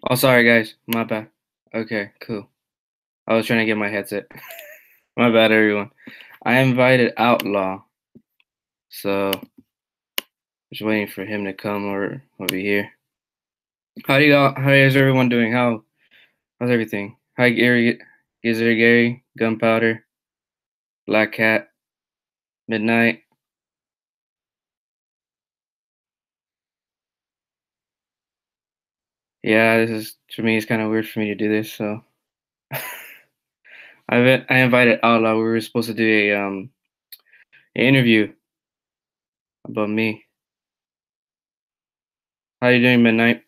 Oh, sorry, guys. My bad. Okay, cool. I was trying to get my headset. My bad, everyone. I invited Outlaw, so just waiting for him to come over here. How is everyone doing? How's everything? Hi, Gary, Gizzard Gary, Gunpowder, Black Cat, Midnight. Yeah, this is for me. It's kind of weird for me to do this, so I invited Outlaw. We were supposed to do an interview about me. How you doing, Midnight?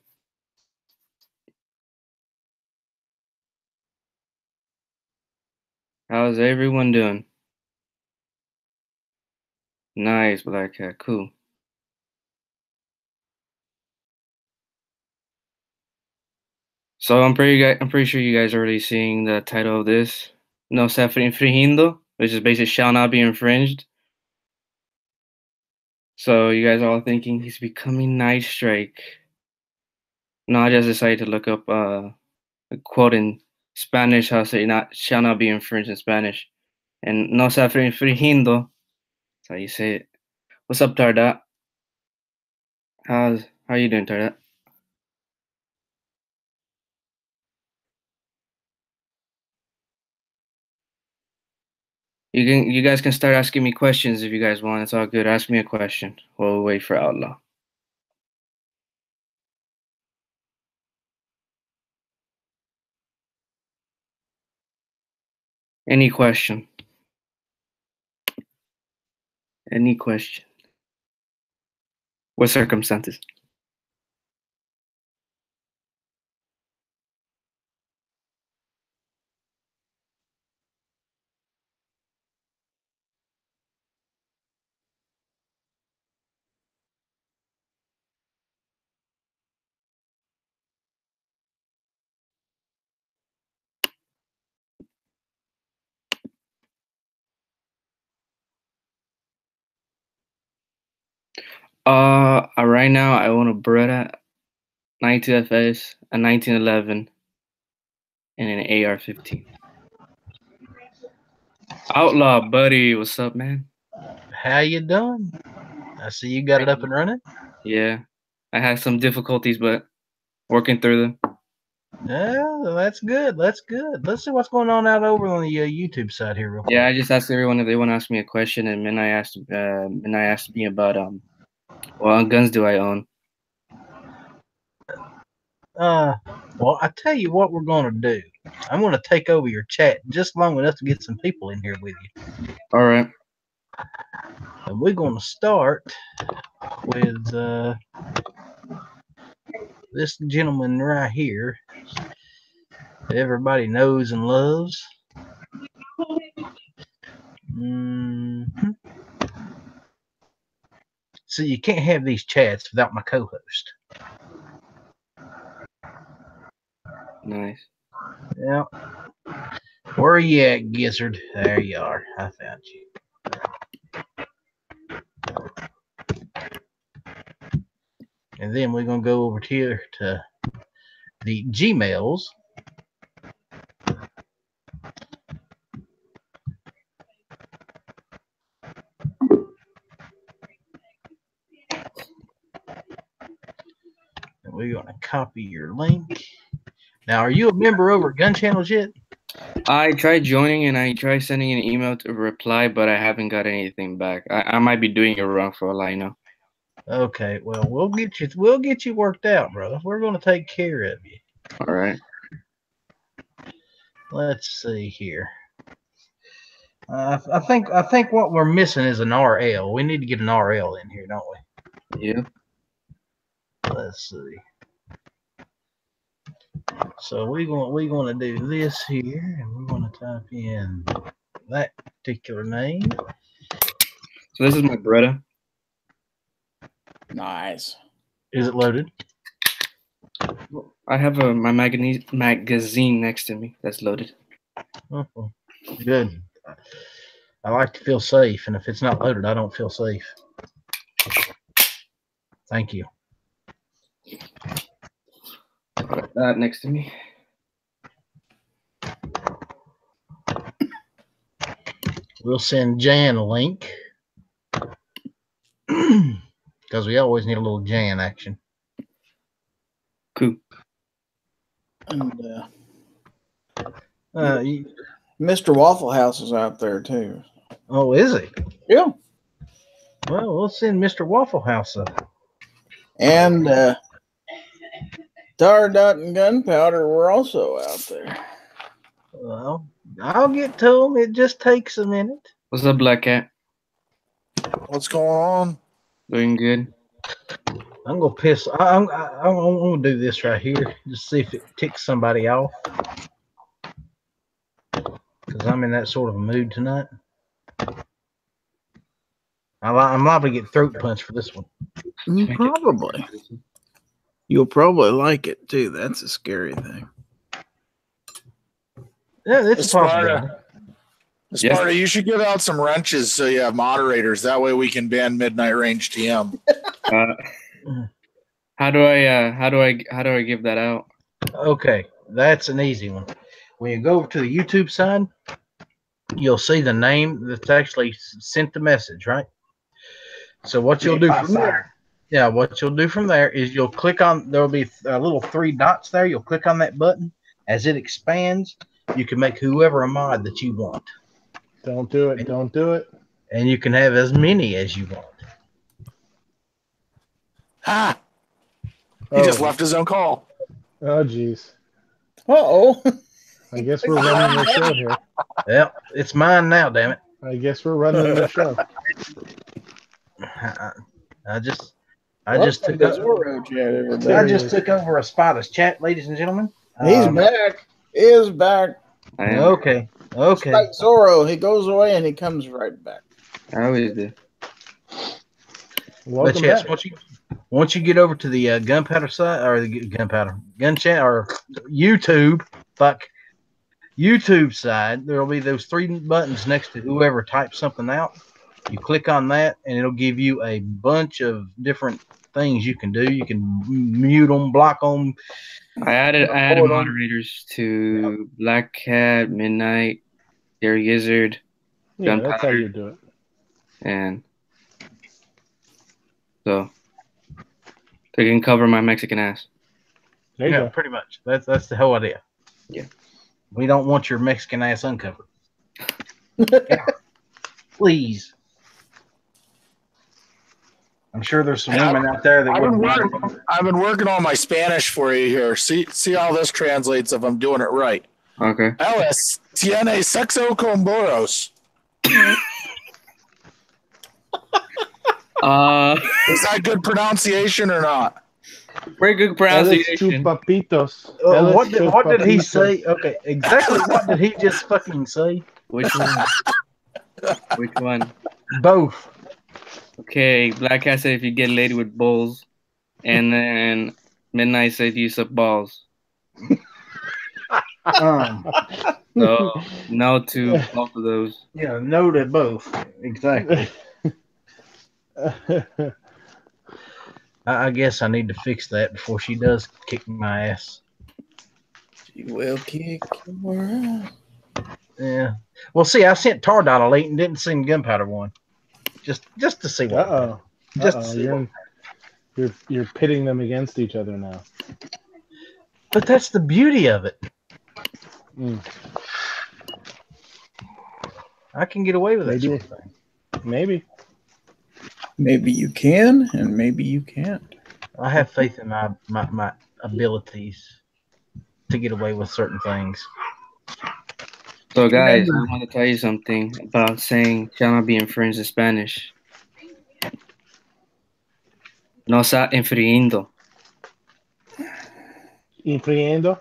How's everyone doing? Nice, Black Cat. Cool. So I'm pretty sure you guys are already seeing the title of this. No se infringido, which is basically shall not be infringed. So you guys are all thinking he's becoming Night Strike. No, I just decided to look up a quote in Spanish how to say not shall not be infringed in Spanish. And no se infringido. That's how you say it. What's up, Tardat? How you doing, Tardat? You guys can start asking me questions if you guys want. It's all good. Ask me a question while we wait for Outlaw. Any question? Any question? What circumstances? Right now I own a Beretta 92FS, a 1911, and an AR-15. Outlaw, buddy, what's up, man? How you doing? I see you got it up and running. Yeah, I had some difficulties, but working through them. Yeah, that's good. That's good. Let's see what's going on out over on the YouTube side here, real quick. Yeah, I just asked everyone if they want to ask me a question, and then I asked me about what guns do I own? Well, I tell you what we're gonna do. I'm gonna take over your chat just long enough to get some people in here with you. All right. And we're gonna start with this gentleman right here. Everybody knows and loves. So you can't have these chats without my co-host. Nice. Yeah. Where are you at, Gizzard? There you are. I found you. And then we're going to go over here to the Gmails. And we're going to copy your link. Now, are you a member over at Gun Channels yet? I tried joining and I tried sending an email to reply, but I haven't got anything back. I might be doing it wrong for all I know. Okay, well, we'll get you worked out, brother. We're going to take care of you. All right. Let's see here. I think what we're missing is an RL. We need to get an RL in here, don't we? Yeah. Let's see. So we're gonna do this here, and we're gonna type in that particular name. So this is my Beretta. Nice. Is it loaded? I have my magazine next to me that's loaded. Oh, good. I like to feel safe, and if it's not loaded, I don't feel safe. Thank you. that next to me. We'll send Jan a link. Because we always need a little Jan action. Cool. And Mr. Waffle House is out there too. Oh, is he? Yeah. Well, we'll send Mr. Waffle House up. And Tar Dot and Gunpowder were also out there. Well, I'll get to them. It just takes a minute. What's up, Black Cat? What's going on? Doing good. I'm gonna piss. I'm gonna do this right here. Just see if it ticks somebody off. Because I'm in that sort of a mood tonight. I'm liable to get throat punched for this one. Probably. You'll probably like it too. That's a scary thing. Yeah, that's a possibility. Esparta, you should give out some wrenches so you have moderators. That way we can ban Midnight Range TM. How do I give that out? Okay, that's an easy one. When you go over to the YouTube side, you'll see the name that's actually sent the message, right? So what you'll do from there, what you'll do from there is you'll click on. There'll be a little 3 dots there. You'll click on that button. As it expands, you can make whoever a mod that you want. Don't do it. Don't do it. And you can have as many as you want. Ha! He just left his own call. Oh, jeez. Uh-oh. I guess we're running the show here. Yep, it's mine now, damn it. I guess we're running the show. I just took over. I just took over Esparta's chat, ladies and gentlemen. He's back. He is back. Okay. It's like Zorro. He goes away and he comes right back. I always do. Welcome but yes, back. once you get over to the gunpowder side or the gun chat or YouTube side, there will be those 3 buttons next to whoever types something out. You click on that, and it'll give you a bunch of different things you can do. You can mute them, block them. I added moderators to Black Cat, Midnight, Dairy Gizzard. Yeah, that's how you do it. And so they can cover my Mexican ass. There you go. Pretty much. That's the whole idea. Yeah. We don't want your Mexican ass uncovered. Yeah. Please. I'm sure there's some women out there that I've been working on my Spanish for you here. See how this translates if I'm doing it right. Okay. Ellis tiene sexo con burros. Is that good pronunciation or not? Very good pronunciation. Chupapitos. What did he say? Okay, exactly what did he just fucking say? Which one? Which one? Both. Okay, Black Cat said if you get laid with bulls, and then Midnight said you suck balls. So no to both of those. Yeah, no to both. Exactly. I guess I need to fix that before she does kick my ass. She will kick your ass. Yeah. Well, see, I sent Tar Dot a link and didn't send Gunpowder one. Just to see what. Just to see you're pitting them against each other now. But that's the beauty of it. I can get away with that sort of thing. Maybe. Maybe you can, and maybe you can't. I have faith in my abilities to get away with certain things. So, guys, I want to tell you something about saying shall not be infringed in Spanish. No está infringido. Infringido?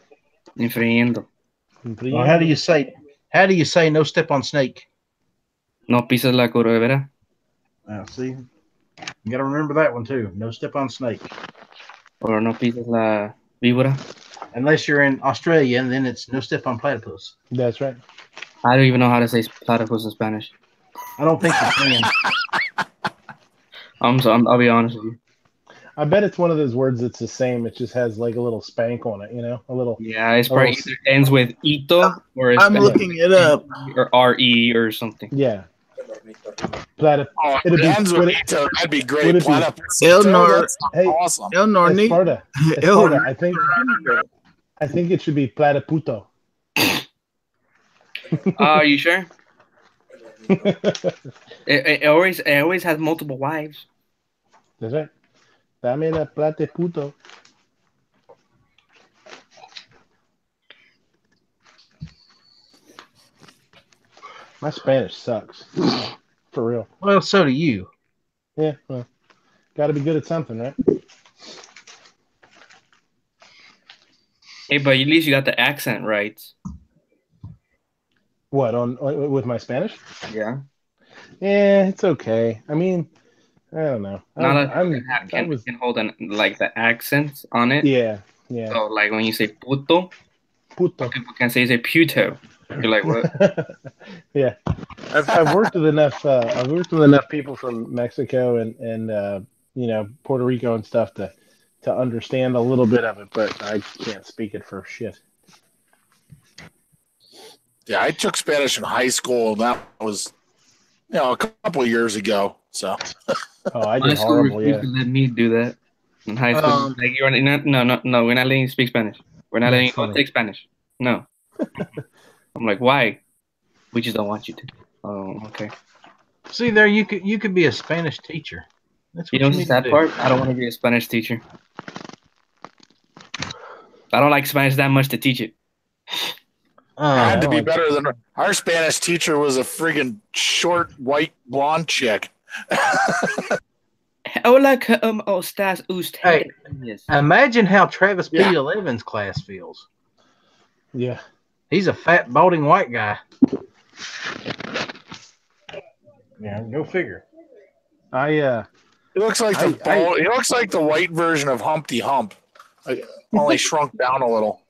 Infringido. Well, how do you say no step on snake? No pisas la culebra. See, you got to remember that one too. No step on snake. Or no pisas la víbora. Unless you're in Australia, and then it's no step on platypus. That's right. I don't even know how to say platypus in Spanish. I don't think you can. I'll be honest with you. I bet it's one of those words that's the same. It just has like a little spank on it, you know, a little. Yeah, it's a probably little- either ends with ito or it's I'm looking it up. or re or something. Yeah. Platyp- Oh, It'd it be- ends would with it- Ito. That'd be would great. it be- Platypus. Elnor- That's Hey, awesome. El Norni. Esparta, El Esparta, I think it should be Platyputo. Are you sure? It always has multiple wives. That's right. Dame la Platyputo. My Spanish sucks. For real. Well, so do you. Yeah, well, got to be good at something, right? Hey, but at least you got the accent right. What on with my Spanish? Yeah. Yeah, it's okay. I mean, I don't know. Not a I was, can hold like the accent on it. yeah. So like when you say puto, Puto. people can say puto. You're like, what? Yeah, I've worked with enough. I've worked with enough people from Mexico and you know, Puerto Rico and stuff to understand a little bit of it, but I can't speak it for shit. Yeah, I took Spanish in high school, and that was, a couple of years ago. So Oh, I High did school horrible. refused Yeah. to let me do that in high school. Like you're not, no, we're not letting you speak Spanish. We're not letting you That's funny. take Spanish. No. I'm like, why? We just don't want you to. Oh, okay. See, there you could be a Spanish teacher. That's You what know you what's the need sad to do. part? I don't want to be a Spanish teacher. I don't like Spanish that much to teach it. had to I be like better than our Spanish teacher was a friggin' short, white, blonde chick. Hola, ¿cómo estás usted? Hey. Yes. Imagine how Travis Yeah. P11's class feels. Yeah. He's a fat, balding white guy. Yeah, go figure. I He looks like he looks like the white version of Humpty Hump, only shrunk down a little.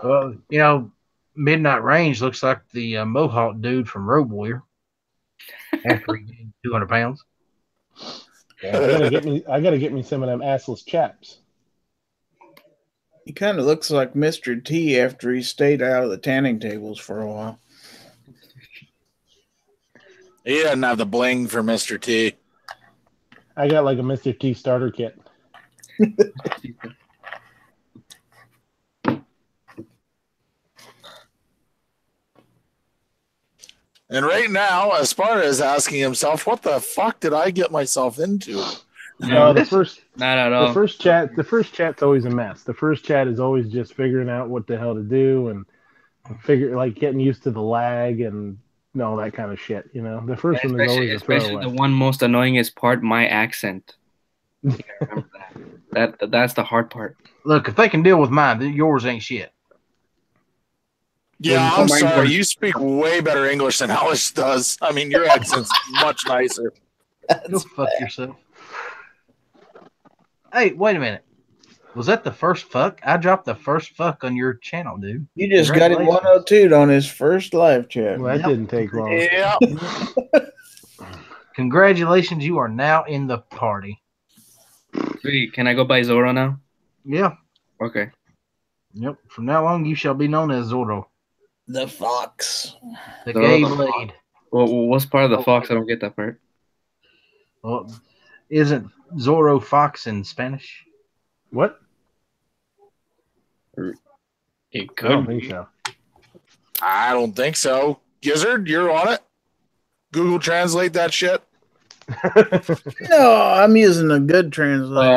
Well, Midnight Range looks like the Mohawk dude from Road Warrior. After he gained 200 pounds. I gotta get me some of them assless chaps. He kind of looks like Mr. T after he stayed out of the tanning tables for a while. He doesn't have the bling for Mr. T. I got like a Mr. T starter kit. And right now, Esparta is asking himself, "What the fuck did I get myself into?" No, The first not at all. the first chat's always a mess. The first chat is always just figuring out what the hell to do and getting used to the lag and all that kind of shit. You know, the first one is always a Especially throwaway. the one most annoyingest part, my accent. You gotta remember that. That's the hard part. Look, if they can deal with mine, then yours ain't shit. Yeah, Oh I'm my sorry. God. You speak way better English than Alice does. I mean, your accent's much nicer. Go fuck yourself. Hey, wait a minute. Was that the first fuck? I dropped the first fuck on your channel, dude. You just got him 102 on his first live chat. Well, that didn't take long. Yeah. Congratulations, you are now in the party. Sweet. Can I go by Zorro now? Yeah. Okay. Yep. From now on, you shall be known as Zorro, The fox. the Zorro gay the blade. Well, what's part of the fox? I don't get that part. Well, isn't Zorro fox in Spanish? What? It I could don't be. think so. I don't think so. Gizzard, you're on it. Google Translate that shit. No, I'm using a good translator.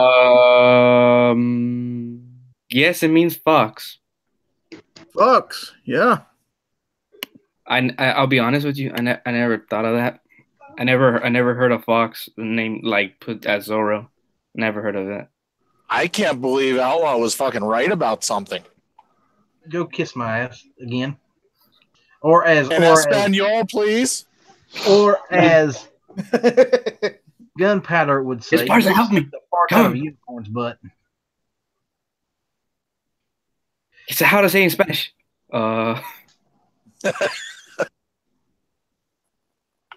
Yes, it means fox. Fox, yeah. I'll be honest with you. I never thought of that. I never heard a fox named like put as Zorro. Never heard of that. I can't believe Outlaw was fucking right about something. Go kiss my ass again. Or as Gunpowder would say, Esparta, help me. the fart Come out of on. a unicorn's butt. It's how to say in Spanish.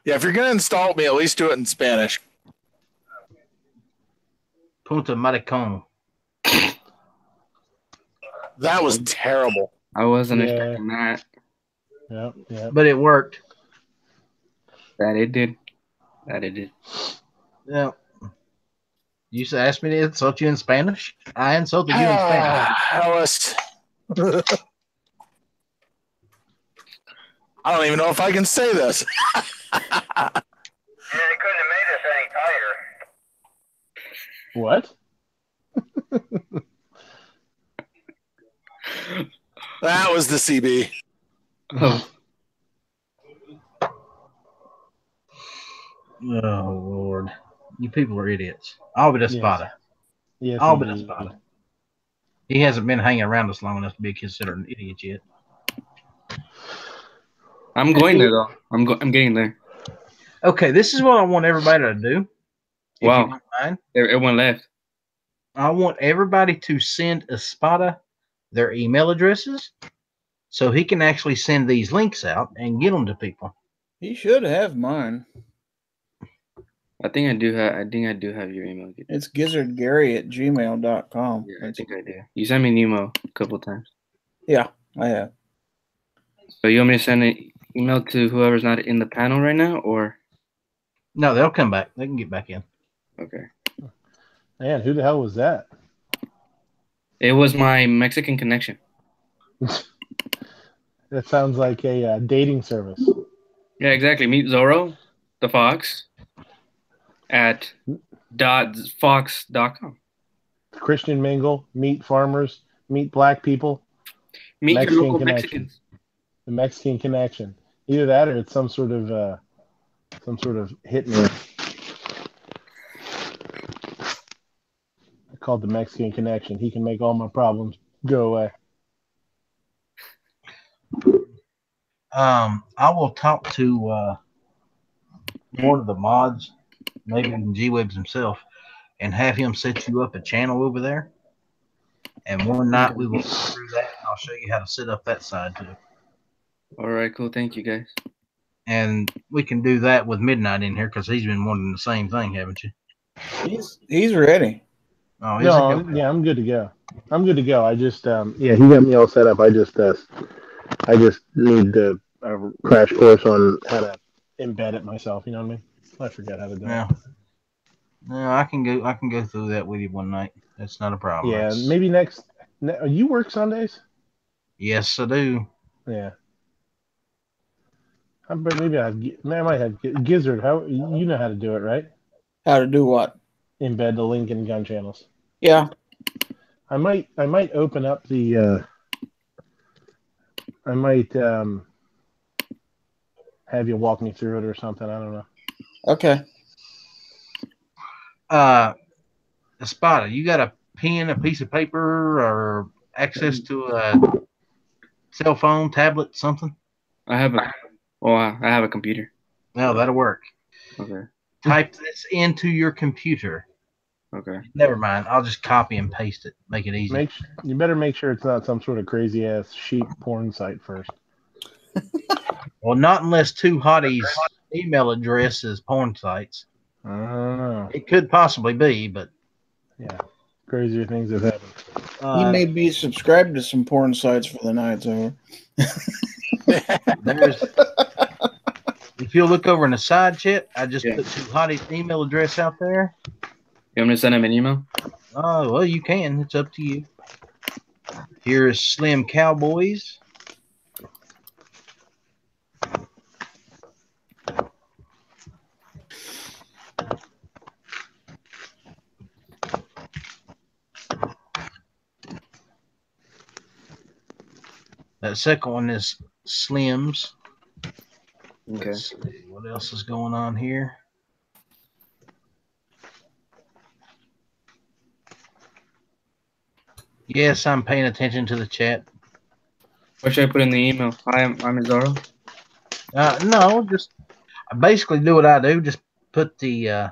Yeah, if you're gonna install me, at least do it in Spanish. Punta Maricon. That was terrible. I wasn't expecting that. Yeah, yeah. But it worked. That it did. That it did. Yeah. You asked me to insult you in Spanish? I insulted you in Spanish. Alice. I don't even know if I can say this. Yeah, they couldn't have made us any tighter. What? That was the CB. Oh, Oh, Lord. You people are idiots. I'll be the Esparta. Yes, I'll be the indeed. Esparta. He hasn't been hanging around us long enough to be considered an idiot yet. I'm going there though. I'm getting there. Okay, this is what I want everybody to do. If Wow. you don't mind. Everyone left. I want everybody to send Esparta their email addresses so he can actually send these links out and get them to people. He should have mine. I think I do have your email. It's gizzardgary@gmail.com. Yeah, I think I do. You sent me an email a couple times. Yeah, I have. So you want me to send an email to whoever's not in the panel right now, or? No, they'll come back. They can get back in. Okay. Man, who the hell was that? It was my Mexican connection. That sounds like a dating service. Yeah, exactly. Meet Zorro, the fox, at .fox.com. Christian mingle, meet farmers, meet black people. Meet Mexican your local connection. Mexicans. The Mexican connection. Either that or it's some sort of hitman. I called the Mexican connection. He can make all my problems go away. I will talk to one of the mods, maybe even G-Webs himself, and have him set you up a channel over there. And one night we will go through that, and I'll show you how to set up that side too. All right, cool. Thank you, guys. And we can do that with Midnight in here because he's been wanting the same thing, haven't you? He's ready. Oh, No, yeah, I'm good to go. I'm good to go. I just he got me all set up. I just need a crash course on how to embed it myself. You know what I mean? I forget how to do it. Yeah. No, I can go through that with you one night. That's not a problem. Yeah, maybe next. You work Sundays? Yes, I do. Yeah. But maybe I might have Gizzard. How you know how to do it, right? How to do what? Embed the link in gun channels. Yeah. I might open up the. I might have you walk me through it or something. I don't know. Okay. Espada, you got a pen, a piece of paper, or access to a cell phone, tablet, something? I have a computer. No, that'll work. Okay. Type this into your computer. Okay. Never mind. I'll just copy and paste it. Make it easy. You better make sure it's not some sort of crazy ass sheep porn site first. Well, not unless two hotties' email address is porn sites. I don't know. It could possibly be, but yeah, crazier things have happened. He may be subscribed to some porn sites for the night, so. If you'll look over in the side chat, I just put two hotties' email address out there. You want me to send him an email? Oh, well, you can. It's up to you. Here is Slim Cowboys. That second one is Slims. Okay. Let's see what else is going on here. Yes, I'm paying attention to the chat. What should I put in the email? Hi, I'm Zorro. No, just I basically do what I do. Just put the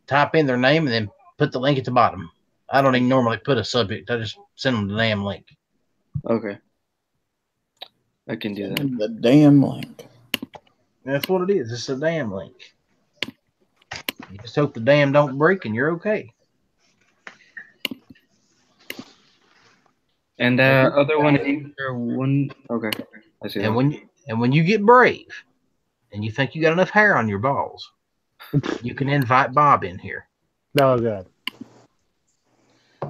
type in their name and then put the link at the bottom. I don't even normally put a subject. I just send them the damn link. Okay. I can do that. The damn link. That's what it is. It's a dam link. You just hope the dam don't break and you're okay. And other one is one. Okay, I see that. And when you get brave, and you think you got enough hair on your balls, you can invite Bob in here. No, God.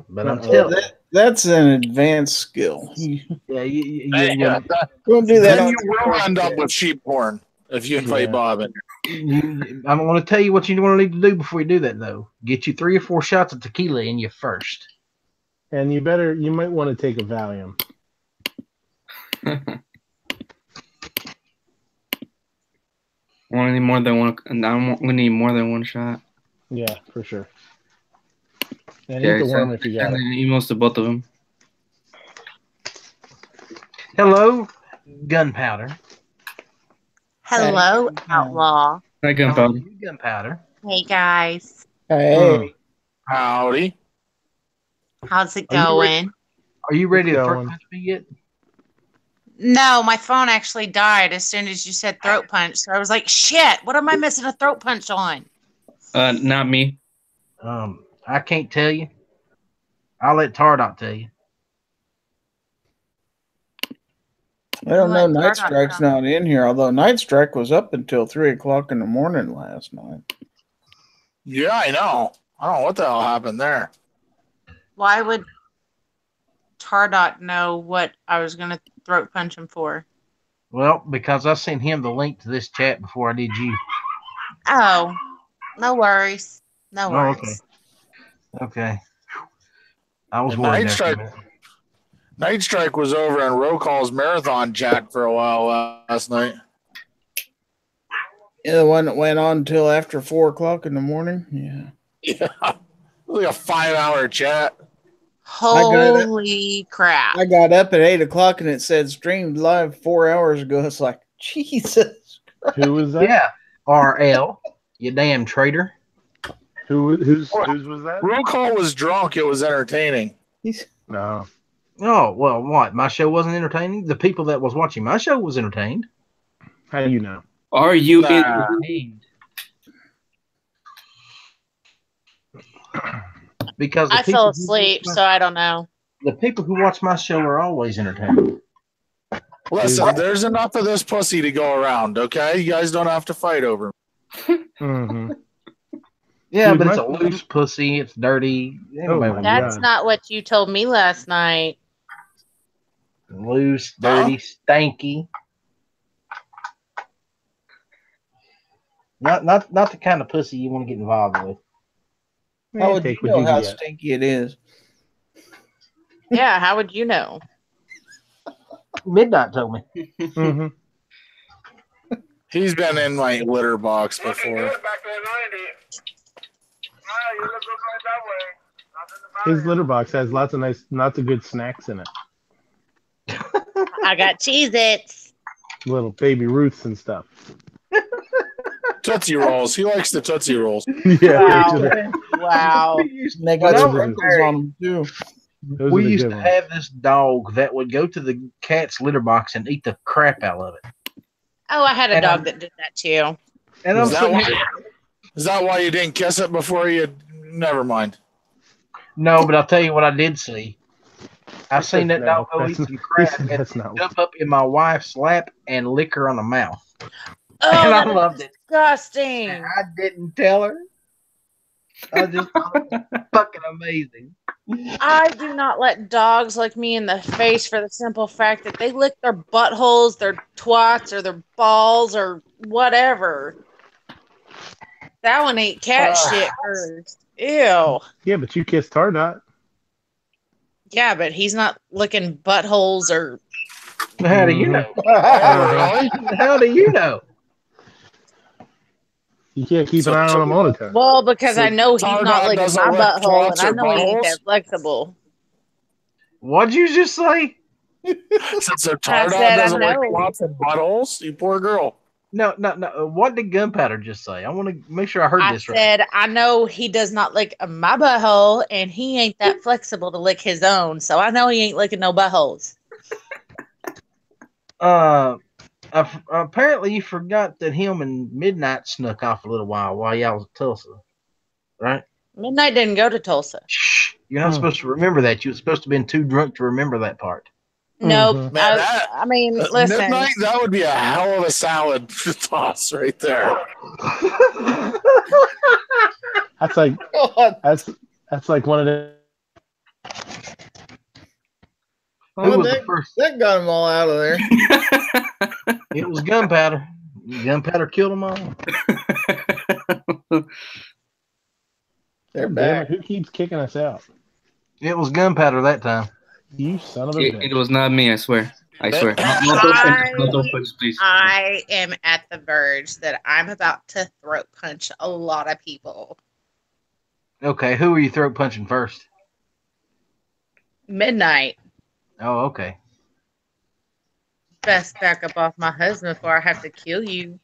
But I'm telling you, That's an advanced skill. yeah, Don't do that. Then you will end up with sheep porn if you invite Bob in. I'm going to tell you what you need to do before you do that, though. Get you 3 or 4 shots of tequila in you first. And you might want to take a Valium. We need more than one. We need more than one shot. Yeah, for sure. And Yeah, eat the worm if you got it. Emails to both of them. Hello, Gunpowder. Hello, Outlaw. Hi, Gunpowder. Gunpowder. Hey, guys. Hey. Howdy. How's it going? Are you ready to It's throat going. punch me yet? No, my phone actually died as soon as you said throat punch. So I was like, shit, what am I missing a throat punch on? Not me. I can't tell you. I'll let Tardot tell you. I don't know. Well, Night Tardot Strike's not in here, although Night Strike was up until 3 o'clock in the morning last night. Yeah, I know. I don't know what the hell happened there. Why would Tardot know what I was going to throat punch him for? Well, because I sent him the link to this chat before I did you. Oh, no worries. No Oh, worries. Okay. I was And worried Night there for a Strike- minute. Night Strike was over in Roll Call's marathon chat for a while last night. Yeah, the one that went on until after 4 o'clock in the morning. Yeah. Yeah. It was like a 5-hour chat. Holy crap. I got up at 8 o'clock and it said streamed live 4 hours ago. It's like, Jesus Christ. Who was that? Yeah. RL, you damn traitor. Whose was that? Roll Call was drunk. It was entertaining. No. Oh, well, what? My show wasn't entertaining? The people that was watching my show was entertained. How do you know? Are you Nah. entertained? Because I fell asleep, so I don't know. the people who watch my show are always entertained. Listen, there's enough of this pussy to go around, okay? You guys don't have to fight over me. Mm-hmm. Yeah, Dude, but it's a my- loose pussy. It's dirty. Anybody my wants That's God. not what you told me last night. it. Loose, dirty, stanky. Not the kind of pussy you want to get involved with. How would Take you what know you how can get. stinky it is? Yeah, how would you know? Midnight told me. Mm-hmm. He's been in my litter box Looking before. good back to the 90s. Ah, you look good right that way. Nothing His litter box has lots of good snacks in it. I got Cheez-Its. Little baby Ruths and stuff. Tootsie Rolls. He likes the Tootsie Rolls. Yeah, Wow. those are- Wow. And they got Well, sprinkles on them too. those are We the used good to ones. have this dog that would go to the cat's litter box and eat the crap out of it. Oh, I had a And dog that did that too. And I'm Is that, sitting why, here, is that why you didn't kiss it before you? Never mind. no, but I'll tell you what I did see. I seen that No, dog go eat that's some crap and That's not. jump up in my wife's lap and lick her on the mouth. Oh, and I that's loved it. disgusting. I didn't tell her. I just thought it was fucking amazing. I do not let dogs lick me in the face for the simple fact that they lick their buttholes, their twats, or their balls, or whatever. That one ate cat shit first. Ew. Yeah, but you kissed Tardot. Yeah, but he's not licking buttholes or. How do you Mhm. know? Oh, really? How do you know? You can't keep So- an eye on him all the time. Well, because So I know he's Tardot not licking doesn't my lick butthole, and twats I or know he ain't that buttholes? flexible. What'd you just say? So Tardot I said I doesn't like know. lots of buttholes. You poor girl. No. What did Gunpowder just say? I want to make sure I heard I this right. said I know he does not lick my butthole, and he ain't that flexible to lick his own, so I know he ain't licking no buttholes. Apparently, you forgot that him and Midnight snuck off a little while y'all was at Tulsa, right? Midnight didn't go to Tulsa. Shh. You're not supposed to remember that. You were supposed to have been too drunk to remember that part. Nope. Mhm. Man, I mean, listen. Midnight, that would be a hell of a salad to toss right there. That's like that's like one of the. Who was the first? That got them all out of there. It was gunpowder. Gunpowder killed them all. They're Damn back. it, who keeps kicking us out? It was gunpowder that time. You son of a bitch. It was not me, I swear. I swear. No throw punches, please. I am at the verge that I'm about to throat punch a lot of people. Okay, who were you throat punching first? Midnight. Oh, okay. Best back up off my husband before I have to kill you.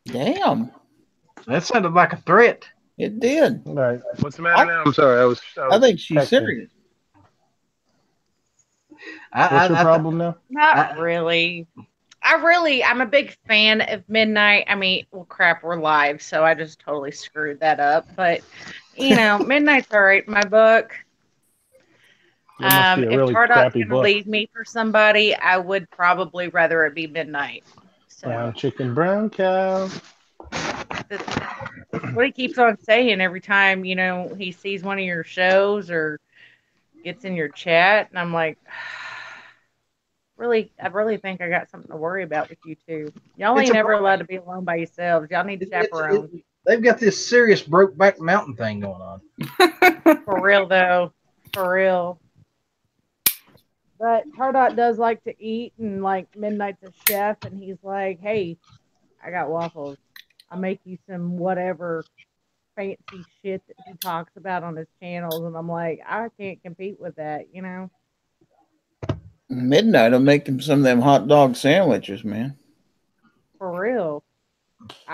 Damn. That sounded like a threat. It did. All right. What's the matter now? I'm sorry. I was I think she's texting. serious. What's your problem now? Not really. I'm a big fan of Midnight. I mean, well, crap, we're live, so I just totally screwed that up. But, Midnight's all right in my book. That must be a really if Tardot's crappy going to book. leave me for somebody, I would probably rather it be Midnight. So Brown chicken, brown cow. that's what he keeps on saying every time, he sees one of your shows or gets in your chat. And I'm like, I really think I got something to worry about with you two. Y'all It's ain't a never problem. allowed to be alone by yourselves. Y'all need chaperones. They've got this serious Brokeback Mountain thing going on. For real, though. For real. But Tardot does like to eat, and like Midnight's a chef, and he's like, hey, I got waffles. I'll make you some whatever fancy shit that he talks about on his channels. And I'm like, I can't compete with that, Midnight will make him some of them hot dog sandwiches, man. For real.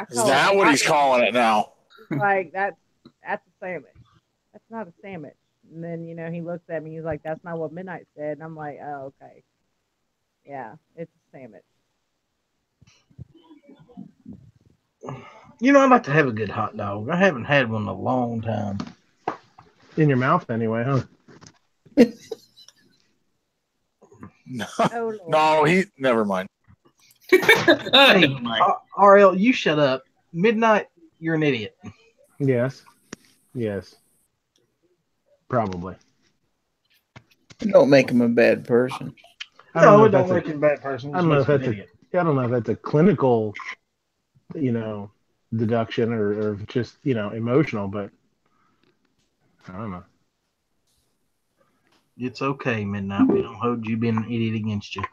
Is that what he's calling it now? Like, that's a sandwich. That's not a sandwich. And then, he looks at me, he's like, that's not what Midnight said. And I'm like, oh, okay. Yeah, it's a sandwich. I'd like to have a good hot dog. I haven't had one in a long time. In your mouth, anyway, huh? No, Oh, Lord. no, never mind. Hey, RL, you shut up. Midnight, you're an idiot. Yes. Probably. It don't make him a bad person. I don't know No, it if don't that's make you a bad person. I don't know if that's a clinical, deduction or just, emotional, but I don't know. It's okay, Midnight. We don't hold you being an idiot against you.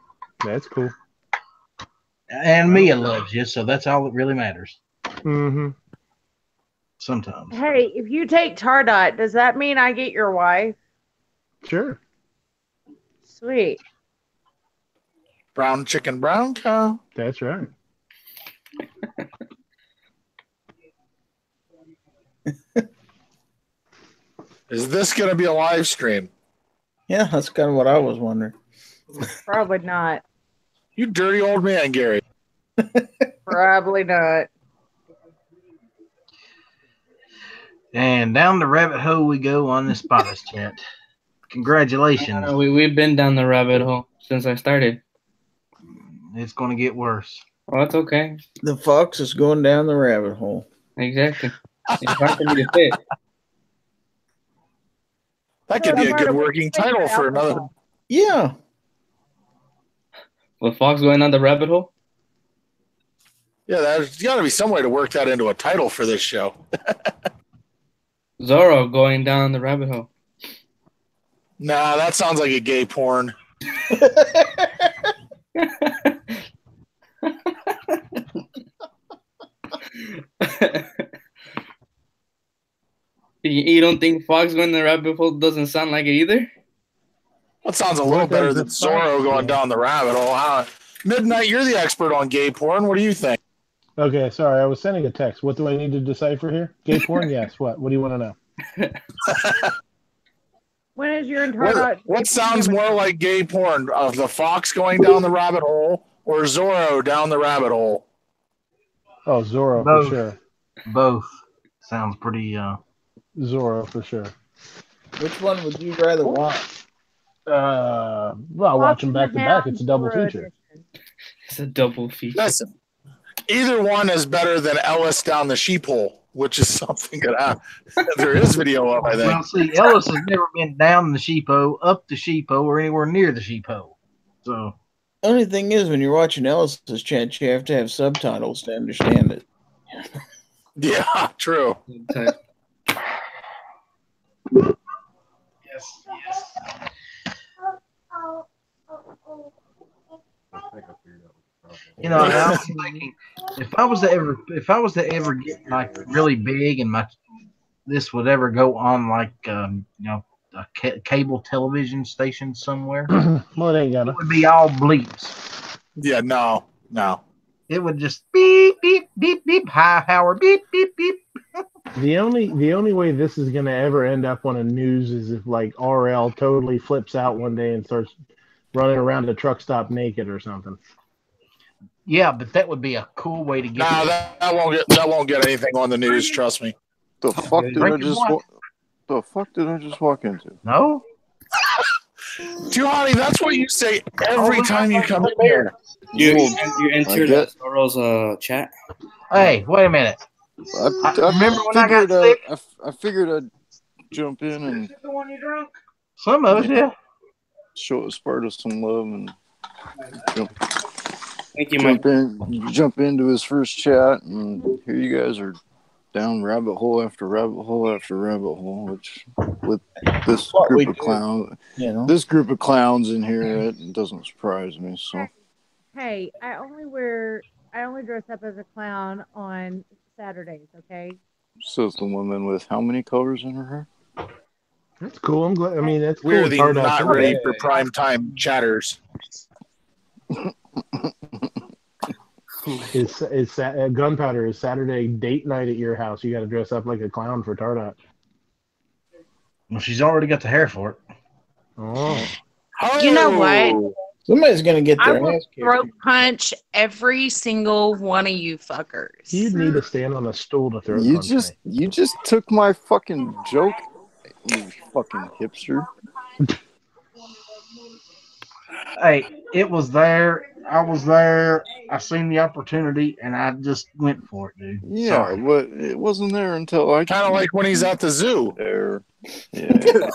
That's cool. And Mia loves you, so that's all that really matters. Mm-hmm. Sometimes. Hey, if you take Tardot, does that mean I get your wife? Sure. Sweet. Brown chicken, brown cow. That's right. Is this going to be a live stream? Yeah, that's kind of what I was wondering. Probably not. You dirty old man, Gary. Probably not. And down the rabbit hole we go on this Spotters chat. Congratulations. We've been down the rabbit hole since I started. It's going to get worse. Well, that's okay. The fox is going down the rabbit hole. Exactly. It's hard for me to fit. That could be a good working title for another. Yeah. With Fox going down the rabbit hole? Yeah, there's got to be some way to work that into a title for this show. Zorro going down the rabbit hole. Nah, that sounds like a gay porn. You don't think Fox going down the rabbit hole doesn't sound like it either? That sounds a little better than Zorro going down the rabbit hole. Huh? Midnight, you're the expert on gay porn. What do you think? Okay, sorry, I was sending a text. What do I need to decipher here? Gay porn? Yes. What do you want to know? When is your entire What sounds more like gay porn? Of the fox going down the rabbit hole or Zorro down the rabbit hole? Oh, Zorro Both. for sure. Both sounds pretty. Zorro for sure. Which one would you rather watch? Well, watch them back to back. It's a double feature. It's a double feature. Listen, either one is better than Ellis down the sheep hole, which is something that there is video of, I think. Well, see, Ellis has never been down the sheepo, up the sheepo, or anywhere near the sheepo. So. Only thing is, when you're watching Ellis's chat, you have to have subtitles to understand it. Yeah, true. Yes. You know, I was thinking, if I was to ever get like really big and this would ever go on like you know, a cable television station somewhere, Well, it ain't gonna. it would be all bleeps. Yeah, no. It would just beep beep beep beep. Hi, Howard. Beep beep beep. The only way this is gonna ever end up on the news is if like RL totally flips out one day and starts running around a truck stop naked or something. Yeah, but that would be a cool way to get. No, that won't get anything on the news. Trust me. The fuck did I just? The fuck did I just walk into? No. Johnny, that's what you say every time you come in here. You entered Zorro's chat? Hey, wait a minute. I remember when I got sick? I figured I'd jump in and the one you drunk? Some of it, yeah. show Esparta some love and Thank you, jump into his first chat, and here you guys are down rabbit hole after rabbit hole after rabbit hole, which with this group of clowns, this group of clowns in here, it doesn't surprise me. So, hey, I only dress up as a clown on Saturdays. Okay. Says the woman with how many colors in her hair? That's cool. I'm glad. I mean, that's cool. We're the not ready for prime time chatters. It's Gunpowder is Saturday date night at your house. You got to dress up like a clown for Tardot. Well, she's already got the hair for it. Oh. You know what? Somebody's gonna get I their will ass kicked. throat punch every single one of you fuckers. You'd need to stand on a stool to throat punch me. You just took my fucking joke, you fucking hipster. Hey, it was there. I was there. I seen the opportunity, and I just went for it, dude. Yeah, Sorry. but it wasn't there until I kind of like when he's at the zoo. There, yeah.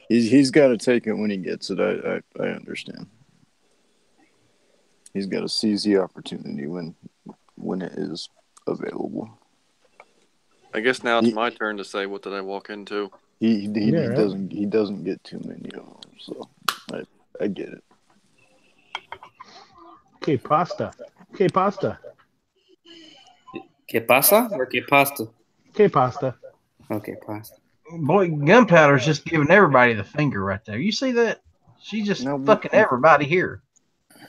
he's got to take it when he gets it. I understand. He's got to seize the opportunity when it is available. I guess now it's my turn to say what did I walk into. He doesn't get too many of them, so I get it. Que pasta. Que pasta. Que pasa or que pasta? Que pasta. Okay, pasta. Boy, Gunpowder's just giving everybody the finger right there. You see that? She's just fucking everybody here.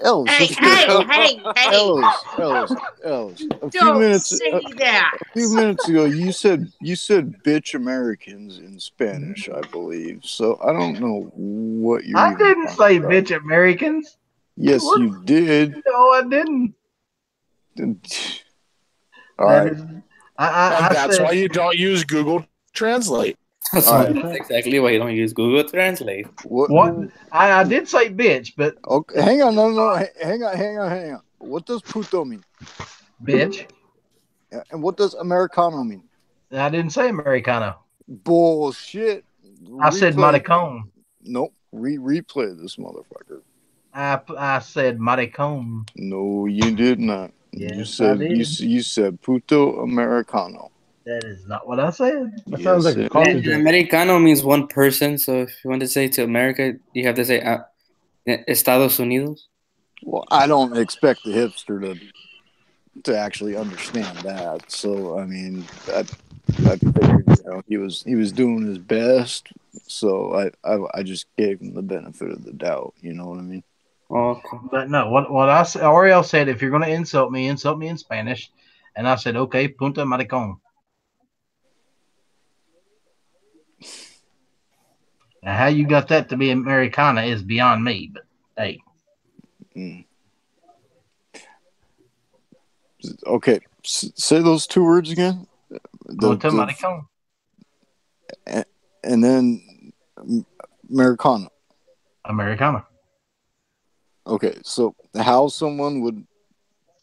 Ellis, hey. Ellis. Don't say that. A few minutes ago, you said "bitch Americans" in Spanish, I believe. So I don't know what you're. I didn't say about. "Bitch Americans." Yes, you did. No, I didn't. All right. That's why you don't use Google Translate. That's exactly why you don't use Google Translate. What? I did say bitch, but okay. Hang on, no, hang on. What does puto mean? Bitch. Yeah, and what does Americano mean? I didn't say Americano. Bullshit. I said maricon. Nope. Replay this motherfucker. I said maricon. No, you did not. Yes, you said puto Americano. That is not what I said. That sounds like a coffee drink. Americano means one person, so if you want to say to America, you have to say Estados Unidos. Well, I don't expect the hipster to actually understand that. So I mean, I figured he was doing his best. So I just gave him the benefit of the doubt. You know what I mean? Okay. But no, what I said, Ariel said, if you're going to insult me in Spanish, and I said, okay, punta maricon. Now, how you got that to be Americana is beyond me, but hey. Okay, say those two words again. And then Americana. Americana. Okay, so how someone would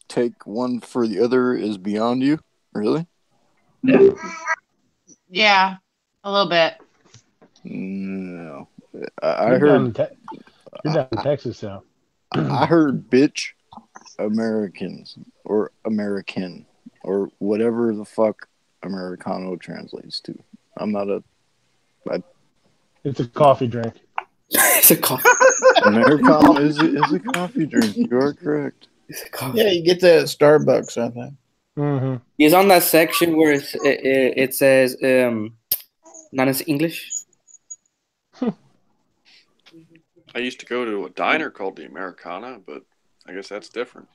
take one for the other is beyond you? Really? Yeah. Yeah, a little bit. No. I You're heard. You're down in Texas now. I heard bitch Americans or American or whatever the fuck Americano translates to. I'm not a. It's a coffee drink. It's a coffee. Americano is a coffee drink. You are correct. It's a coffee. Yeah, you get that at Starbucks, I think. Mm-hmm. He's on that section where it says not in English. I used to go to a diner called the Americana, but I guess that's different.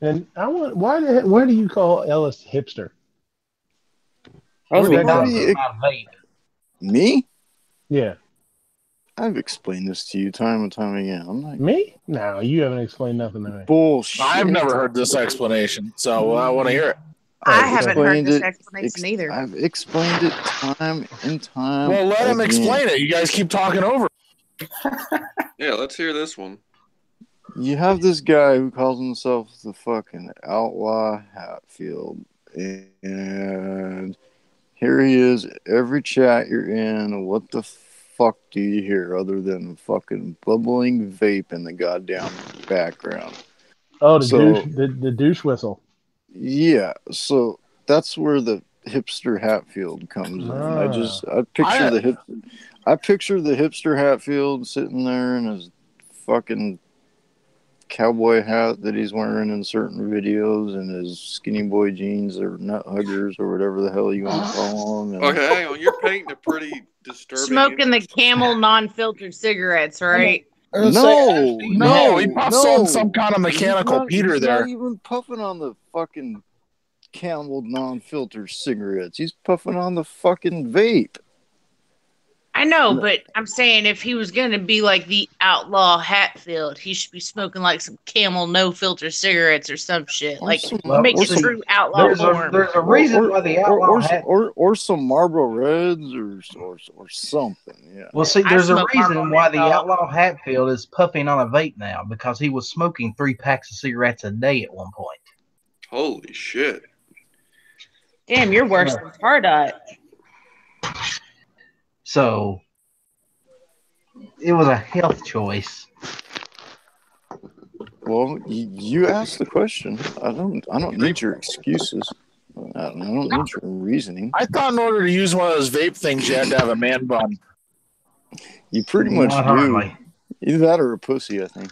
And why do you call Ellis hipster? Me? Yeah. I've explained this to you time and time again. I'm like, me? No, you haven't explained nothing to me. Bullshit. I've never heard this explanation, so I want to hear it. I haven't heard this explanation either. I've explained it time and time. Well, let him explain it. You guys keep talking over. Yeah, let's hear this one. You have this guy who calls himself the fucking Outlaw Hatfield, and here he is. Every chat you're in, what the fuck do you hear other than fucking bubbling vape in the goddamn background? Oh, the douche whistle. Yeah, so that's where the hipster Hatfield comes in. I picture the hipster Hatfield sitting there in his fucking cowboy hat that he's wearing in certain videos and his skinny boy jeans or nut huggers or whatever the hell you want to call them. Okay, hang on. You're painting a pretty disturbing. Smoking the Camel non-filtered cigarettes, right? No, he puffs on some kind of mechanical Peter there. He's not even puffing on the fucking Camel non-filter cigarettes. He's puffing on the fucking vape. I know, but I'm saying if he was going to be like the Outlaw Hatfield, he should be smoking like some Camel no-filter cigarettes or some shit. Like, make it true outlaw form. There's a reason why the Outlaw or some Marlboro Reds or something. Yeah. Well, see, there's a reason why the Outlaw Hatfield is puffing on a vape now, because he was smoking 3 packs of cigarettes a day at one point. Holy shit. Damn, you're worse than Pardot. So it was a health choice. Well, you asked the question. I don't need your excuses. I don't need your reasoning. I thought in order to use one of those vape things, you had to have a man bun. You pretty much do. Either that or a pussy, I think.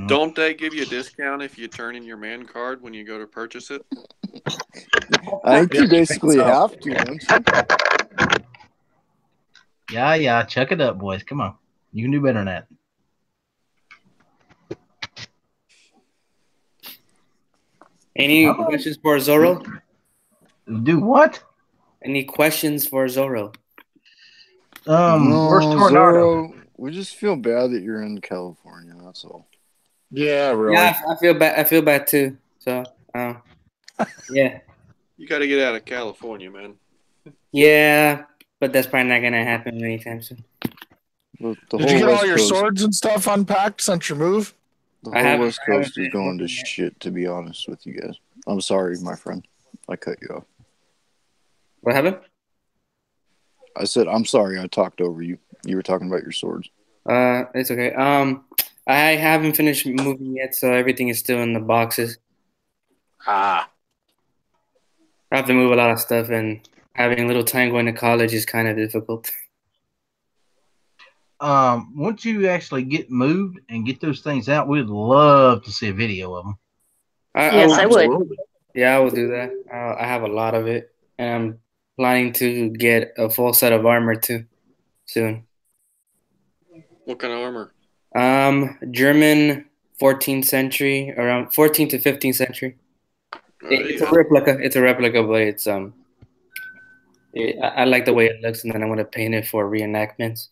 Don't they give you a discount if you turn in your man card when you go to purchase it? I think you basically have to, don't you? Yeah, chuck it up, boys. Come on. You can do better than that. Any questions for Zorro? Do what? Any questions for Zorro? Where's Tornado? Zorro, we just feel bad that you're in California, that's all. Yeah, really. Yeah, I feel bad too. So, yeah. You got to get out of California, man. Yeah, but that's probably not gonna happen anytime soon. Did you get all your swords and stuff unpacked since your move? The whole West Coast is going to shit, to be honest with you guys. I'm sorry, my friend. I cut you off. What happened? I said, I'm sorry I talked over you. You were talking about your swords. It's okay. I haven't finished moving yet, so everything is still in the boxes. I have to move a lot of stuff, and having a little time going to college is kind of difficult. Once you actually get moved and get those things out, we'd love to see a video of them. Yes, I would. Yeah, I will do that. I have a lot of it, and I'm planning to get a full set of armor too soon. What kind of armor? German 14th century, around 14th to 15th century. It's a replica. It's a replica, but it's I like the way it looks, and then I want to paint it for reenactments.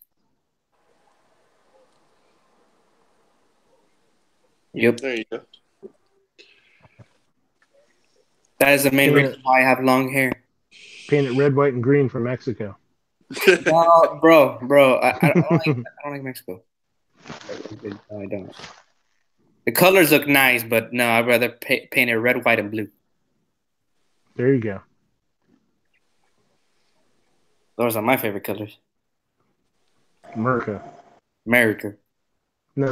Yep. There you go. That is the main reason why I have long hair. Paint it red, white, and green for Mexico. No, bro, I don't like Mexico. No, I don't. The colors look nice, but no, I'd rather paint it red, white, and blue. There you go. Those are my favorite colors. America. America. No,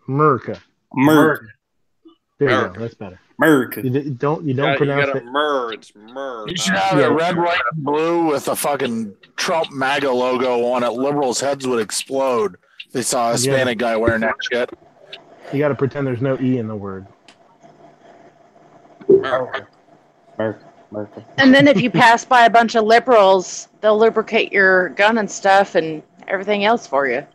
America. There you go. That's better. America. You don't pronounce it. It's myrrh. You should have it red, white, and blue with a fucking Trump MAGA logo on it. Liberals' heads would explode if they saw a Hispanic guy wearing that shit. You got to pretend there's no E in the word. America. And then if you pass by a bunch of liberals, they'll lubricate your gun and stuff and everything else for you.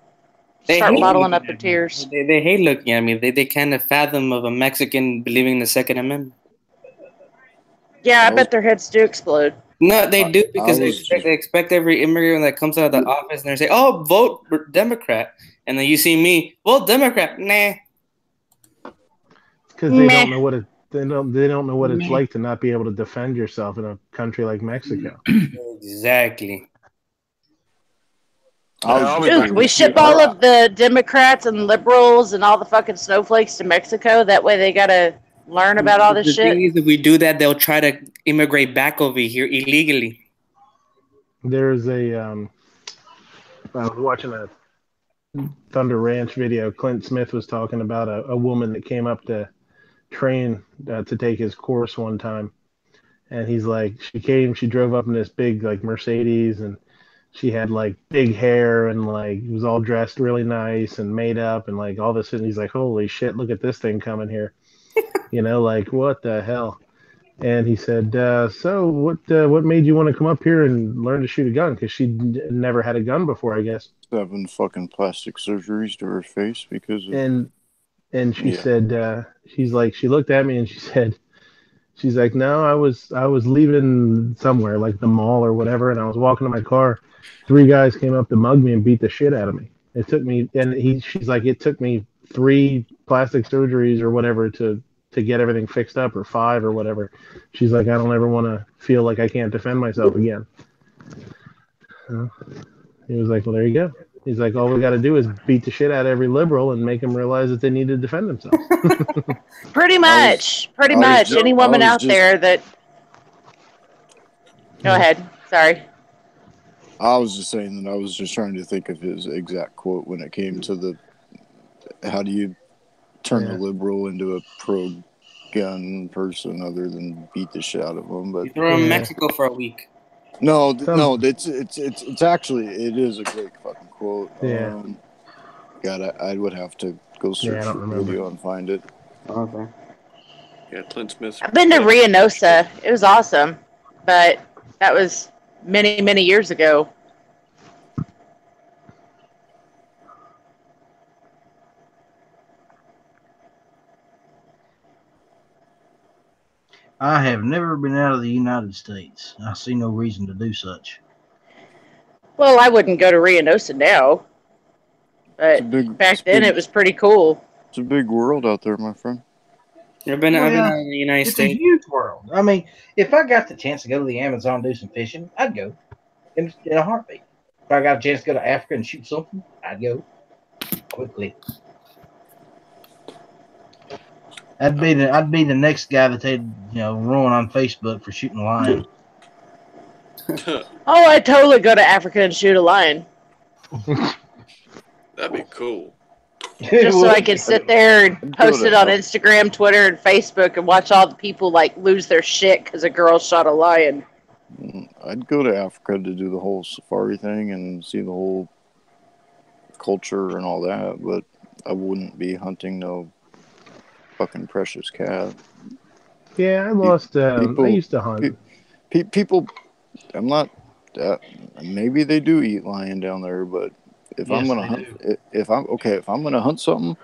Start bottling up the tears. They hate looking at me. They can't fathom of a Mexican believing in the Second Amendment. Yeah, I bet their heads do explode. No, they do, because they expect every immigrant that comes out of the office and they say, "Oh, vote Democrat," and then you see me, vote Democrat. Nah. Because they don't know what it. They don't know what it's like to not be able to defend yourself in a country like Mexico. Exactly. Dude, we ship all of the Democrats and liberals and all the fucking snowflakes to Mexico. That way they gotta learn about all this shit. The thing is, if we do that, they'll try to immigrate back over here illegally. There's a I was watching a Thunder Ranch video. Clint Smith was talking about a woman that came up to train to take his course one time, and he's like, she drove up in this big like Mercedes, and she had like big hair and like was all dressed really nice and made up and like all this, and he's like, holy shit, look at this thing coming here. Like what the hell? And he said, so what made you want to come up here and learn to shoot a gun? Because she never had a gun before, I guess. 7 fucking plastic surgeries to her face because of... And she said, she's like, she looked at me and she said, she's like, no, I was leaving somewhere like the mall or whatever, and I was walking to my car. 3 guys came up to mug me and beat the shit out of me. It took me, and she's like, it took me 3 plastic surgeries or whatever to get everything fixed up, or 5 or whatever. She's like, I don't ever want to feel like I can't defend myself again. He was like, well, there you go. He's like, all we got to do is beat the shit out of every liberal and make them realize that they need to defend themselves. Pretty much. Any woman out there that... Go ahead. Sorry. I was just saying that I was just trying to think of his exact quote when it came to the... How do you turn a liberal into a pro-gun person other than beat the shit out of them? But you throw in Mexico for a week. No, it's actually, it is a great fucking quote. Yeah. God, I would have to go search for the video and find it. Okay. Yeah, Clint Smith. I've been to Reynosa. It was awesome, but that was many, many years ago. I have never been out of the United States. I see no reason to do such. Well, I wouldn't go to Reynosa now, but back then it was pretty cool. It's a big world out there, my friend. I've been out in the United States. It's a huge world. I mean, if I got the chance to go to the Amazon and do some fishing, I'd go in a heartbeat. If I got a chance to go to Africa and shoot something, I'd go quickly. I'd be the next guy that they'd ruin on Facebook for shooting a lion. Oh, I'd totally go to Africa and shoot a lion. That'd be cool. Just so I could sit there and post it on Instagram, Twitter, and Facebook and watch all the people like lose their shit because a girl shot a lion. I'd go to Africa to do the whole safari thing and see the whole culture and all that, but I wouldn't be hunting no fucking precious cat. Yeah, I lost. I used to hunt. People, I'm not. Maybe they do eat lion down there, but if I'm gonna hunt, if I'm gonna hunt something,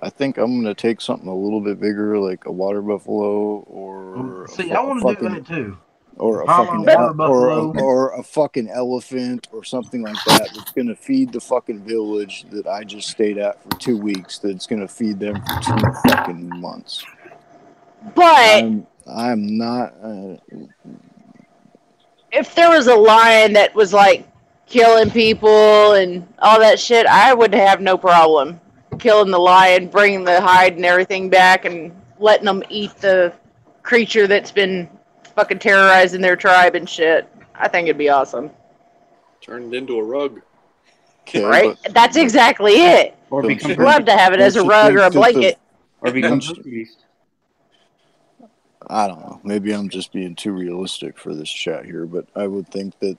I think I'm gonna take something a little bit bigger, like a water buffalo or. See, I want to do that too. or a Papa fucking water buffalo. or a fucking elephant or something like that that's going to feed the fucking village that I just stayed at for 2 weeks. That's going to feed them for 2 fucking months. But I'm not. if there was a lion that was like killing people and all that shit, I would have no problem killing the lion, bringing the hide and everything back, and letting them eat the creature that's been fucking terrorizing their tribe and shit. I think it'd be awesome. Turned into a rug. Okay, right? That's exactly it. Or Don't become you- Love to have it as a don't you rug think or a that the- blanket. or become Don't you- Hercules. I don't know. Maybe I'm just being too realistic for this chat here, but I would think that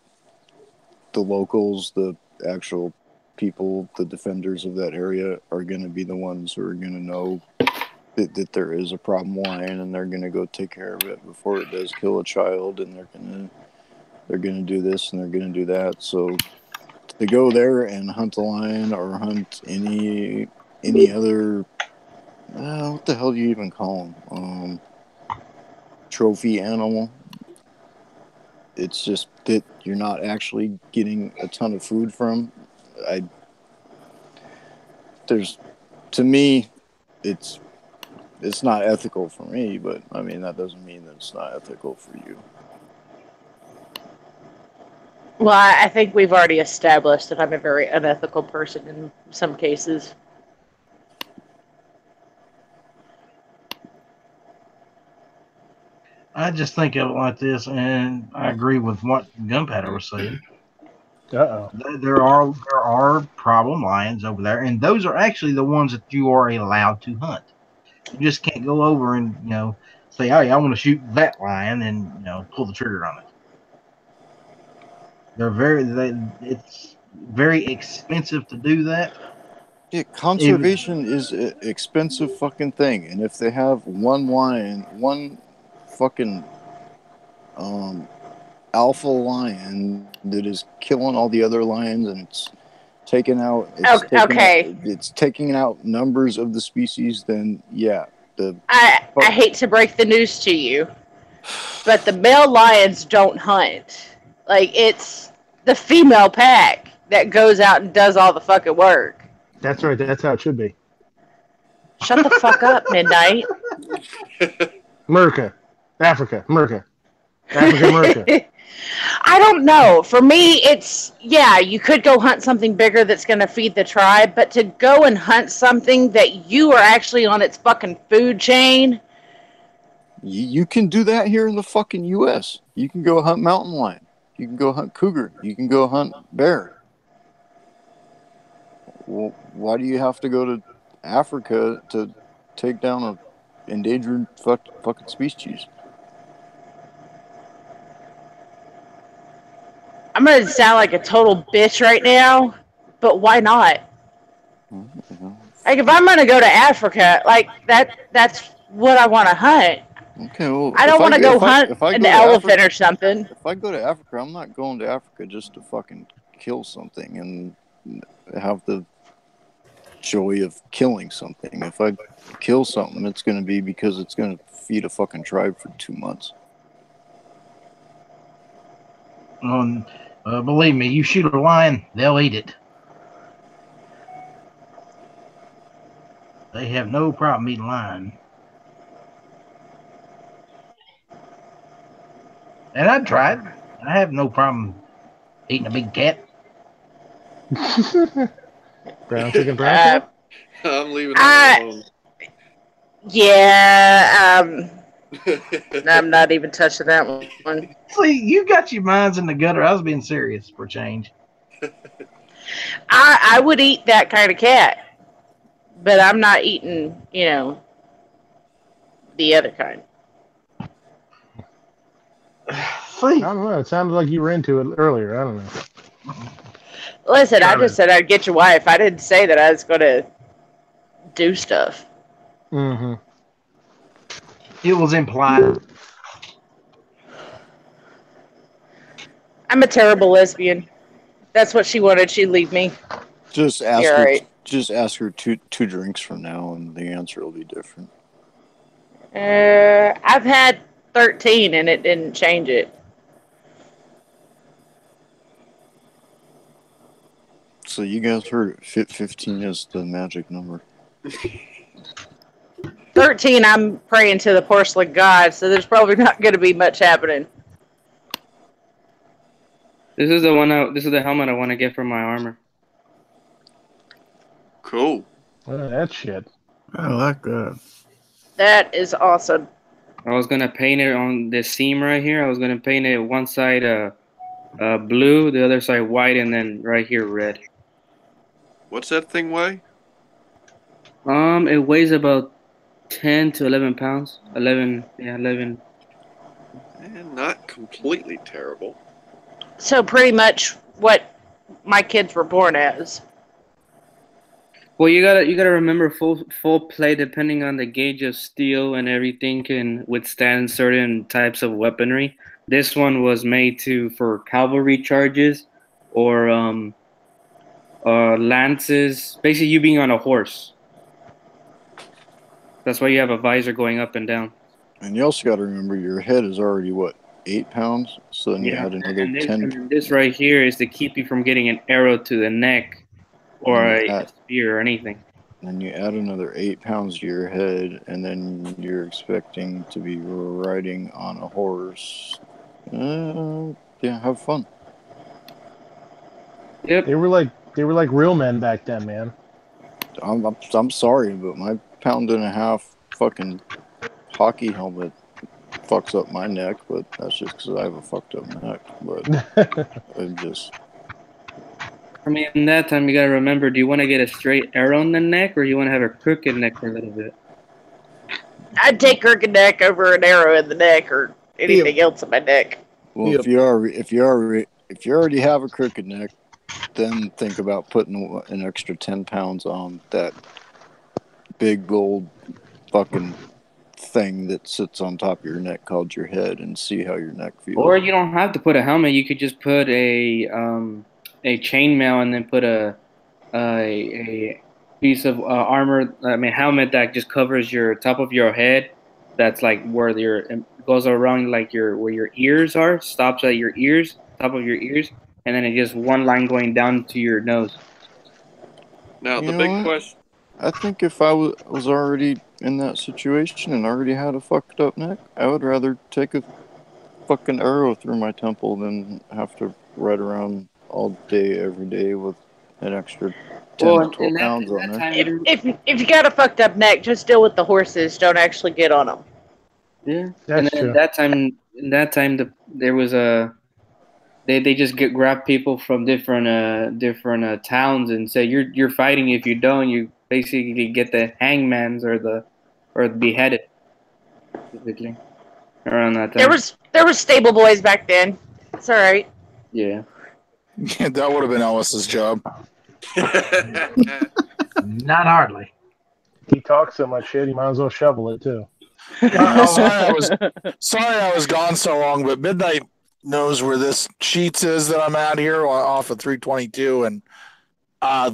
the locals, the actual people, the defenders of that area are going to be the ones who are going to know that there is a problem lion, and they're going to go take care of it before it does kill a child, and they're going to do this and they're going to do that. So to go there and hunt a lion or hunt any other what the hell do you even call them? Trophy animal. It's just that you're not actually getting a ton of food from. To me, it's not ethical for me, but I mean that doesn't mean that it's not ethical for you. Well, I think we've already established that I'm a very unethical person in some cases. I just think of it like this, and I agree with what Gunpowder was saying. Uh-oh. There are problem lions over there, and those are actually the ones that you are allowed to hunt. You just can't go over and say, "Hey, I want to shoot that lion," and pull the trigger on it. It's very expensive to do that. Yeah, conservation is an expensive fucking thing, and if they have one lion, one fucking alpha lion that is killing all the other lions, and it's taking out numbers of the species, then yeah, I hate to break the news to you, but the male lions don't hunt. Like, it's the female pack that goes out and does all the fucking work. That's right. That's how it should be. Shut the fuck up, Midnight. America. Africa. I don't know. For me, it's, you could go hunt something bigger that's going to feed the tribe, but to go and hunt something that you are actually on its fucking food chain. You can do that here in the fucking U.S. You can go hunt mountain lion. You can go hunt cougar. You can go hunt bear. Well, why do you have to go to Africa to take down a endangered fucking species? I'm going to sound like a total bitch right now, but why not? Like, if I'm going to go to Africa, like, that's what I want to hunt. Okay, well, I don't want to go hunt an elephant or something. If I go to Africa, I'm not going to Africa just to fucking kill something and have the joy of killing something. If I kill something, it's going to be because it's going to feed a fucking tribe for 2 months. Believe me, you shoot a lion, they'll eat it. They have no problem eating lion. And I'd try it. I have no problem eating a big cat. Brown chicken, brown cat? I'm leaving that alone. Yeah, I'm not even touching that one. See, you got your minds in the gutter. I was being serious for change. I would eat that kind of cat, but I'm not eating, the other kind. I don't know. It sounded like you were into it earlier. I don't know. Listen, I just said I'd get your wife. I didn't say that I was going to do stuff. Mm-hmm. It was implied. I'm a terrible lesbian. That's what she wanted. She'd leave me. Just ask You're her. right. Just ask her two drinks from now, and the answer will be different. I've had 13, and it didn't change it. So you guys heard it. Fit 15 is the magic number. 13, I'm praying to the porcelain god, so there's probably not going to be much happening. This is the helmet I want to get for my armor. Cool. Oh, that shit. I like that. That is awesome. I was gonna paint it on this seam right here. I was gonna paint it one side blue, the other side white, and then right here red. What's that thing weigh? It weighs about 10 to 11 pounds. 11. And not completely terrible. So pretty much what my kids were born as. Well, you gotta remember full play, depending on the gauge of steel and everything, can withstand certain types of weaponry. This one was made for cavalry charges or lances. Basically, you being on a horse. That's why you have a visor going up and down. And you also got to remember your head is already, what, 8 pounds? So then you had another and 10. And this right here is to keep you from getting an arrow to the neck or a spear or anything. Then you add another 8 pounds to your head, and then you're expecting to be riding on a horse. Yeah, have fun. Yep. They were like real men back then, man. I'm sorry, but my 1.5 pound fucking hockey helmet fucks up my neck, but that's just because I have a fucked up neck. But it just. I mean, in that time, you gotta remember: do you want to get a straight arrow in the neck, or you want to have a crooked neck for a little bit? I'd take crooked neck over an arrow in the neck or anything else in my neck. Well, if you already have a crooked neck, then think about putting an extra 10 pounds on that big old fucking thing that sits on top of your neck called your head, and see how your neck feels. Or you don't have to put a helmet. You could just put a chainmail and then put a piece of armor. I mean, helmet that just covers your top of your head. That's like where goes around like where your ears are. Stops at your ears, top of your ears, and then it's just one line going down to your nose. Now the big question. I think if I was already in that situation and already had a fucked up neck, I would rather take a fucking arrow through my temple than have to ride around all day, every day with an extra 10 to 12 pounds on there. If you got a fucked up neck, just deal with the horses. Don't actually get on them. Yeah, that's true. In that time, there was they just grab people from different towns and say you're fighting. If you don't, you basically get the hangmans or beheaded. Basically, around that time. There was stable boys back then. It's all right. Yeah. That would have been Ellis's job. Not hardly. He talks so much shit, he might as well shovel it too. Sorry I was gone so long, but Midnight knows where this Sheets is that I'm at here off of 322, and a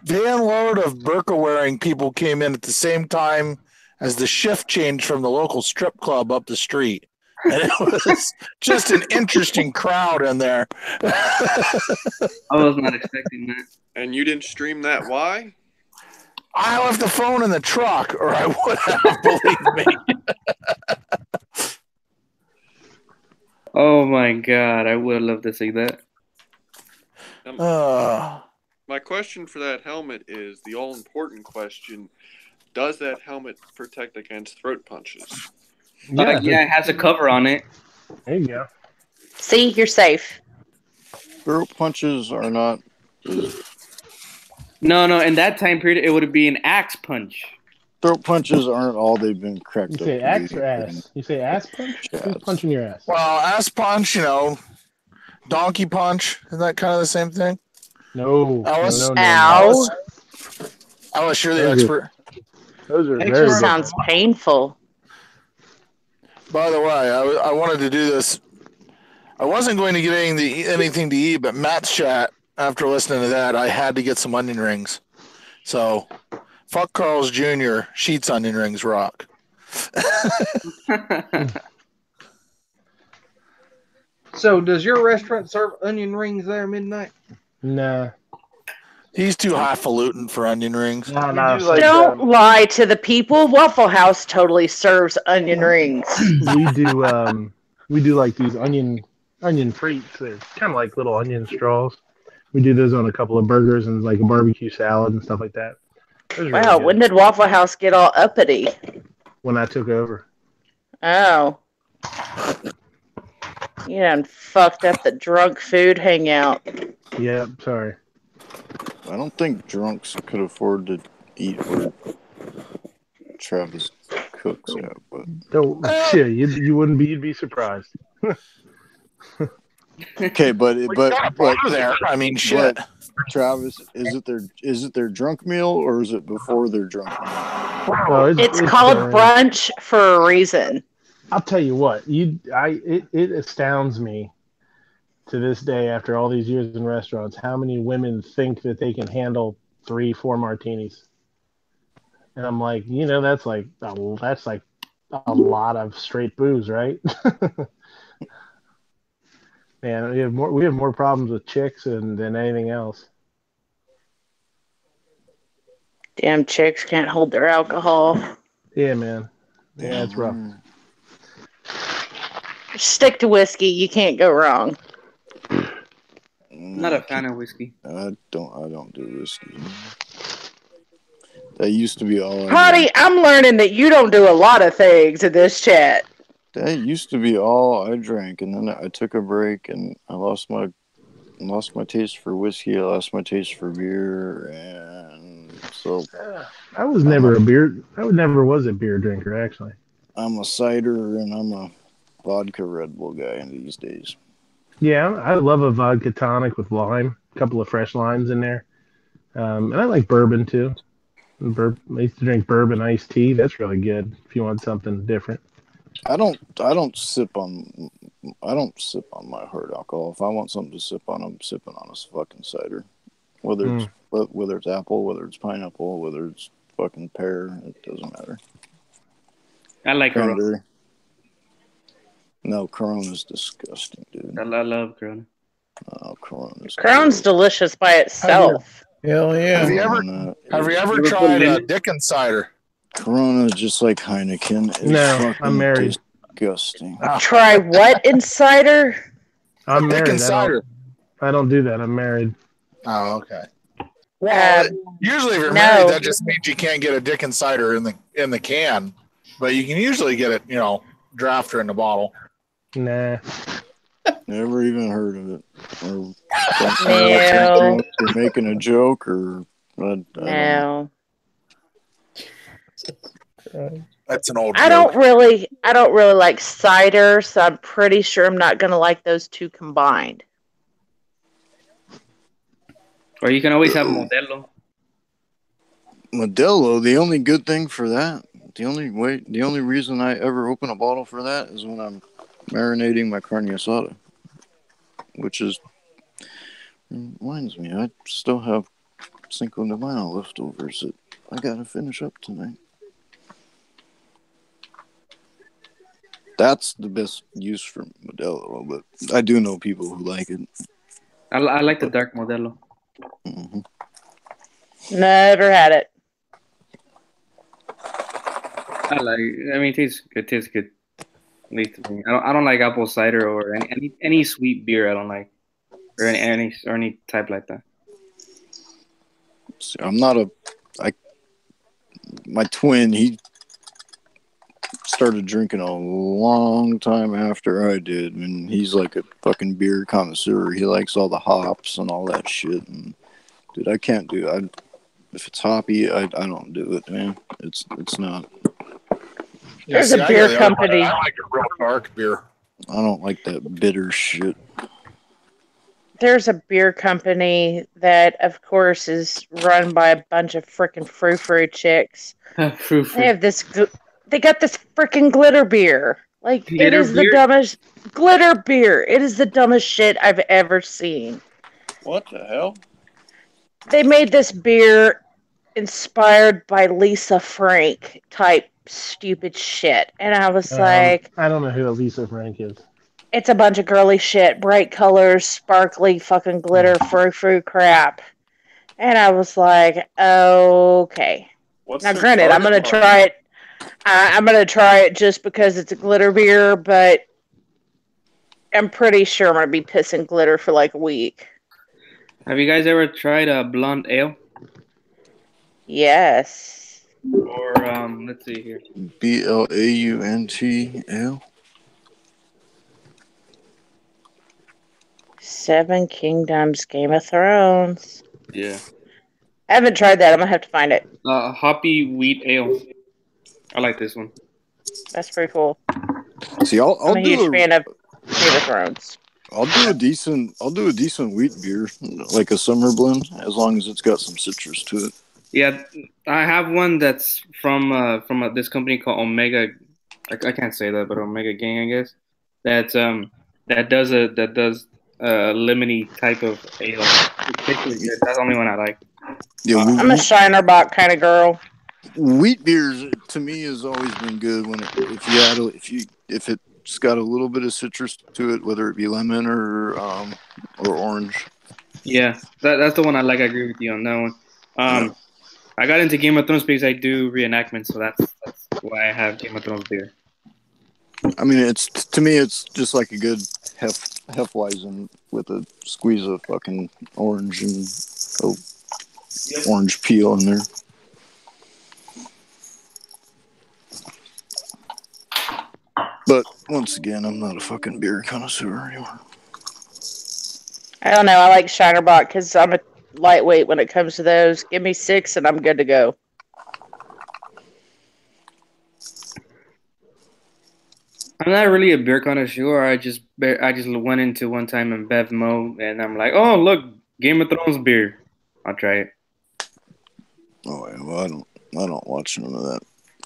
van load of burqa wearing people came in at the same time as the shift changed from the local strip club up the street. And it was just an interesting crowd in there. I was not expecting that. And you didn't stream that? Why? I left the phone in the truck, or I would have, believe me. Oh my god, I would have loved to see that. My question for that helmet is the all-important question: does that helmet protect against throat punches? Yeah, it has a cover on it. There you go. See, you're safe. Throat punches are not. No. In that time period, it would be an axe punch. Throat punches aren't all they've been cracked You up. say axe or ass? You say ass punch? Who's punching your ass? Well, ass punch, donkey punch. Isn't that kind of the same thing? No. Alice? No. Ow. Alice, you're the expert. Those are That very just sounds painful. By the way, I wanted to do this. I wasn't going to get anything to eat, but Matt's chat, after listening to that, I had to get some onion rings. So, fuck Carl's Jr. Sheets onion rings rock. So, does your restaurant serve onion rings there, Midnight? Nah. He's too highfalutin for onion rings. No, We no. do like, Don't lie to the people. Waffle House totally serves onion rings. we do like these onion frites. They're kind of like little onion straws. We do those on a couple of burgers and like a barbecue salad and stuff like that. Those are Wow, really when good. did Waffle House get all uppity? When I took over. Oh. You done fucked up the drunk food hangout. Yeah, sorry. I don't think drunks could afford to eat where Travis cooks at, but Don't shit. You wouldn't be. You'd be surprised. okay, but there. I mean, shit. But Travis, is it their drunk meal or is it before their drunk meal? Well, It's called brunch for a reason. I'll tell you what. It astounds me to this day, after all these years in restaurants, how many women think that they can handle 3-4 martinis. And I'm like, that's like a lot of straight booze, right? Man, we have more problems with chicks than anything else. Damn chicks can't hold their alcohol. Yeah, man. Yeah, it's rough. Stick to whiskey. You can't go wrong. Not a fan of whiskey. I don't do whiskey. That used to be all I Honey, I'm learning that you don't do a lot of things in this chat. That used to be all I drank, and then I took a break, and I lost my taste for whiskey. I lost my taste for beer, and so I was never never was a beer drinker, actually. I'm a cider and I'm a vodka Red Bull guy these days. Yeah, I love a vodka tonic with lime, a couple of fresh limes in there, and I like bourbon too. I used to drink bourbon iced tea. That's really good if you want something different. I don't sip on my hard alcohol. If I want something to sip on, I'm sipping on a fucking cider. Whether it's apple, whether it's pineapple, whether it's fucking pear, it doesn't matter. I like Corona. No, Corona's disgusting, dude. I love Corona. Oh, Corona's delicious by itself. Hell yeah. Have you ever tried a Dickens cider? Corona, just like Heineken, is No, I'm married. Disgusting. Try what in cider? I'm married. Dickens cider. I don't do that. I'm married. Oh, okay. Well, usually if you're married, that just means you can't get a Dickens cider in the can, but you can usually get it, draft or in the bottle. Nah. Never even heard of it. Or No. you're making a joke, or No. That's an old. I don't really like cider, so I'm pretty sure I'm not gonna like those two combined. Or you can always have Modelo. Modelo, the only good thing for that, the only reason I ever open a bottle for that is when I'm marinating my carne asada, which reminds me, I still have Cinco de Mayo leftovers that I gotta finish up tonight. That's the best use for Modelo, but I do know people who like it. I like the dark Modelo. Mm-hmm. Never had it. It tastes good. At least to me. I don't like apple cider or any sweet beer. I don't like, or any type like that. See, my twin, he started drinking a long time after I did, and he's like a fucking beer connoisseur. He likes all the hops and all that shit. And dude, I can't do it. If it's hoppy, I don't do it, man. It's not. There's a beer company. I like a real dark beer. I don't like that bitter shit. There's a beer company that, of course, is run by a bunch of freaking frou-frou chicks. They have this. They got this freaking glitter beer. Like, it is the dumbest glitter beer. It is the dumbest shit I've ever seen. What the hell? They made this beer inspired by Lisa Frank type stupid shit, and I was like, I don't know who Lisa Frank is. It's a bunch of girly shit, bright colors, sparkly fucking glitter, frou-frou crap. And I was like, okay. What's Now, their granted, I'm target going to market? try it. I'm going to try it just because it's a glitter beer, but I'm pretty sure I'm going to be pissing glitter for like a week. Have you guys ever tried a blonde ale? Yes. Or let's see here. BLAUNTL. Seven Kingdoms, Game of Thrones. Yeah. I haven't tried that. I'm going to have to find it. Hoppy wheat ale. I like this one. That's pretty cool. See, I'll I'm a huge do fan of Game of Thrones. I'll do a decent wheat beer, like a summer blend, as long as it's got some citrus to it. Yeah, I have one that's from this company called Omega. I can't say that, but Omega Gang, I guess. That does a lemony type of ale. It tastes really good. That's the only one I like. Yeah, I'm a Shiner Bock kind of girl. wheat beers to me has always been good when if it's got a little bit of citrus to it, whether it be lemon or orange. Yeah, that's the one I like. I agree with you on that one. I got into Game of Thrones because I do reenactments, so that's why I have Game of Thrones beer. I mean, to me, it's just like a good Hefeweizen with a squeeze of fucking orange and orange peel in there. But once again, I'm not a fucking beer connoisseur anymore. I don't know. I like Shiner Bock because I'm a lightweight when it comes to those. Give me 6 and I'm good to go. I'm not really a beer connoisseur. I just went into one time in Bev Mo, and I'm like, oh look, Game of Thrones beer. I'll try it. Oh yeah, well, I don't watch none of that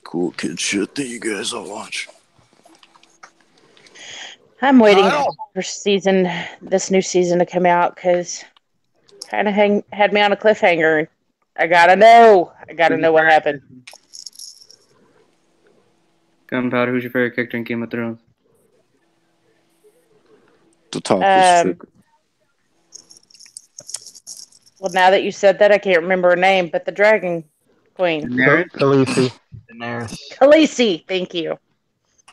cool kid shit that you guys all watch. I'm waiting for this new season to come out because kind of had me on a cliffhanger. I gotta know what happened. Gunpowder, who's your favorite character in Game of Thrones? The topless chick. Well, now that you said that, I can't remember her name, but the Dragon Queen. Khaleesi. Khaleesi, thank you.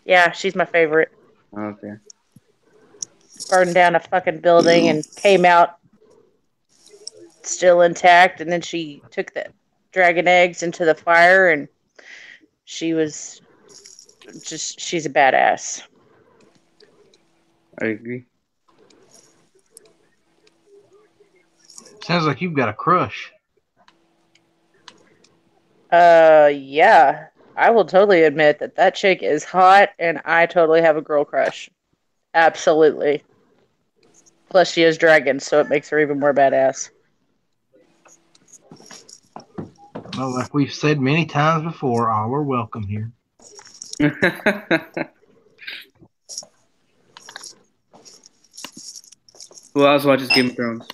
Yeah, she's my favorite. Okay. Burned down a fucking building and came out still intact, and then she took the dragon eggs into the fire, and she's a badass. I agree. Sounds like you've got a crush. Yeah. I will totally admit that chick is hot, and I totally have a girl crush. Absolutely. Plus, she is dragon, so it makes her even more badass. Well, like we've said many times before, all are welcome here. Who else watches Game of Thrones?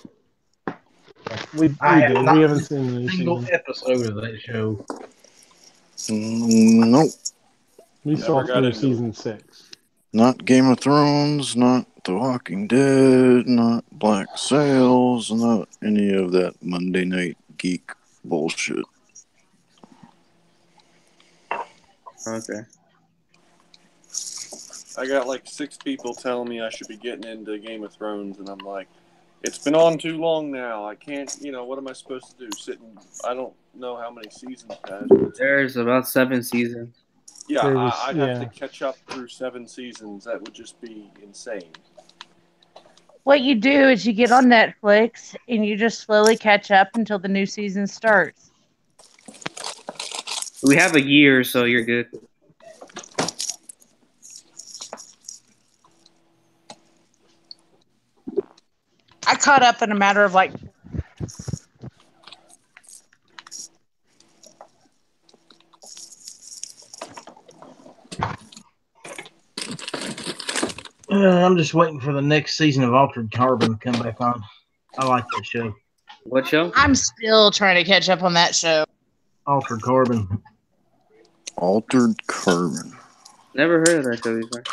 We haven't seen a single episode of that show. Nope. We saw through season 6. Not Game of Thrones, not The Walking Dead, not Black Sails, not any of that Monday Night Geek bullshit. Okay. I got like 6 people telling me I should be getting into Game of Thrones, and I'm like, it's been on too long now. I can't, what am I supposed to do? I don't know how many seasons passed. There's about 7 seasons. Yeah, I'd have to catch up through 7 seasons. That would just be insane. What you do is you get on Netflix and you just slowly catch up until the new season starts. We have a year, so you're good. I caught up in a matter of like I'm just waiting for the next season of Altered Carbon to come back on. I like that show. What show? I'm still trying to catch up on that show. Altered Carbon. Altered Carbon. Never heard of that show before.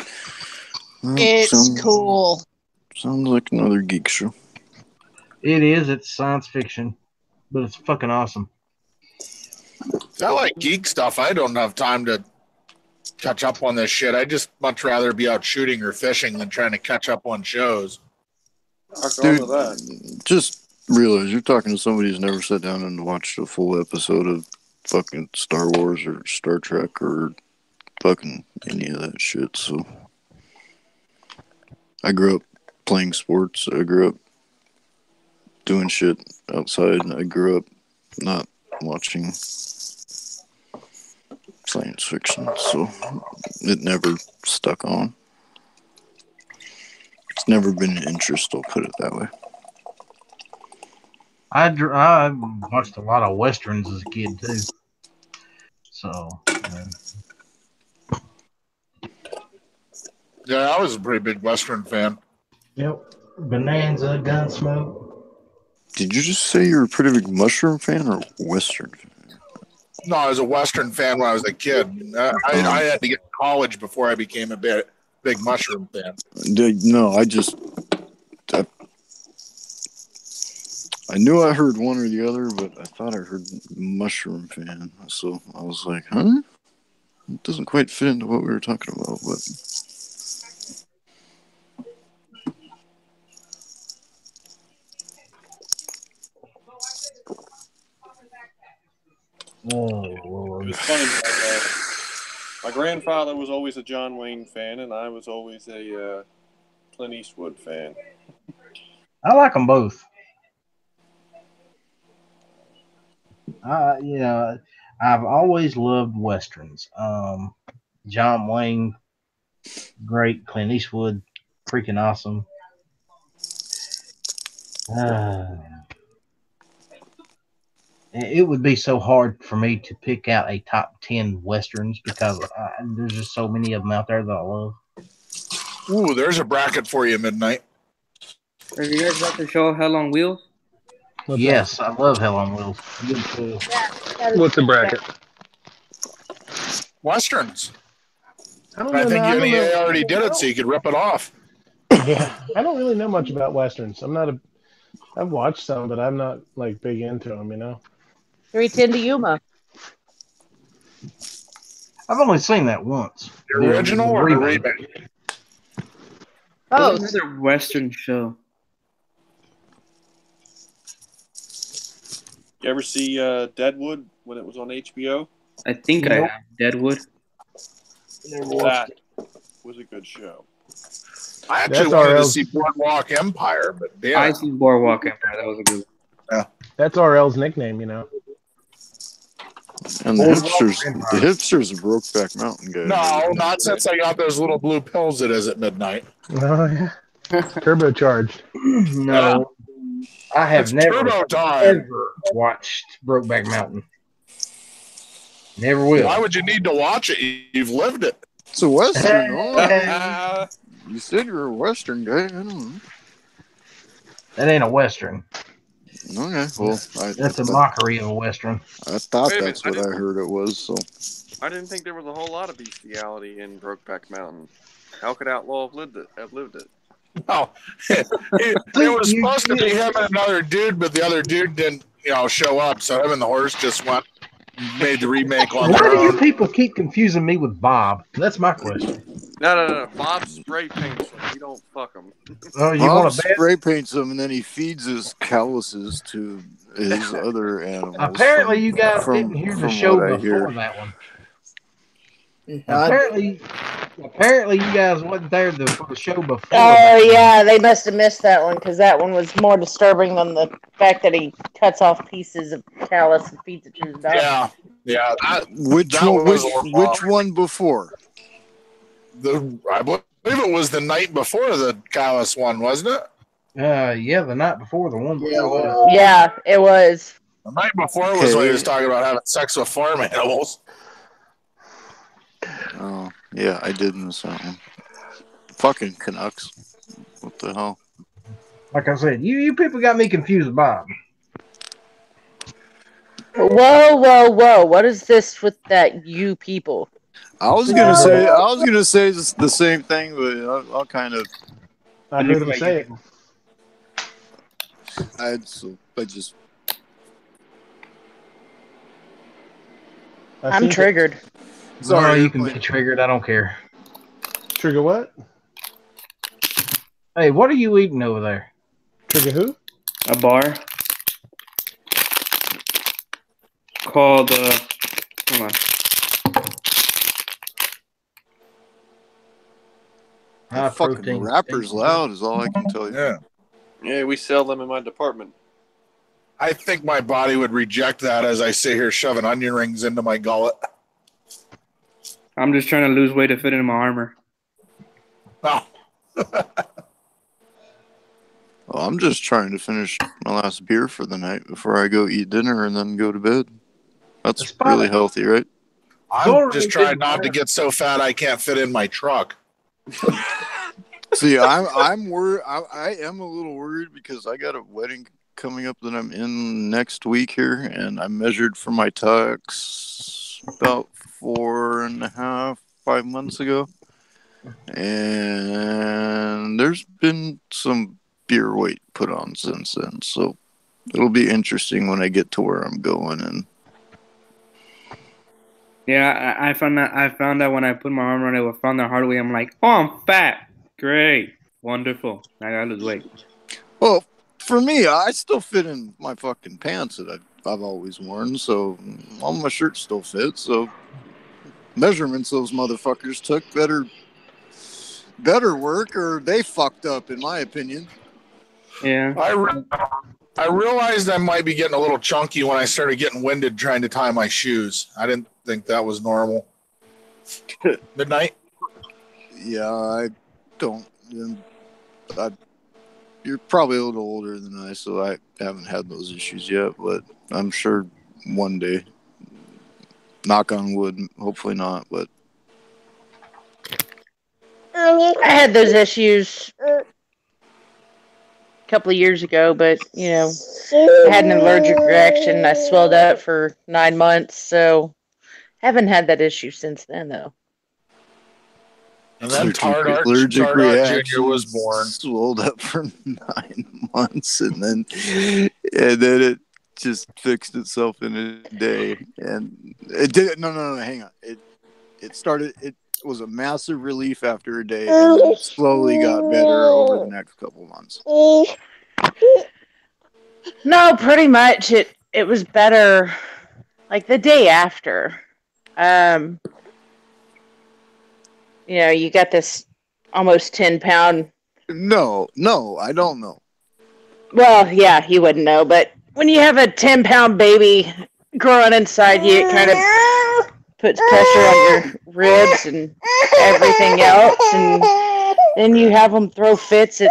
It's cool. Sounds like another geek show. It is. It's science fiction, but it's fucking awesome. I like geek stuff. I don't have time to catch up on this shit. I'd just much rather be out shooting or fishing than trying to catch up on shows. Dude, just realize you're talking to somebody who's never sat down and watched a full episode of fucking Star Wars or Star Trek or fucking any of that shit. So I grew up playing sports. I grew up doing shit outside. I grew up not watching science fiction, so it never stuck on. It's never been an interest, I'll put it that way. I watched a lot of westerns as a kid too. So Yeah, I was a pretty big Western fan. yep, Bonanza, Gunsmoke. Did you just say you're a pretty big mushroom fan or Western fan? No, I was a Western fan when I was a kid. I had to get to college before I became a big mushroom fan. No, I knew I heard one or the other, but I thought I heard mushroom fan. So I was like, huh? It doesn't quite fit into what we were talking about, but... Oh, Lord. It was funny. My grandfather was always a John Wayne fan, and I was always a Clint Eastwood fan. I like them both. I've always loved westerns. John Wayne, great. Clint Eastwood, freaking awesome. It would be so hard for me to pick out a top 10 westerns because there's just so many of them out there that I love. Ooh, there's a bracket for you, Midnight. Have you guys got the show Hell on Wheels? Yes, I love Hell on Wheels. What's the bracket? Westerns. I think UNEA already did it, so you could rip it off. Yeah, I don't really know much about westerns. I've watched some, but I'm not like big into them, you know. 310 to Yuma. I've only seen that once. The original or the remake? Both. Another Western show. You ever see Deadwood when it was on HBO? I think I have Deadwood. That was a good show. I actually wanted to see Boardwalk Empire, but yeah. I see Boardwalk Empire. That was a good one. Yeah. That's RL's nickname, you know. And the hipsters of Brokeback Mountain guys. No, not since I got those little blue pills it is at midnight. Oh, yeah. Turbocharged. No. I have never ever watched Brokeback Mountain. Never will. Why would you need to watch it? You've lived it. It's a Western. Oh. You said you're a Western guy. I don't know. That ain't a Western. Okay, well, that's a mockery of a Western. I thought that's what I heard it was. So I didn't think there was a whole lot of bestiality in Brokeback Mountain. How could Outlaw have lived it? No, it was supposed to be him and another dude, but the other dude didn't, show up. So him and the horse just made the remake on Why their do you own. people keep confusing me with Bob? That's my question. No. Bob spray paints them. You don't fuck them. Oh, you Bob want to spray paints them, and then he feeds his calluses to his other animals. Apparently, you guys didn't hear the show before that one. Apparently, you guys wasn't there for the show before. Oh, yeah, they must have missed that one because that one was more disturbing than the fact that he cuts off pieces of callus and feeds it to his dog. Yeah. Which one before? I believe it was the night before the callus one, wasn't it? Yeah, the night before the one. Yeah, it was. The night before was when he was talking about having sex with farm animals. Oh, yeah, I did miss that one. Fucking Canucks. What the hell? Like I said, you people got me confused with Bob. Whoa. What is this with that you people? I was gonna say the same thing, but I'll kind of. I heard him say it. I just. I'm triggered. Sorry, you can be triggered. I don't care. Trigger what? Hey, what are you eating over there? Trigger who? A bar called hold on. That fucking rapper's loud is all I can tell you. Yeah, we sell them in my department. I think my body would reject that as I sit here shoving onion rings into my gullet. I'm just trying to lose weight to fit into my armor. Oh. Well, I'm just trying to finish my last beer for the night before I go eat dinner and then go to bed. That's really healthy, right? I'm just trying not to get so fat I can't fit in my truck. See, I'm worried. I am a little worried because I got a wedding coming up that I'm in next week here, and I measured for my tux about 4.5, 5 months ago, and there's been some beer weight put on since then, so it'll be interesting when I get to where I'm going. And yeah, I found that when I put my arm on it, I found the hard way. I'm like, oh, I'm fat. Great, wonderful. I gotta lose weight. Well, for me, I still fit in my fucking pants that I've always worn, so all my shirts still fit. So measurements those motherfuckers took better work, or they fucked up, in my opinion. Yeah. I realized I might be getting a little chunky when I started getting winded trying to tie my shoes. I didn't think that was normal. Midnight? Yeah, I don't. You're probably a little older than I, so I haven't had those issues yet, but I'm sure one day, knock on wood, hopefully not, but. I had those issues a couple of years ago, but, I had an allergic reaction. I swelled up for 9 months, so haven't had that issue since then, though. And then Tardart Jr. was born. Swelled up for 9 months, and then it just fixed itself in a day. And it did. No, hang on. It started. It was a massive relief after a day, and then it slowly got better over the next couple of months. No, pretty much. It was better, like the day after. You got this almost 10-pound. No, I don't know. Well, yeah, you wouldn't know, but when you have a 10-pound baby growing inside you, it kind of puts pressure on your ribs and everything else, and then you have them throw fits at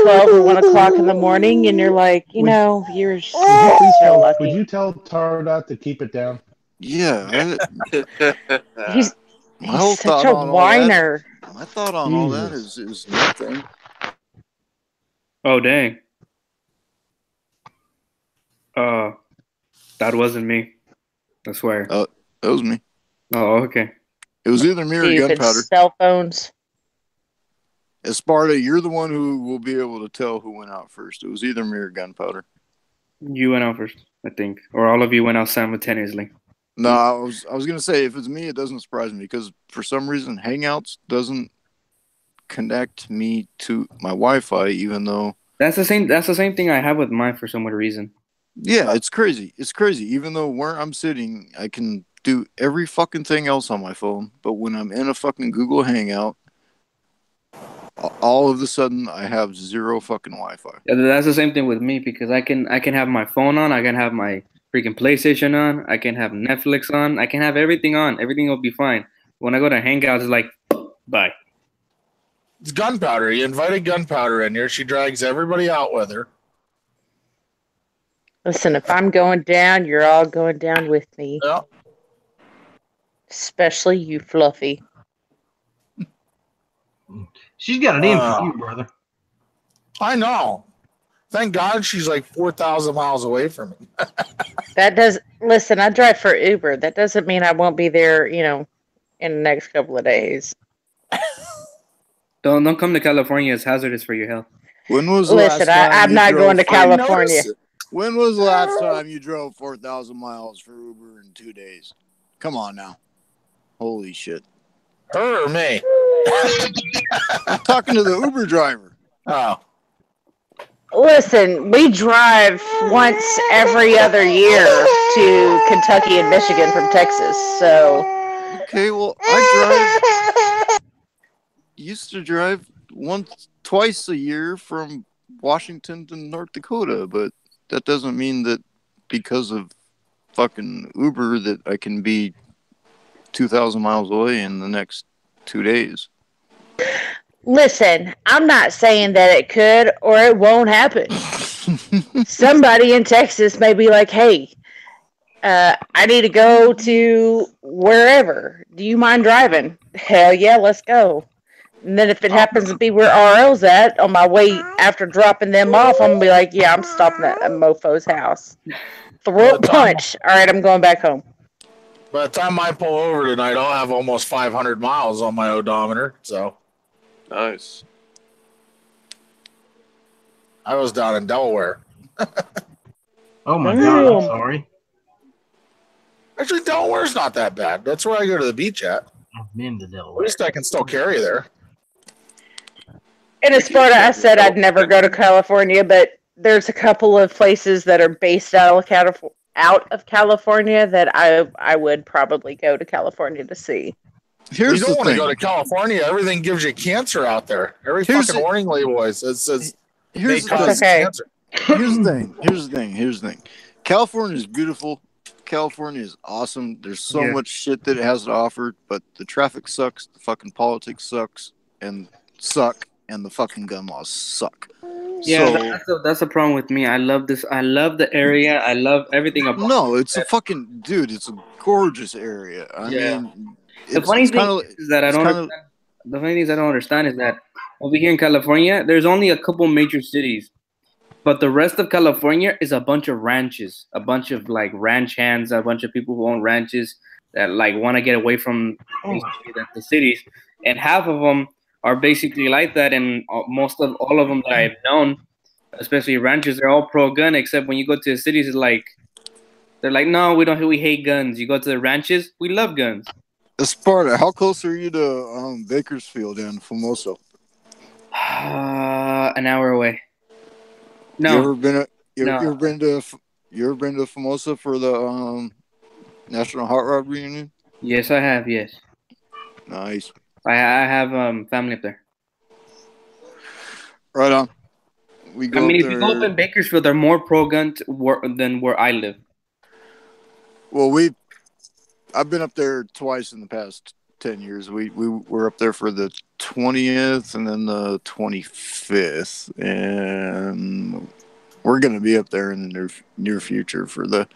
12 or 1 o'clock in the morning, and you're like, you're so lucky. Would you tell Tardot to keep it down? Yeah. He's such a whiner. My thought on all that is nothing. Oh, dang. That wasn't me. I swear. That was me. Oh, okay. It was either me or Gunpowder. Cell phones. Esparta, you're the one who will be able to tell who went out first. It was either me or Gunpowder. You went out first, I think. Or all of you went out simultaneously. No, I was going to say, if it's me, it doesn't surprise me, because for some reason, Hangouts doesn't connect me to my Wi-Fi, even though... That's the same thing I have with mine for some weird reason. Yeah, it's crazy. It's crazy. Even though where I'm sitting, I can do every fucking thing else on my phone, but when I'm in a fucking Google Hangout, all of a sudden I have zero fucking Wi-Fi. Yeah, that's the same thing with me, because I can have my phone on, I can have my freaking PlayStation on, I can have Netflix on, I can have everything on. Everything will be fine. When I go to Hangouts, it's like, bye. It's Gunpowder. You invited Gunpowder in here. She drags everybody out with her. Listen, if I'm going down, you're all going down with me. Yeah. Especially you, Fluffy. She's got it in for you, brother. I know. Thank God she's like 4,000 miles away from me. Listen, I drive for Uber. That doesn't mean I won't be there, in the next couple of days. Don't come to California. It's hazardous for your health. When was the Listen, last time I'm you not drove going to for- California. When was the last time you drove 4,000 miles for Uber in 2 days? Come on now. Holy shit. Her or me? I'm talking to the Uber driver. Oh. Listen, we drive once every other year to Kentucky and Michigan from Texas, so. Okay, well, used to drive twice a year from Washington to North Dakota, but that doesn't mean that because of fucking Uber that I can be 2,000 miles away in the next 2 days. Listen, I'm not saying that it could or it won't happen. Somebody in Texas may be like, hey, I need to go to wherever. Do you mind driving? Hell yeah, let's go. And then if it happens to be where RL's at on my way after dropping them off, I'm going to be like, yeah, I'm stopping at a mofo's house. Throat punch. All right, I'm going back home. By the time I pull over tonight, I'll have almost 500 miles on my odometer. So Nice. I was down in Delaware. Oh my God, I'm sorry. Actually, Delaware's not that bad. That's where I go to the beach at. I've been to At Delaware. least I can still carry there. In Esparta, I said I'd never go to California, but there's a couple of places that are based out of California that I would probably go to California to see. You don't want to go to California. Everything gives you cancer out there. Every fucking warning label says may cause cancer. Here's the thing. California is beautiful. California is awesome. There's so much shit that it has to offer, but the traffic sucks, the fucking politics sucks, and the fucking gun laws suck. Yeah, that's the problem with me. I love this. I love the area. I love everything about it. No, it's a fucking dude. It's a gorgeous area. I mean, the funny thing is that I don't understand is that over here in California, there's only a couple major cities, but the rest of California is a bunch of ranches, a bunch of like ranch hands, a bunch of people who own ranches that like want to get away from the cities, and half of them are basically like that, and most of all of them that I've known, especially ranchers, they're all pro-gun, except when you go to the cities, it's like they're like, no, we hate guns. You go to the ranches, we love guns. Esparta, how close are you to Bakersfield and Formosa? An hour away. No. You ever been to Formosa for the National Hot Rod reunion? Yes, I have. Yes. Nice. I have family up there. Right on. If you go up in Bakersfield, they're more pro-gun than where I live. Well, I've been up there twice in the past 10 years. We were up there for the 20th and then the 25th, and we're going to be up there in the near future for the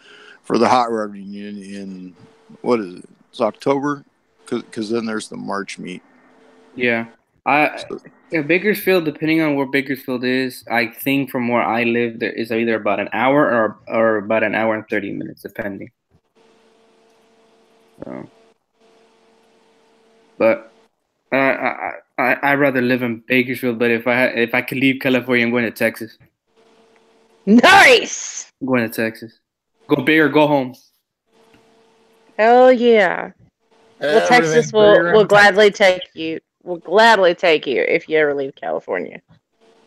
Hot Rod reunion in what is it? It's October. Because then there's the March meet. Yeah. Bakersfield, depending on where Bakersfield is, I think from where I live, there is either about an hour or about an hour and 30 minutes, depending. So, but I'd rather live in Bakersfield. But if I could leave California, I'm going to Texas. Nice. I'm going to Texas. Go big or go home. Hell yeah. Well, Texas will gladly take you. Will gladly take you if you ever leave California.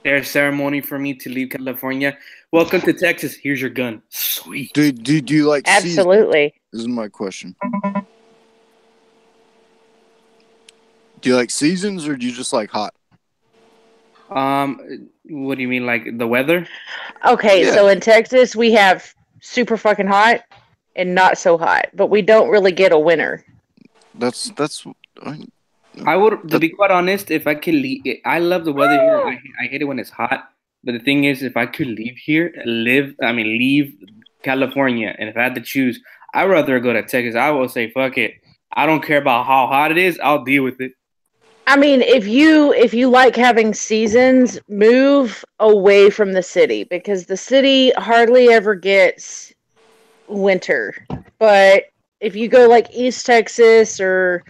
There's a ceremony for me to leave California. Welcome to Texas. Here's your gun. Sweet. Do you like Absolutely. Seasons? This is my question. Do you like seasons or do you just like hot? What do you mean, like the weather? Okay, so in Texas we have super fucking hot and not so hot, but we don't really get a winter. I would, to be quite honest, if I could leave, I love the weather here. I hate it when it's hot. But the thing is, if I could leave leave California, and if I had to choose, I'd rather go to Texas. I will say, fuck it. I don't care about how hot it is. I'll deal with it. I mean, if you like having seasons, move away from the city because the city hardly ever gets winter. But if you go like East Texas or,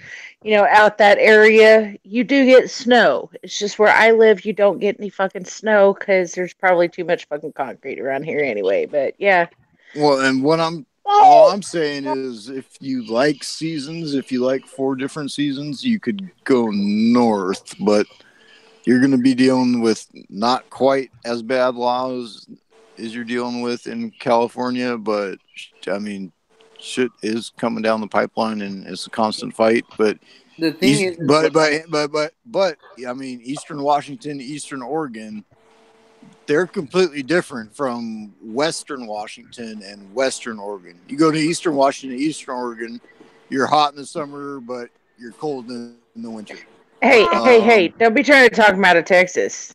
out that area, you do get snow. It's just where I live, you don't get any fucking snow because there's probably too much fucking concrete around here anyway. But yeah. Well, and all I'm saying is, if you like seasons, if you like 4 different seasons, you could go north, but you're going to be dealing with not quite as bad laws as you're dealing with in California. But I mean, shit is coming down the pipeline, and it's a constant fight. But The thing is, but I mean, Eastern Washington, Eastern Oregon, they're completely different from Western Washington and Western Oregon. You go to Eastern Washington, Eastern Oregon, you're hot in the summer, but you're cold in the winter. Hey! Don't be trying to talk them out of Texas.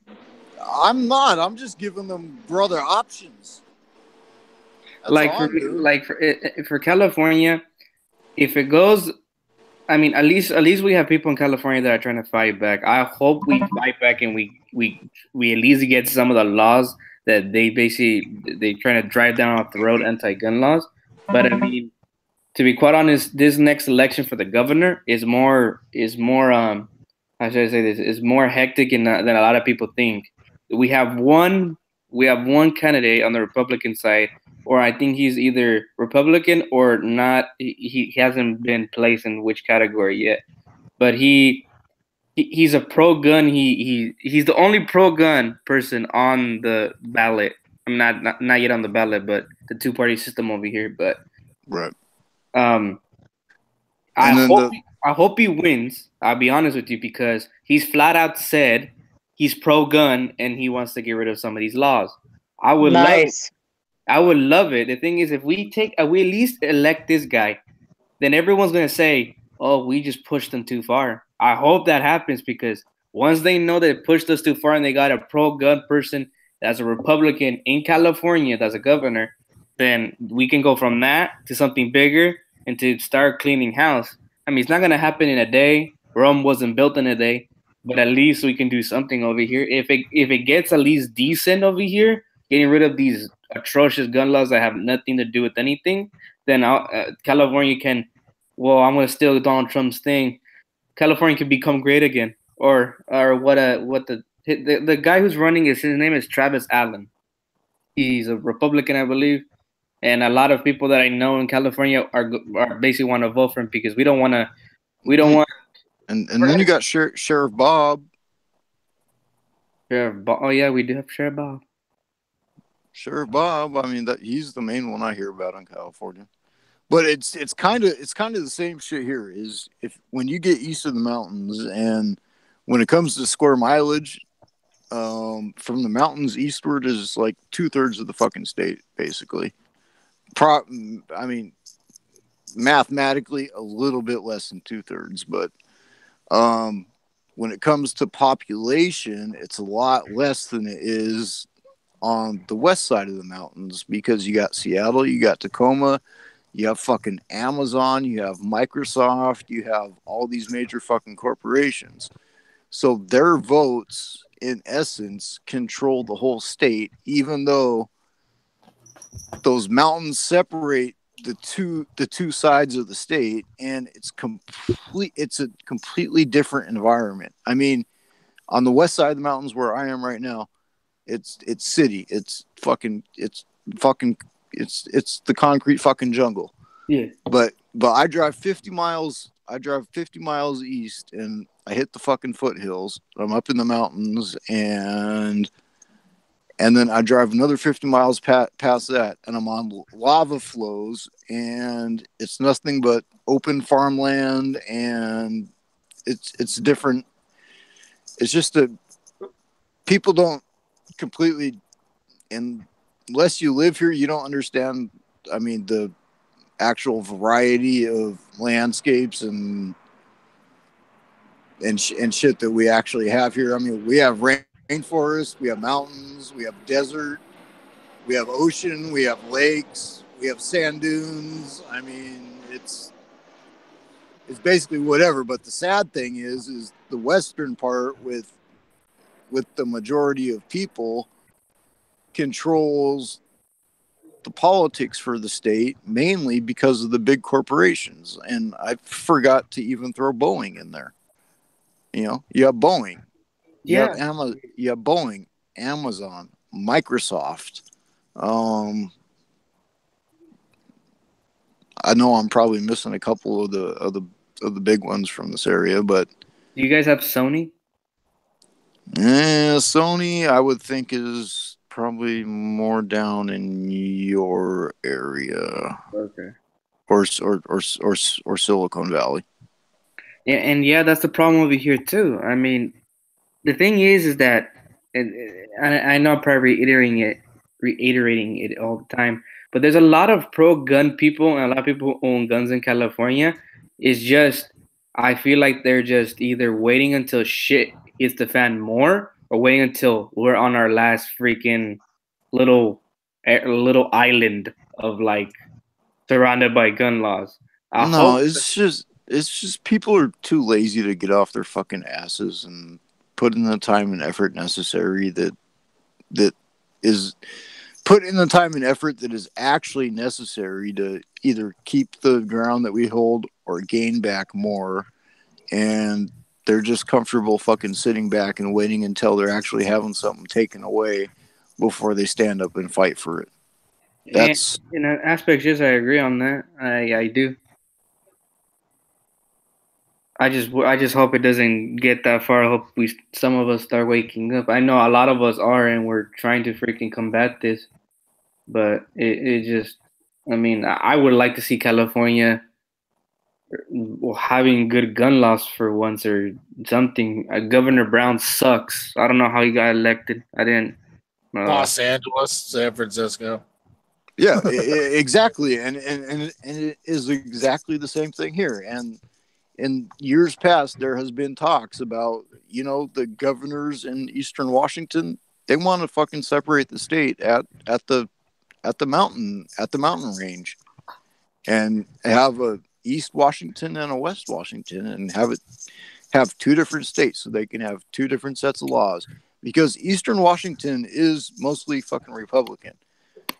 I'm not. I'm just giving them brother options. That's for California, if it goes, I mean, at least we have people in California that are trying to fight back. I hope we fight back and we at least get some of the laws that they trying to drive down off the road, anti-gun laws. But I mean, to be quite honest, this next election for the governor is more how should I say this? Is more hectic than a lot of people think. We have one candidate on the Republican side, or I think he's either Republican or not. He hasn't been placed in which category yet, but he's a pro-gun. He's the only pro-gun person on the ballot. I'm not yet on the ballot, but the 2-party system over here. But right. I hope he wins. I'll be honest with you, because he's flat out said he's pro-gun and he wants to get rid of some of these laws. I would love it. The thing is, if we at least elect this guy, then everyone's gonna say, "Oh, we just pushed them too far." I hope that happens, because once they know they pushed us too far and they got a pro-gun person that's a Republican in California that's a governor, then we can go from that to something bigger and to start cleaning house. I mean, it's not gonna happen in a day. Rome wasn't built in a day, but at least we can do something over here. If it gets at least decent over here, getting rid of these atrocious gun laws that have nothing to do with anything, then California can. Well, I'm gonna steal Donald Trump's thing. California can become great again, or the guy who's running his name is Travis Allen. He's a Republican, I believe, and a lot of people that I know in California are basically want to vote for him, because we don't want. And then you got Sheriff Bob. Oh yeah, we do have Sheriff Bob. Sheriff Bob. I mean, he's the main one I hear about in California. But it's kind of the same shit here. Is when you get east of the mountains, and when it comes to square mileage, from the mountains eastward is like 2/3 of the fucking state, basically. I mean, mathematically a little bit less than 2/3, but when it comes to population, it's a lot less than it is on the west side of the mountains, because you got Seattle, you got Tacoma, you have fucking Amazon, you have Microsoft, you have all these major fucking corporations. So their votes, in essence, control the whole state, even though those mountains separate the two sides of the state, and it's a completely different environment. I mean, on the west side of the mountains where I am right now, it's city. It's the concrete fucking jungle. Yeah. But I drive 50 miles. I drive 50 miles east, and I hit the fucking foothills. I'm up in the mountains, and then I drive another 50 miles past that, and I'm on lava flows, and it's nothing but open farmland, and it's different. It's just that people don't completely, unless you live here, you don't understand. I mean, the actual variety of landscapes and shit that we actually have here. I mean, we have rainforest, we have mountains, we have desert, we have ocean, we have lakes, we have sand dunes. I mean, it's basically whatever. But the sad thing is the western part with the majority of people controls the politics for the state, mainly because of the big corporations. And I forgot to even throw Boeing in there. You know, you have Boeing, you have you have Boeing, Amazon, Microsoft. I know I'm probably missing a couple of the big ones from this area, but Do you guys have Sony? Sony, I would think, is probably more down in your area. Okay. Or Silicon Valley. Yeah, and yeah, that's the problem over here too. I mean, the thing is that I know I'm probably reiterating it all the time, but there's a lot of pro-gun people and a lot of people who own guns in California. It's just I feel like they're just either waiting until shit hits the fan more, or waiting until we're on our last freaking little little island of like surrounded by gun laws. I No, hope. it's just people are too lazy to get off their fucking asses and put in the time and effort necessary that is put in the time and effort that is actually necessary to either keep the ground that we hold or gain back more. And they're just comfortable fucking sitting back and waiting until they're actually having something taken away before they stand up and fight for it. That's in aspects, yes, I agree on that. I do. I just hope it doesn't get that far. I hope some of us start waking up. I know a lot of us are, and we're trying to freaking combat this. But it just, I mean, I would like to see California having good gun laws for once or something. Governor Brown sucks. I don't know how he got elected. I didn't. Los Angeles, San Francisco. Yeah, exactly, and it is exactly the same thing here. And in years past, there has been talks about, you know, the governors in Eastern Washington. They want to fucking separate the state at the mountain range, and have a East Washington and a West Washington, and have two different states so they can have two different sets of laws. Because Eastern Washington is mostly fucking Republican.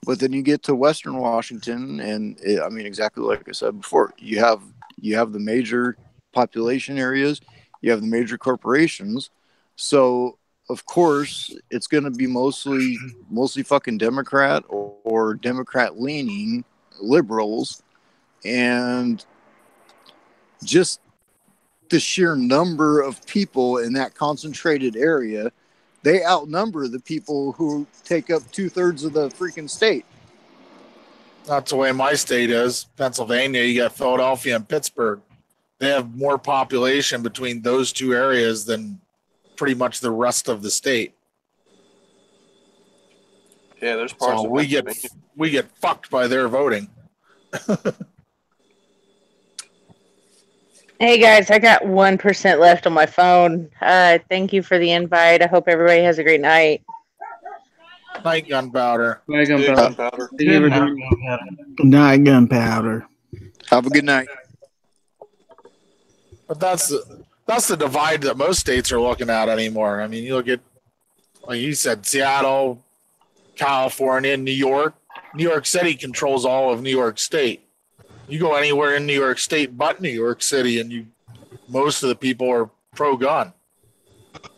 But then you get to Western Washington, and I mean, exactly like I said before, you have the major population areas, you have the major corporations. So of course it's going to be mostly fucking Democrat or Democrat leaning liberals, and just the sheer number of people in that concentrated area, they outnumber the people who take up 2/3 of the freaking state. That's the way my state is. Pennsylvania, you got Philadelphia and Pittsburgh. They have more population between those two areas than pretty much the rest of the state. Yeah, there's parts So of we get fucked by their voting. Hey guys, I got 1% left on my phone. Thank you for the invite. I hope everybody has a great night. Night, Gunpowder. Night, Gunpowder. Good night. Night, Gunpowder. Have a good night. But that's the divide that most states are looking at anymore. I mean, you look at, like you said, Seattle, California, New York. New York City controls all of New York State. You go anywhere in New York State but New York City, and most of the people are pro-gun.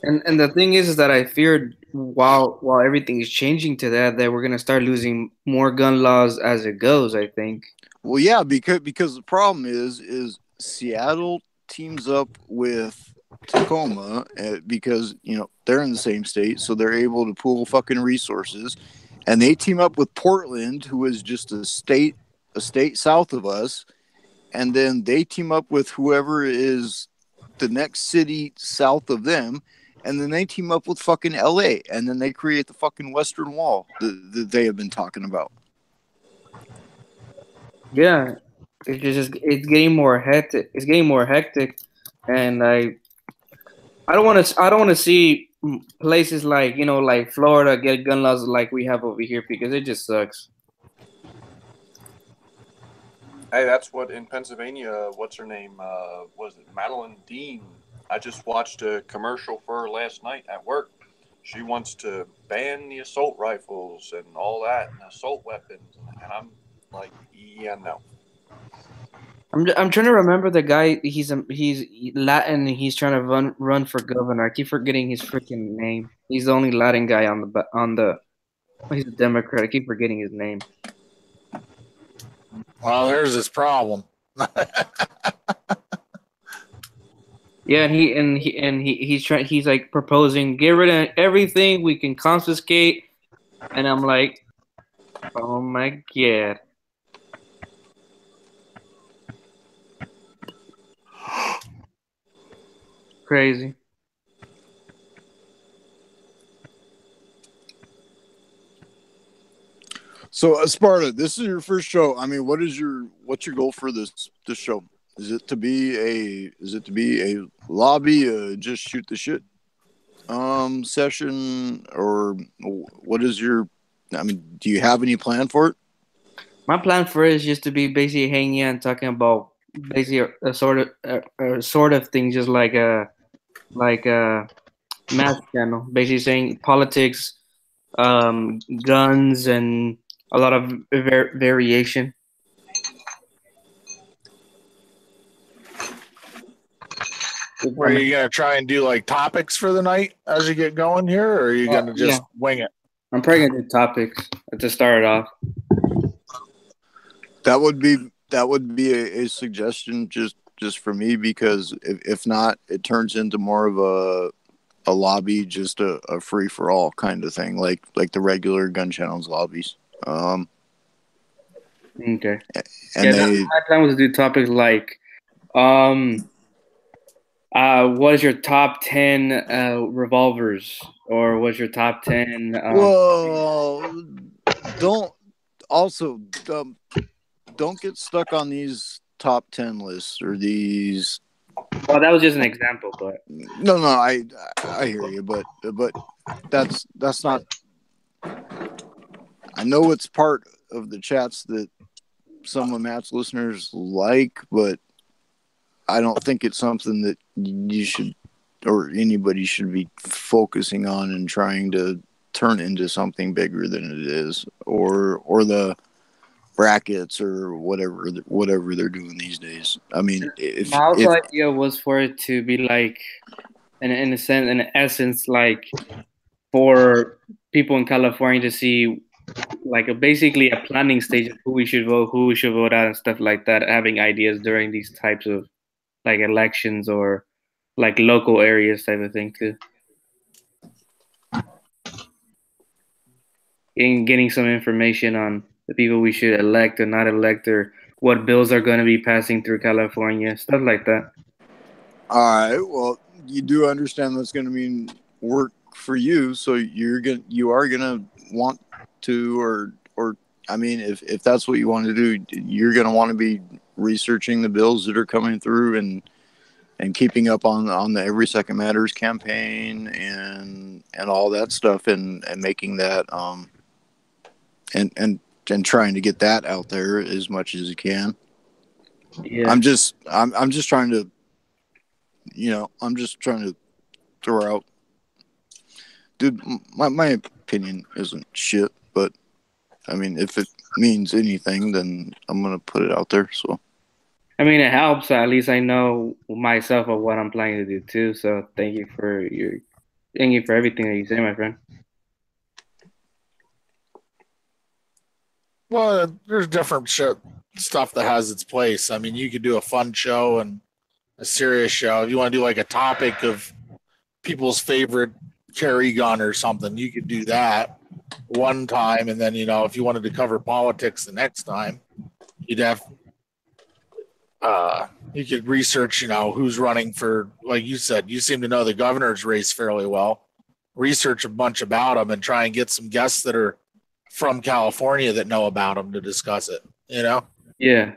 And the thing is that I feared while everything is changing to that we're gonna start losing more gun laws as it goes. I think. Well, yeah, because the problem is Seattle teams up with Tacoma because, you know, they're in the same state, so they're able to pool fucking resources, and they team up with Portland, who is just a state south of us, and then they team up with whoever is the next city south of them, and then they team up with fucking LA, and then they create the fucking Western Wall that they have been talking about. Yeah, it's getting more hectic. It's getting more hectic, and I don't want to see places like, you know, like Florida get gun laws like we have over here, because it just sucks. Hey, that's what in Pennsylvania, what's her name? Was it Madeline Dean? I just watched a commercial for her last night at work. she wants to ban the assault rifles and all that and assault weapons. And I'm like, yeah, no. I'm trying to remember the guy. He's Latin. He's trying to run for governor. I keep forgetting his freaking name. He's the only Latin guy on the. He's a Democrat. I keep forgetting his name. Well, here's his problem. Yeah, he's trying. He's like proposing get rid of everything we can confiscate, and I'm like, oh my god. Crazy. So, Esparta, this is your first show. I mean, what's your goal for this show? Is it to be a lobby, just shoot the shit session, or what is your? I mean, do you have any plan for it? My plan for it is just to be basically hanging out and talking about basically a sort of thing, just like a math channel, basically saying politics, guns, and a lot of variation. Are you gonna try and do like topics for the night as you get going here, or are you gonna just wing it? I'm probably gonna do topics to start it off. That would be a suggestion just for me, because if not, it turns into more of a lobby, just a free for all kind of thing, like the regular gun channels lobbies. Okay. And my plan was to do topics like, what is your top 10 revolvers, or what's your top 10? Well, don't get stuck on these top 10 lists or these. Well, that was just an example, but no, I hear you, but that's not. I know it's part of the chats that some of Matt's listeners like, but I don't think it's something that you should or anybody should be focusing on and trying to turn into something bigger than it is, or the brackets or whatever they're doing these days. I mean, my idea was for it to be like, in essence, like for people in California to see, like basically a planning stage of who we should vote out, and stuff like that. Having ideas during these types of like elections or like local areas type of thing too. Getting some information on the people we should elect or not elect, or what bills are going to be passing through California, stuff like that. All right. Well, you do understand that's going to mean work for you, so you are gonna want to, or I mean, if that's what you want to do, you're going to want to be researching the bills that are coming through and keeping up on the Every Second Matters campaign and all that stuff, and making that and trying to get that out there as much as you can. Yeah. I'm just trying to, throw out, dude, my opinion isn't shit, but I mean, if it means anything, then I'm going to put it out there. So, I mean, it helps. At least I know myself of what I'm planning to do too. So thank you for everything that you say, my friend. Well, there's different stuff that has its place. I mean, you could do a fun show and a serious show. If you want to do like a topic of people's favorite carry gun or something, you could do that one time. And then, if you wanted to cover politics the next time, you'd have, you could research, who's running for, like you said, you seem to know the governor's race fairly well. Research a bunch about them and try and get some guests that are from California that know about them to discuss it, Yeah.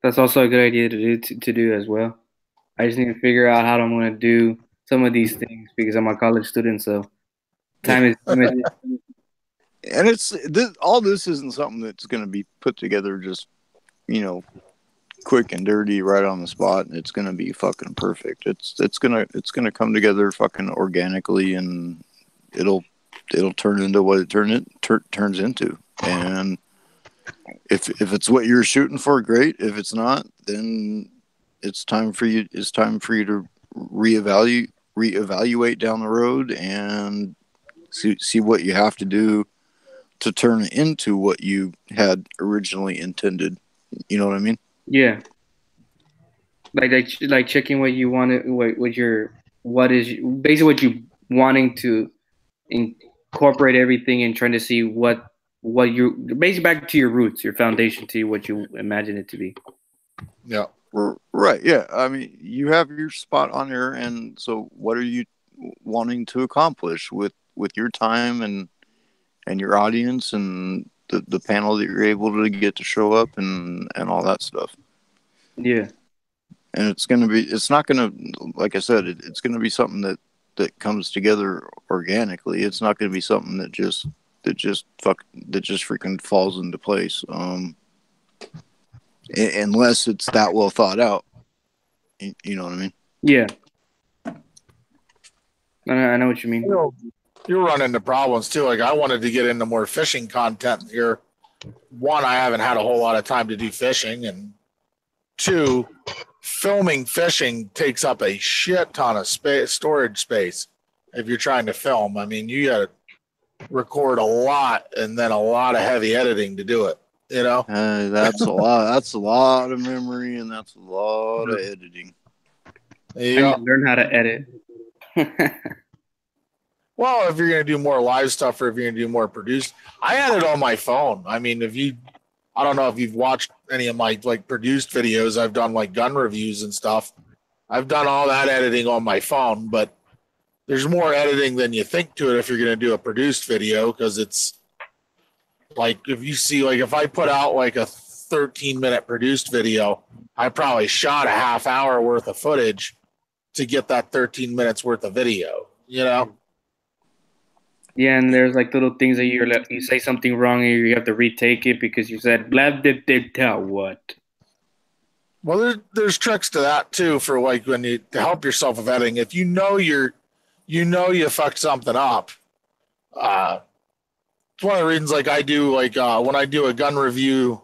That's also a good idea to do as well. I just need to figure out how I'm going to do some of these things because I'm a college student, so time is limited. And all this isn't something that's going to be put together just, quick and dirty right on the spot. It's going to be fucking perfect. It's going to come together fucking organically and it'll turn into what it turns into. And if it's what you're shooting for, great. If it's not, then it's time for you to reevaluate down the road and see what you have to do to turn it into what you had originally intended. You know what I mean? Yeah. Like checking what you want to, what is basically what you wanting to incorporate everything and trying to see what you basically back to your roots, your foundation, to what you imagine it to be. Yeah. Right. Yeah. I mean, you have your spot on there, and so what are you wanting to accomplish with your time and your audience and the panel that you're able to get to show up and all that stuff. Yeah. And it's not going to, like I said, it's going to be something that comes together organically. It's not going to be something that just freaking falls into place. Unless it's that well thought out. You know what I mean? Yeah. I know what you mean. You're running into problems too. Like, I wanted to get into more fishing content here. One, I haven't had a whole lot of time to do fishing, and two, filming fishing takes up a shit ton of storage space. If you're trying to film, I mean, you got to record a lot and then a lot of heavy editing to do it. You know, that's a lot. That's a lot of memory, and that's a lot of editing. Yeah, learn how to edit. Well, if you're going to do more live stuff or if you're going to do more produced, I edit on my phone. I mean, I don't know if you've watched any of my like produced videos. I've done like gun reviews and stuff. I've done all that editing on my phone, but there's more editing than you think to it if you're going to do a produced video, because it's like, if you see, like, if I put out like a 13-minute produced video, I probably shot a half hour worth of footage to get that 13 minutes worth of video, you know? Yeah, and there's like little things that you say something wrong and you have to retake it because you said blah blah blah what. Well, there's tricks to that too, for like when to help yourself with editing. If you know you fucked something up, it's one of the reasons like I do like when I do a gun review.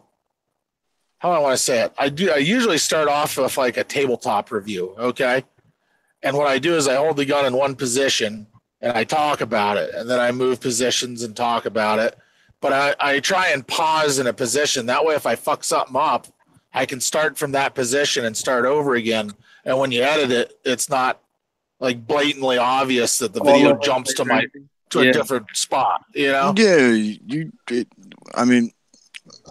How do I want to say it? I usually start off with like a tabletop review, okay? And what I do is I hold the gun in one position and I talk about it, and then I move positions and talk about it. But I try and pause in a position. That way, if I fuck something up, I can start from that position and start over again. And when you edit it, it's not like blatantly obvious that the video jumps to a different spot, you know? Yeah, I mean,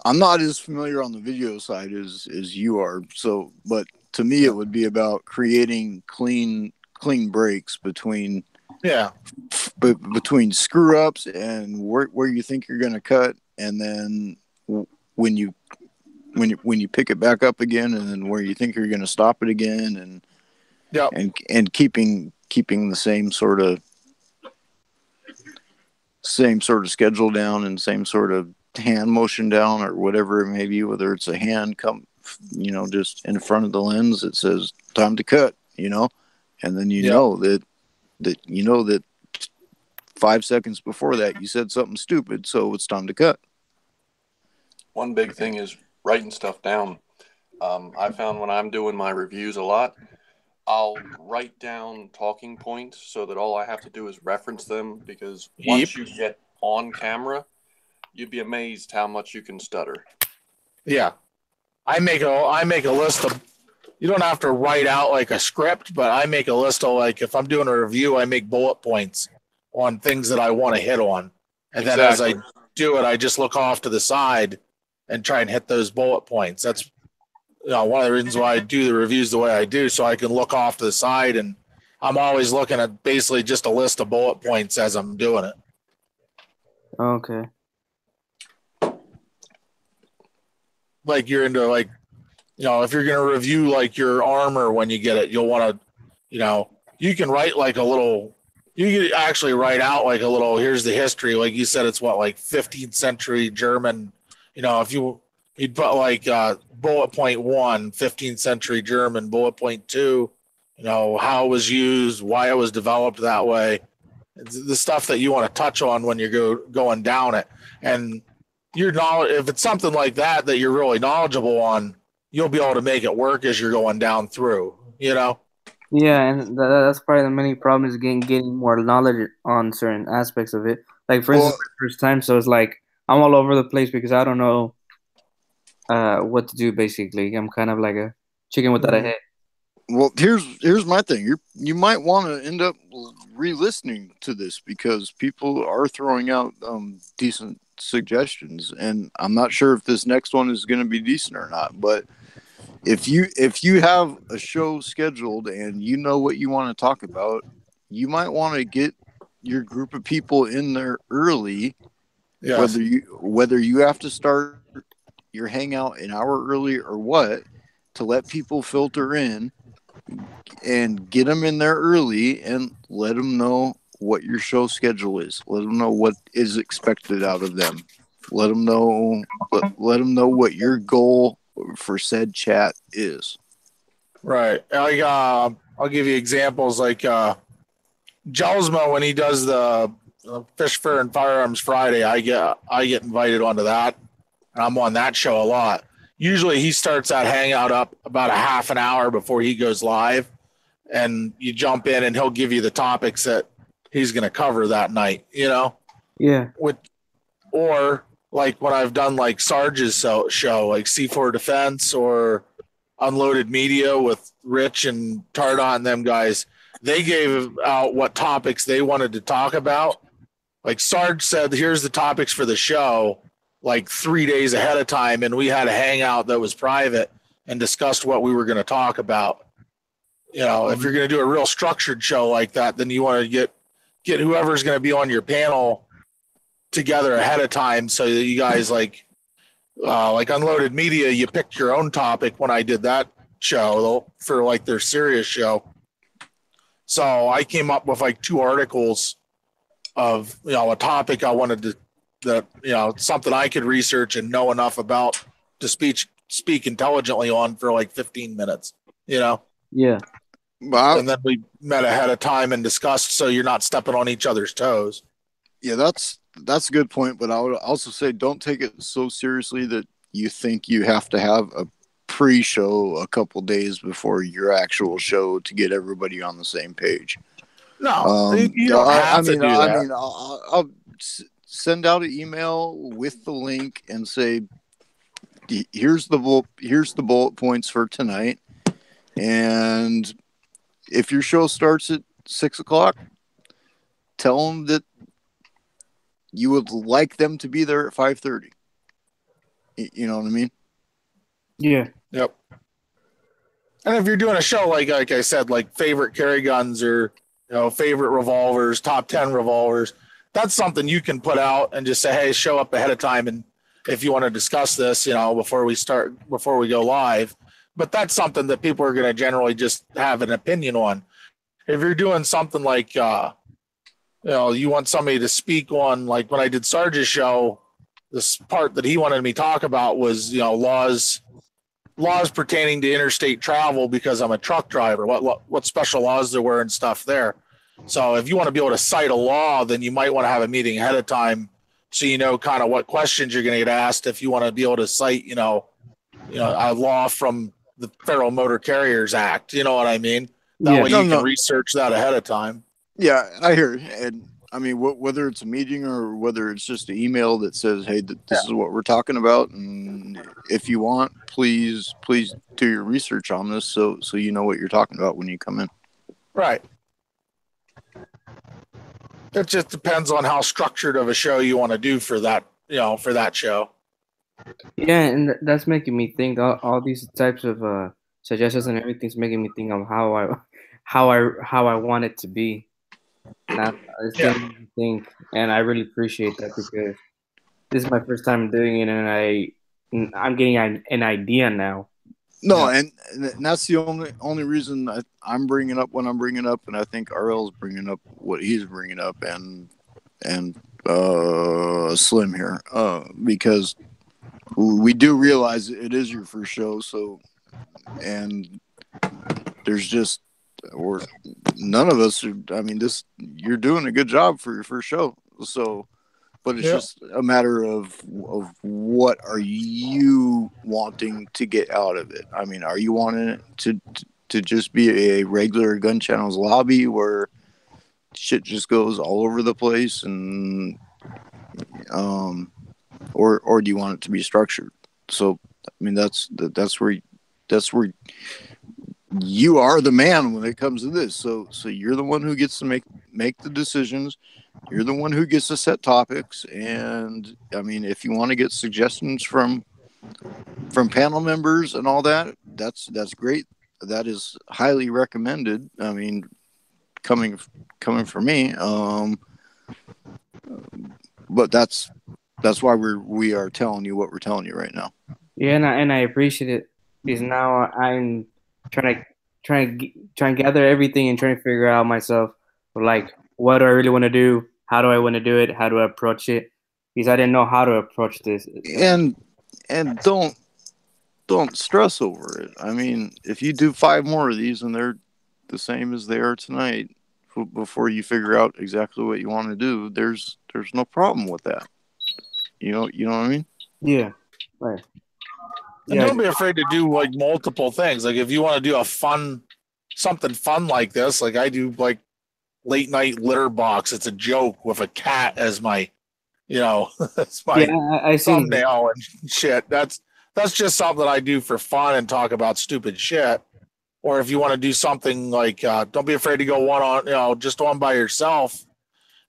I'm not as familiar on the video side as you are. So, but to me, it would be about creating clean breaks between screw ups and where you think you're going to cut, and then when you pick it back up again, and then where you think you're going to stop it again, and keeping the same sort of schedule down and same sort of hand motion down or whatever it may be, whether it's a hand just in front of the lens that says time to cut, and then know that 5 seconds before that you said something stupid, so it's time to cut. One big thing is writing stuff down. I found when I'm doing my reviews a lot, I'll write down talking points so that all I have to do is reference them, because once you get on camera, you'd be amazed how much you can stutter. Yeah. I make a list of, you don't have to write out like a script, but I make a list of, like, if I'm doing a review, I make bullet points on things that I want to hit on. And then as I do it, I just look off to the side and try and hit those bullet points. That's one of the reasons why I do the reviews the way I do, so I can look off to the side, and I'm always looking at basically just a list of bullet points as I'm doing it. Okay. Like, you're into, like, if you're going to review like your armor when you get it, you'll want to, you can write like a little, you can actually write out like a little, here's the history. Like you said, it's what, like 15th century German, if you'd put like bullet point 1, 15th century German, bullet point 2, how it was used, why it was developed that way. It's the stuff that you want to touch on when you're going down it. And you're if it's something like that that you're really knowledgeable on, you'll be able to make it work as you're going down through, you know? Yeah, and that's probably the many problems getting more knowledge on certain aspects of it. Like for instance, Well, my first time, so it's like I'm all over the place because I don't know what to do. Basically, I'm kind of like a chicken without a head. well, here's my thing. You might want to end up re-listening to this because people are throwing out decent suggestions, and I'm not sure if this next one is going to be decent or not. But if you have a show scheduled and you know what you want to talk about, you might want to get your group of people in there early. Yes. Whether you have to start your hangout an hour early or what, to let people filter in and get them in there early and let them know what your show schedule is. Let them know what is expected out of them. Let them know what your goal for said chat is. Right. I'll give you examples like Jelsma, when he does the Fish Fair and Firearms Friday, I get invited onto that, and I'm on that show a lot. Usually he starts that hangout up about a half an hour before he goes live, and you jump in and he'll give you the topics that he's going to cover that night, you know? Yeah. Or like when I've done like Sarge's show, like C4 Defense or Unloaded Media with Rich and Tardot and them guys, they gave out what topics they wanted to talk about. Like Sarge said, here's the topics for the show, like 3 days ahead of time, and we had a hangout that was private and discussed what we were going to talk about. You know, if you're going to do a real structured show like that, then you want to get whoever's going to be on your panel together ahead of time so that you guys like Unloaded Media, you picked your own topic when I did that show for like their serious show. So I came up with like 2 articles of, you know, a topic I wanted that, you know, something I could research and know enough about to speak intelligently on for like 15 minutes, you know? Yeah. And then we met ahead of time and discussed so you're not stepping on each other's toes. Yeah, that's a good point, but I would also say don't take it so seriously that you think you have to have a pre-show a couple days before your actual show to get everybody on the same page. No, you don't have to do that. I mean, I'll send out an email with the link and say, here's the bullet points for tonight, and if your show starts at 6:00, tell them that you would like them to be there at 5:30. You know what I mean? Yeah. Yep. And if you're doing a show like I said, like favorite carry guns or, you know, favorite revolvers, top 10 revolvers, that's something you can put out and just say, hey, show up ahead of time, and if you want to discuss this, you know, before we go live. But that's something that people are going to generally just have an opinion on. If you're doing something like you know, you want somebody to speak on, like when I did Sarge's show, this part that he wanted me to talk about was, you know, laws pertaining to interstate travel because I'm a truck driver, what special laws there were and stuff there. So if you want to be able to cite a law, then you might want to have a meeting ahead of time so you know kind of what questions you're going to get asked if you want to be able to cite, you know, a law from the Federal Motor Carriers Act. You know what I mean? That way you can research that ahead of time. Yeah, I hear you. And I mean, whether it's a meeting or whether it's just an email that says, hey, this is what we're talking about, and if you want, please do your research on this so you know what you're talking about when you come in. Right. It just depends on how structured of a show you want to do for that, you know, for that show. Yeah, and that's making me think. All these types of suggestions and everything's making me think of how I want it to be. Now it's making me think, and I really appreciate that because this is my first time doing it, and I'm getting an idea now. No, and that's the only reason I'm bringing up what I'm bringing up, and I think RL's bringing up what he's bringing up, and Slim here, because we do realize it is your first show, so, and there's just or none of us are, I mean, you're doing a good job for your first show. So, but it's just a matter of what are you wanting to get out of it? I mean, are you wanting it to just be a regular Gun Channels lobby where shit just goes all over the place, and or do you want it to be structured? So, I mean, that's where you are the man when it comes to this. So you're the one who gets to make the decisions. You're the one who gets to set topics. And I mean, if you want to get suggestions from panel members and all that, that's great. That is highly recommended. I mean, coming from me. But that's why we are telling you what we're telling you right now. Yeah, and I appreciate it because now I'm trying to gather everything and trying to figure out myself, like, what do I really want to do? How do I want to do it? How do I approach it? Because I didn't know how to approach this. And don't stress over it. I mean, if you do 5 more of these and they're the same as they are tonight, before you figure out exactly what you want to do, there's no problem with that. You know what I mean? Yeah, right. And don't be afraid to do like multiple things. Like if you want to do something fun like this, like I do, like late night litter box. It's a joke with a cat as my, it's my I thumbnail and shit. That's just something that I do for fun and talk about stupid shit. Or if you want to do something like, don't be afraid to go just on by yourself.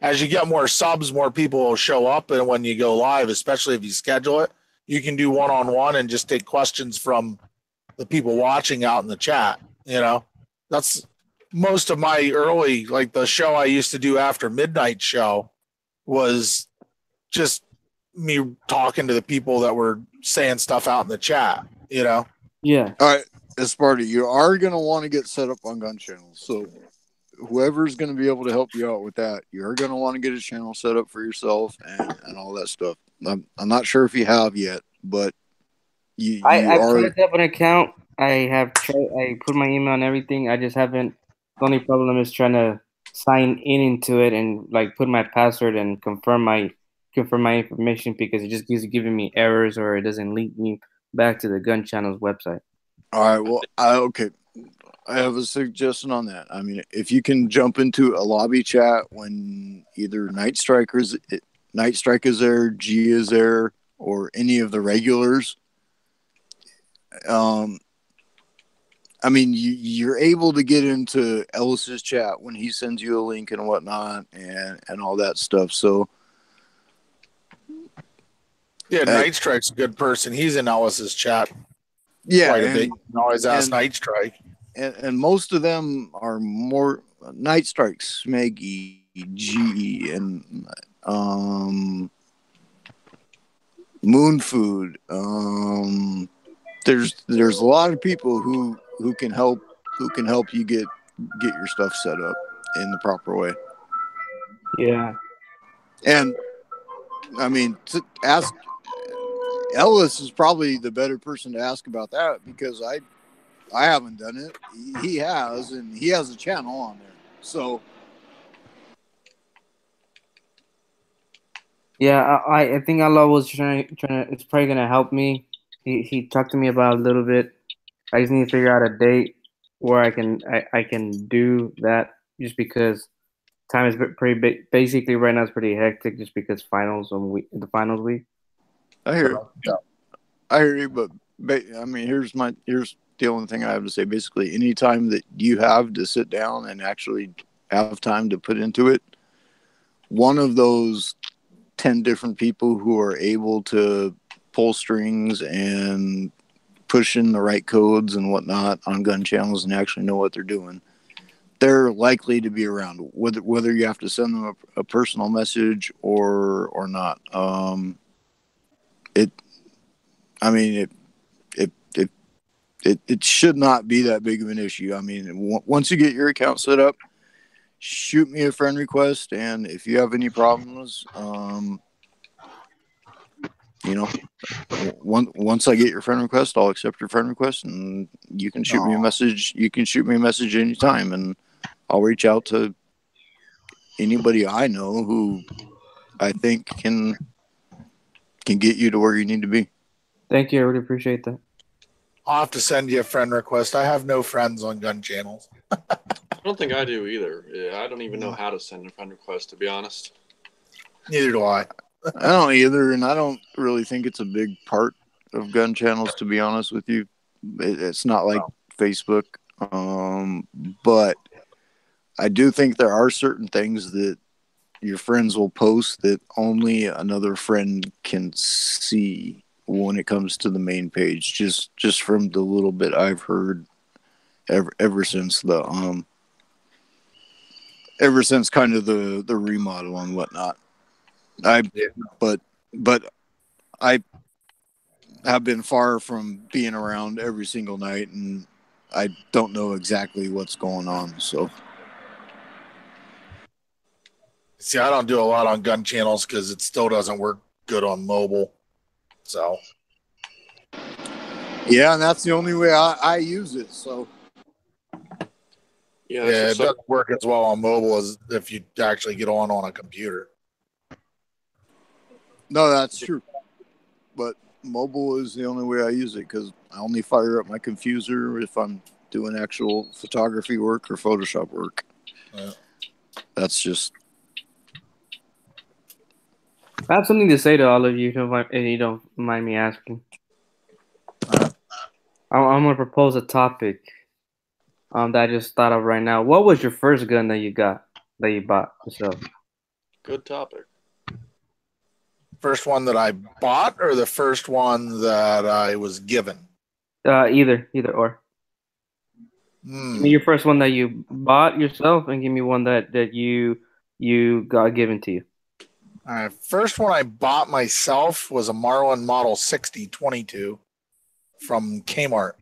As you get more subs, more people will show up, and when you go live, especially if you schedule it, you can do one-on-one and just take questions from the people watching out in the chat. That's most of my early, like the show I used to do after midnight show was just me talking to the people that were saying stuff out in the chat, Yeah. All right, Esparta, you are going to want to get set up on Gun Channels. So whoever's going to be able to help you out with that, you're going to want to get a channel set up for yourself and all that stuff. I'm not sure if you have yet, but I've tried to have an account. I put my email and everything. I just haven't. The only problem is trying to sign into it and like put my password and confirm my information, because it just keeps giving me errors or it doesn't link me back to the Gun Channel's website. All right. Well, okay. I have a suggestion on that. I mean, if you can jump into a lobby chat when either Night Strike is there, G is there, or any of the regulars, I mean, you're able to get into Ellis's chat when he sends you a link and whatnot and all that stuff. So, yeah, Night Strike's a good person. He's in Ellis's chat. Yeah, quite a bit. You can always ask Night Strike. And most of them are more Night Strike, Smeggy, G, and Moon Food. There's a lot of people who can help you get your stuff set up in the proper way. Yeah. And I mean, to ask Ellis is probably the better person to ask about that, because I haven't done it. He has, and he has a channel on there. So yeah, I think Allah was trying to. It's probably gonna help me. He talked to me about a little bit. I just need to figure out a date where I can do that, just because time is pretty basically right now it's pretty hectic, just because the finals week. I hear you, but I mean, here's the only thing I have to say. Basically, any time that you have to sit down and actually have time to put into it, one of those 10 different people who are able to pull strings and push in the right codes and whatnot on Gun Channels and actually know what they're doing, they're likely to be around, whether you have to send them a personal message or not. It should not be that big of an issue. I mean, once you get your account set up, shoot me a friend request, and if you have any problems, you know, once I get your friend request, I'll accept your friend request, and you can shoot me a message. You can shoot me a message anytime, and I'll reach out to anybody I know who I think can get you to where you need to be. Thank you. I really appreciate that. I'll have to send you a friend request. I have no friends on gun channels. I don't think I do either. I don't even know how to send a friend request, to be honest. Neither do I. I don't either, and I don't really think it's a big part of gun channels, to be honest with you. It's not like Facebook, but I do think there are certain things that your friends will post that only another friend can see when it comes to the main page. Just from the little bit I've heard ever since kind of the remodel and whatnot. But I have been far from being around every single night, and I don't know exactly what's going on. So, see, I don't do a lot on gun channels because it still doesn't work good on mobile. So, yeah, and that's the only way I use it. So, yeah, it doesn't work as well on mobile as if you actually get on a computer. No, that's true. But mobile is the only way I use it because I only fire up my computer if I'm doing actual photography work or Photoshop work. Yeah. That's just. I have something to say to all of you, if you don't mind me asking. I'm going to propose a topic that I just thought of right now. What was your first gun that you bought yourself? Good topic. First one that I bought or the first one that I was given? Either or. Give me your first one that you bought yourself, and give me one that you got given to you. All right, first one I bought myself was a Marlin Model 6022 from Kmart.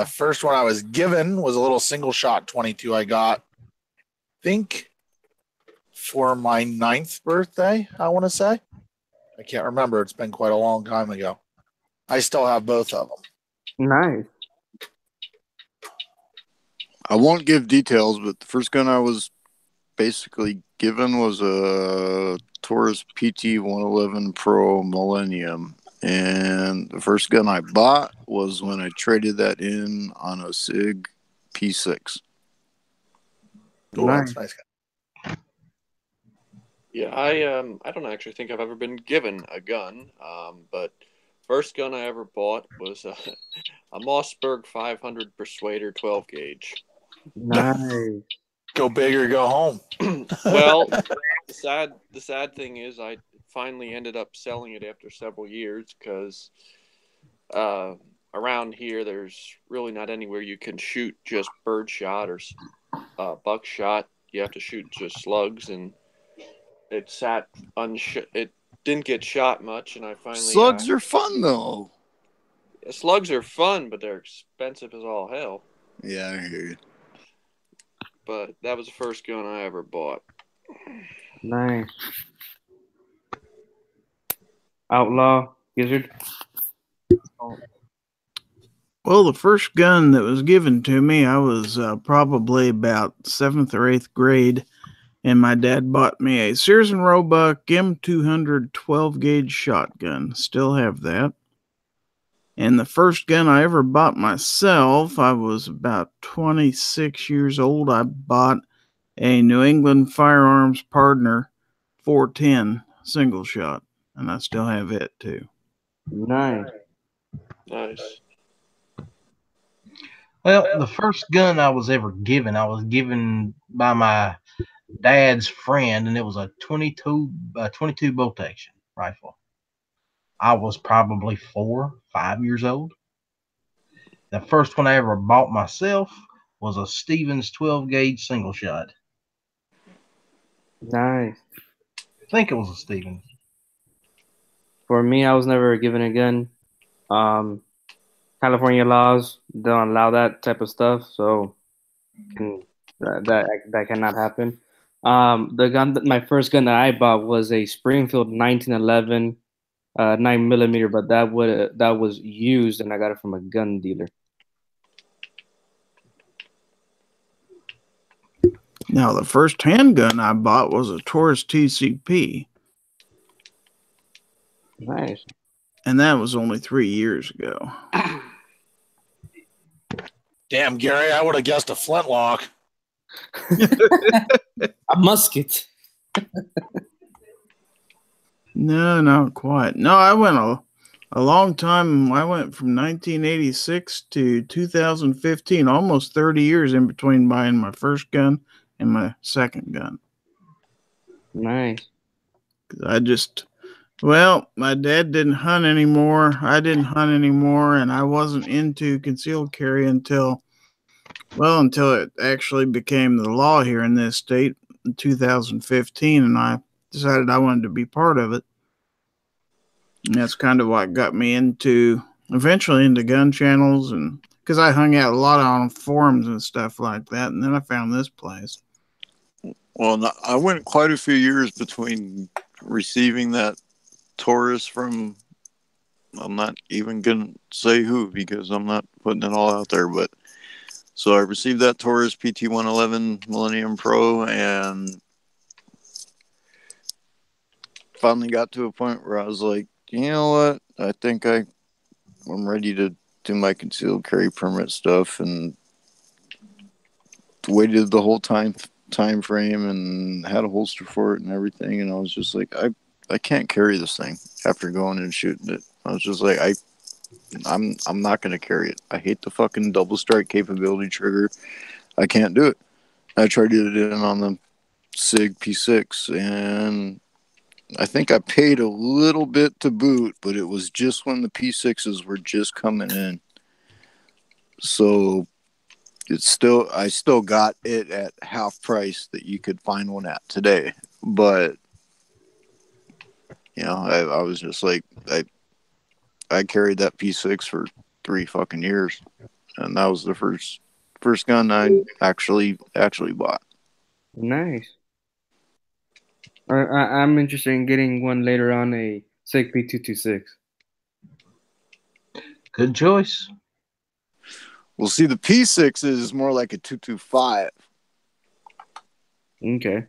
First one I was given was a little single shot 22 I got, I think, for my 9th birthday, I want to say. I can't remember. It's been quite a long time ago. I still have both of them. Nice. I won't give details, but the first gun I was basically given was a Taurus PT 111 Pro Millennium. And the first gun I bought was when I traded that in on a SIG P6. Oh, that's nice. Yeah, I don't actually think I've ever been given a gun, but first gun I ever bought was a Mossberg 500 Persuader 12 gauge. Nice. Go big or go home. Well, the sad thing is I finally ended up selling it after several years because around here there's really not anywhere you can shoot just birdshot or buckshot. You have to shoot just slugs, and it sat it didn't get shot much, and I finally slugs are fun though. Slugs are fun, but they're expensive as all hell. Yeah, I hear you. But that was the first gun I ever bought. Nice. Outlaw Gizzard. Well, the first gun that was given to me, I was probably about 7th or 8th grade, and my dad bought me a Sears and Roebuck M200 12 gauge shotgun. Still have that. And the first gun I ever bought myself, I was about 26 years old. I bought a New England Firearms Partner 410 single shot, and I still have it too. Nice. Nice. Well, the first gun I was given by my dad's friend, and it was a 22 bolt action rifle. I was probably 4, 5 years old. The first one I ever bought myself was a Stevens 12 gauge single shot. Nice. I think it was a Stevens. For me, I was never given a gun. California laws don't allow that type of stuff, so that cannot happen. My first gun that I bought was a Springfield 1911 9mm, but that was used, and I got it from a gun dealer. Now, the first handgun I bought was a Taurus TCP. Nice. And that was only 3 years ago. Damn, Gary, I would have guessed a flintlock. A musket. No, not quite. No, I went a long time. I went from 1986 to 2015, almost 30 years in between buying my first gun and my second gun. Nice. My dad didn't hunt anymore. I didn't hunt anymore, and I wasn't into concealed carry until it actually became the law here in this state in 2015, and I decided I wanted to be part of it. And that's kind of what got me eventually into gun channels, and because I hung out a lot on forums and stuff like that, and then I found this place. Well, I went quite a few years between receiving that Taurus from, I'm not even going to say who because I'm not putting it all out there, but so I received that Taurus PT-111 Millennium Pro and finally got to a point where I was like, you know what? I think I'm ready to do my concealed carry permit stuff, and waited the whole time frame and had a holster for it and everything, and I was just like, I can't carry this thing after going and shooting it. I was just like, I'm not gonna carry it. I hate the fucking double strike capability trigger. I can't do it. I tried it in on the SIG P6, and I think I paid a little bit to boot, but it was just when the P6s were just coming in. So I still got it at half price that you could find one at today. But you know, I was just like, I carried that P6 for 3 fucking years, and that was the first gun I actually bought. Nice. I'm interested in getting one later on, a SIG P226. Good choice. Well, see, the P6 is more like a 225. Okay.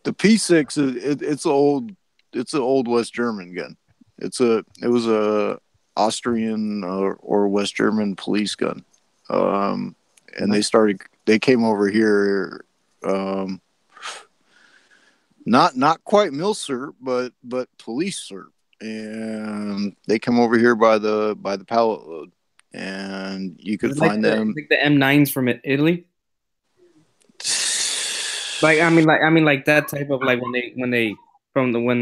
The P6 it's an old West German gun. It was a Austrian or West German police gun. And they came over here, not quite Milsurp, but police Serp. And they come over here by the pallet load, and you could find them. Like the M9s from Italy. Like that type of, like when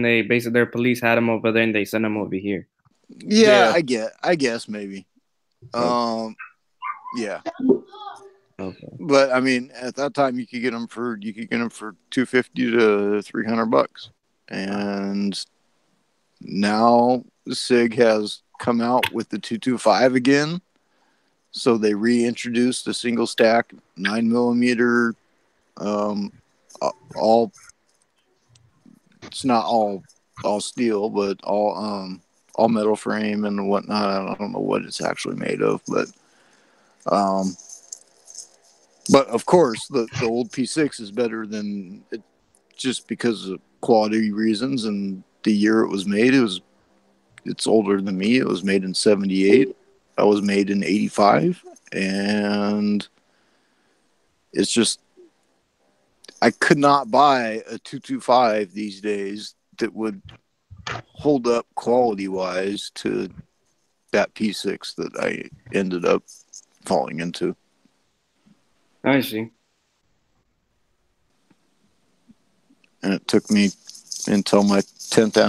they basically their police had them over there and they sent them over here. Yeah. I guess maybe. Yeah. Okay. But I mean, at that time you could get them for $250 to $300, and now SIG has come out with the 225 again. So they reintroduced the single stack 9mm. All it's not all steel, but all metal frame and whatnot. I don't know what it's actually made of, but of course the old P6 is better than it, just because of quality reasons and the year it was made. It's older than me. It was made in 78. I was made in 85, and it's just, I could not buy a 225 these days that would hold up quality wise to that P6 that I ended up falling into. I see. And it took me until my 10th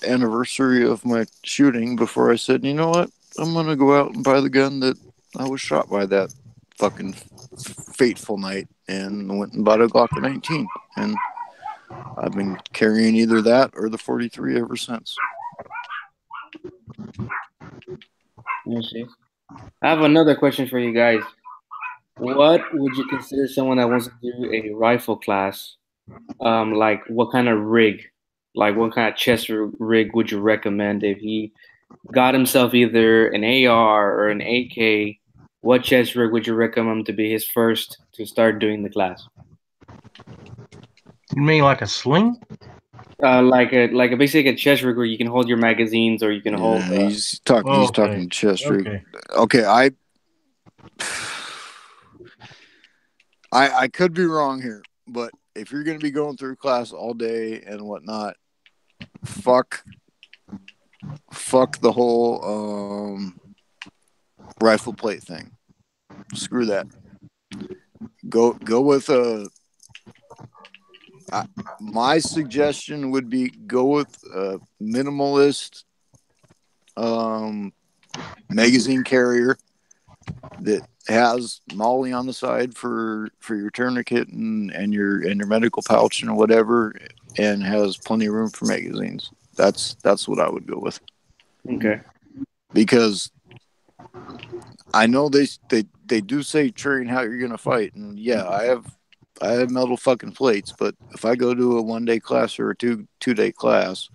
anniversary of my shooting before I said, you know what, I'm going to go out and buy the gun that I was shot by that fucking fateful night, and went and bought a Glock 19. And I've been carrying either that or the 43 ever since. I see. I have another question for you guys. What would you consider someone that wants to do a rifle class? Like what kind of rig, like what kind of chest rig would you recommend if he got himself either an AR or an AK? What chest rig would you recommend him to be his first to start doing the class? You mean like a sling? Like a basically a chest rig where you can hold your magazines or you can hold. Yeah, he's talking. He's talking chest rig. Okay. Okay, I could be wrong here, but if you're going to be going through class all day and whatnot, fuck the whole rifle plate thing. Screw that. Go with a. My suggestion would be go with a minimalist magazine carrier that has Molly on the side for your tourniquet and your medical pouch and whatever, and has plenty of room for magazines. That's what I would go with. Okay. Because I know they do say train how you're gonna fight, and yeah, I have metal fucking plates, but if I go to a 1-day class or a two-day class,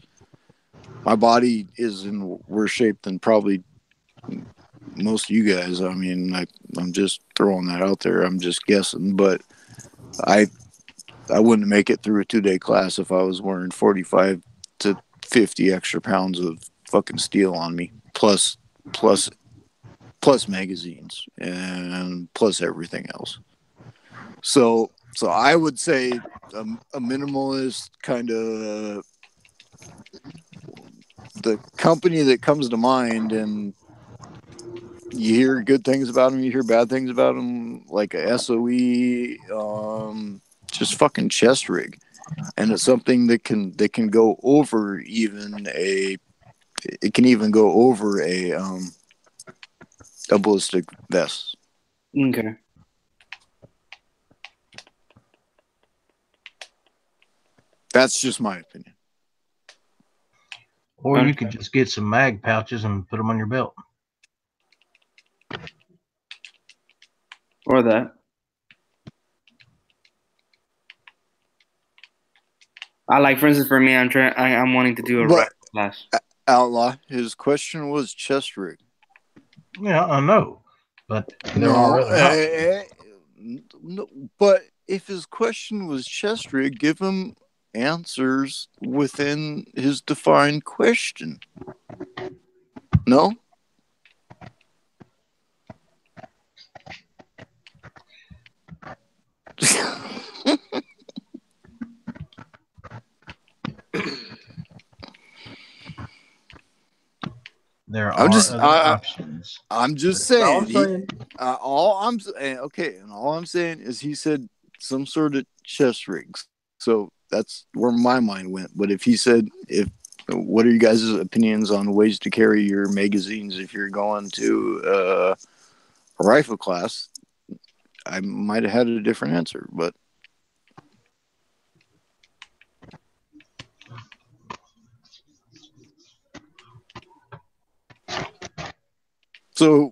my body is in worse shape than probably most of you guys. I mean, I'm just throwing that out there. I'm just guessing, but I wouldn't make it through a 2-day class if I was wearing 45 to 50 extra pounds of fucking steel on me, plus magazines and plus everything else. So I would say a minimalist kind of the company that comes to mind, and you hear good things about them, you hear bad things about them, like a SOE, just fucking chest rig, and it's something that can go over even a ballistic vest. Okay. That's just my opinion. Or you could just get some mag pouches and put them on your belt. Or that. For instance, for me, I'm wanting to do a rifle class. Outlaw, his question was chest rig. Yeah, I know, but there are other options. No, but if his question was chest rig, give him answers within his defined question. No? There are other options. I'm just saying. All I'm saying is he said some sort of chest rigs. So that's where my mind went. But if he said, what are you guys' opinions on ways to carry your magazines if you're going to a rifle class? I might have had a different answer, but. So,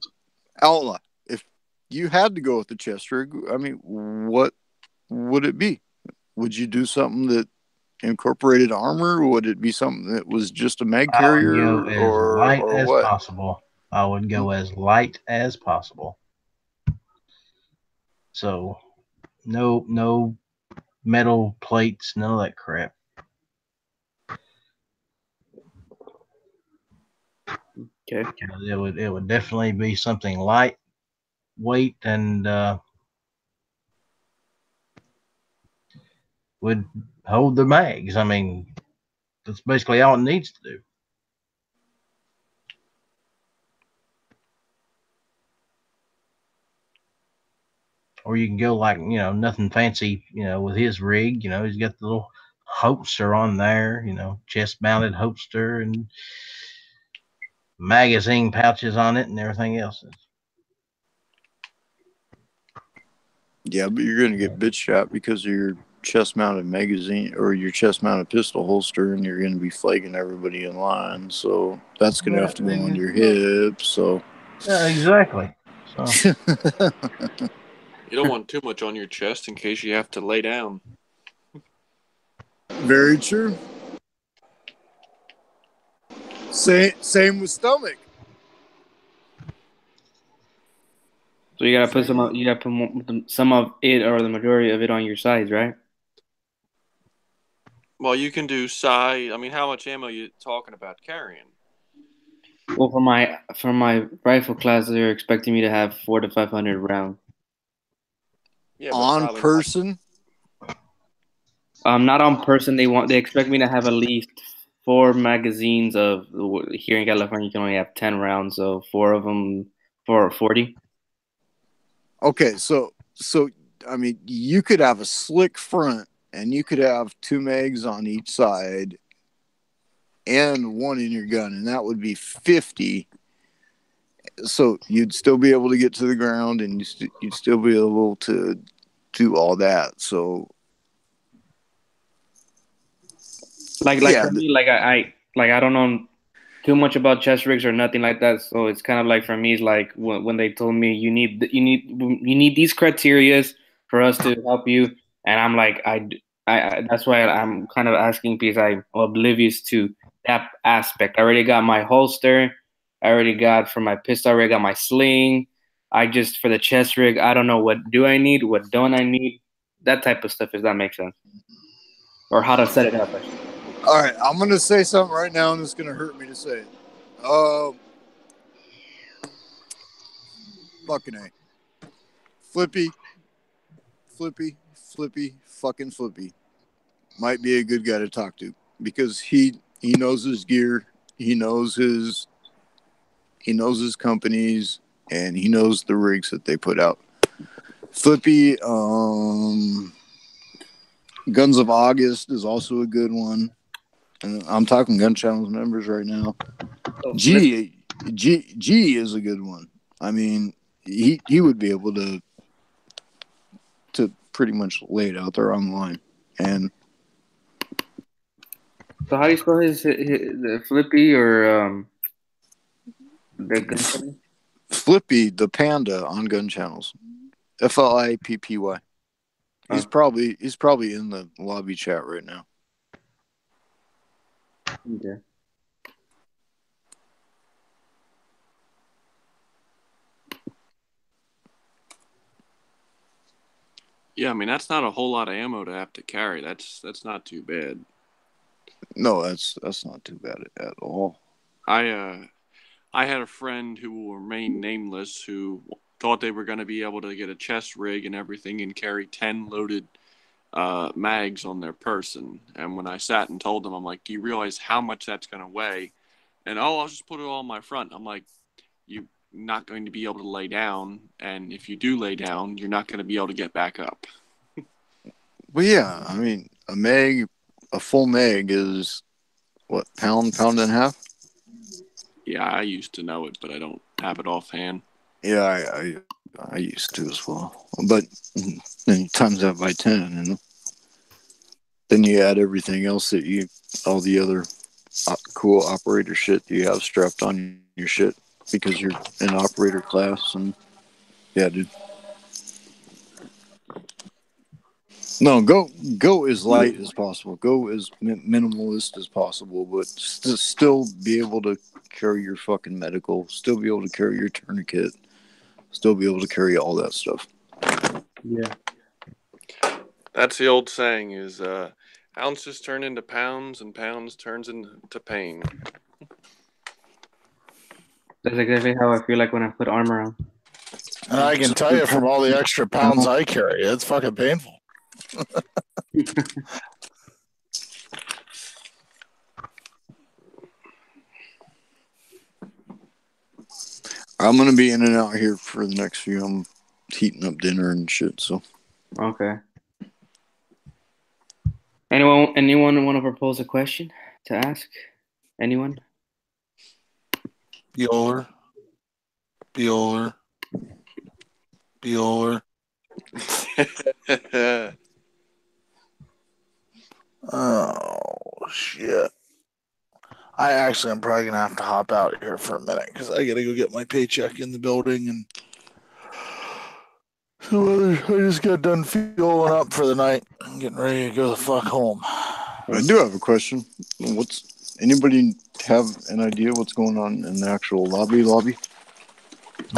Outlaw, if you had to go with the chest rig, I mean, what would it be? Would you do something that incorporated armor? Would it be something that was just a mag carrier? I would go as light as possible. I would go as light as possible. So, no metal plates, none of that crap. Okay. It would definitely be something lightweight and would hold the mags. I mean, that's basically all it needs to do. Or you can go like, nothing fancy, with his rig. He's got the little holster on there, chest mounted holster and magazine pouches on it and everything else. Yeah, but you're going to get bitch shot because of your chest mounted magazine or your chest mounted pistol holster, and you're going to be flagging everybody in line. So that's going to have to go on your hips. So yeah, exactly. So. You don't want too much on your chest in case you have to lay down. Very true. Same with stomach. So you gotta put some of it or the majority of it on your sides, right? Well, you can do side. I mean, how much ammo are you talking about carrying? Well, for my rifle class, they're expecting me to have 400 to 500 rounds. Yeah, but On probably person. Not on person. They expect me to have at least 4 magazines of. Here in California, you can only have 10 rounds, so 4 of them for 40. Okay, so I mean, you could have a slick front, and you could have 2 mags on each side, and 1 in your gun, and that would be 50. So you'd still be able to get to the ground, and you'd still be able to do all that. So Like yeah, for me, I don't know too much about chest rigs or nothing like that. So it's kind of like for me, it's like when they told me you need these criterias for us to help you, and I'm like I that's why I'm kind of asking because I'm oblivious to that aspect. I already got my holster. I already got for my pistol. I already got my sling. I just for the chest rig, I don't know what do I need, what don't I need, that type of stuff. If that makes sense, or how to set it up. all right. I'm gonna say something right now, and it's gonna hurt me to say it. Fucking A. Flippy, fucking Flippy might be a good guy to talk to because he knows his gear, he knows his companies, and he knows the rigs that they put out. Flippy, Guns of August is also a good one. And I'm talking Gun Channels members right now. G is a good one. I mean, he would be able to pretty much lay it out there online. And So how do you spell the Flippy or the gun company? Flippy, the panda on Gun Channels, Flippy. He's probably in the lobby chat right now. Okay. Yeah, I mean that's not a whole lot of ammo to have to carry. That's not too bad. No, that's not too bad at all. I had a friend who will remain nameless who thought they were going to be able to get a chest rig and everything and carry 10 loaded mags on their person. And when I sat and told them, I'm like, do you realize how much that's going to weigh? And I'll just put it all on my front. I'm like, you're not going to be able to lay down. And if you do lay down, you're not going to be able to get back up. Well, yeah, I mean, a full mag is what, pound and a half? Yeah, I used to know it, but I don't have it offhand. Yeah, I used to as well. But then you times that by 10, and then you add everything else all the other cool operator shit that you have strapped on your shit because you're an operator class, and yeah, dude. No, go as light as possible. Go as minimalist as possible, but still be able to carry your fucking medical. Still be able to carry your tourniquet. Still be able to carry all that stuff. Yeah. That's the old saying is ounces turn into pounds and pounds turns into pain. That's exactly how I feel like when I put armor on. And I can tell you from all the extra pounds I carry, it's fucking painful. I'm gonna be in and out here for the next few. I'm heating up dinner and shit. So Okay. Anyone want to propose a question to ask? Anyone? Bueller. Oh, shit. I actually am probably going to have to hop out here for a minute because I got to go get my paycheck in the building and So I just got done fueling up for the night. I'm getting ready to go the fuck home. I do have a question. Anybody have an idea what's going on in the actual lobby?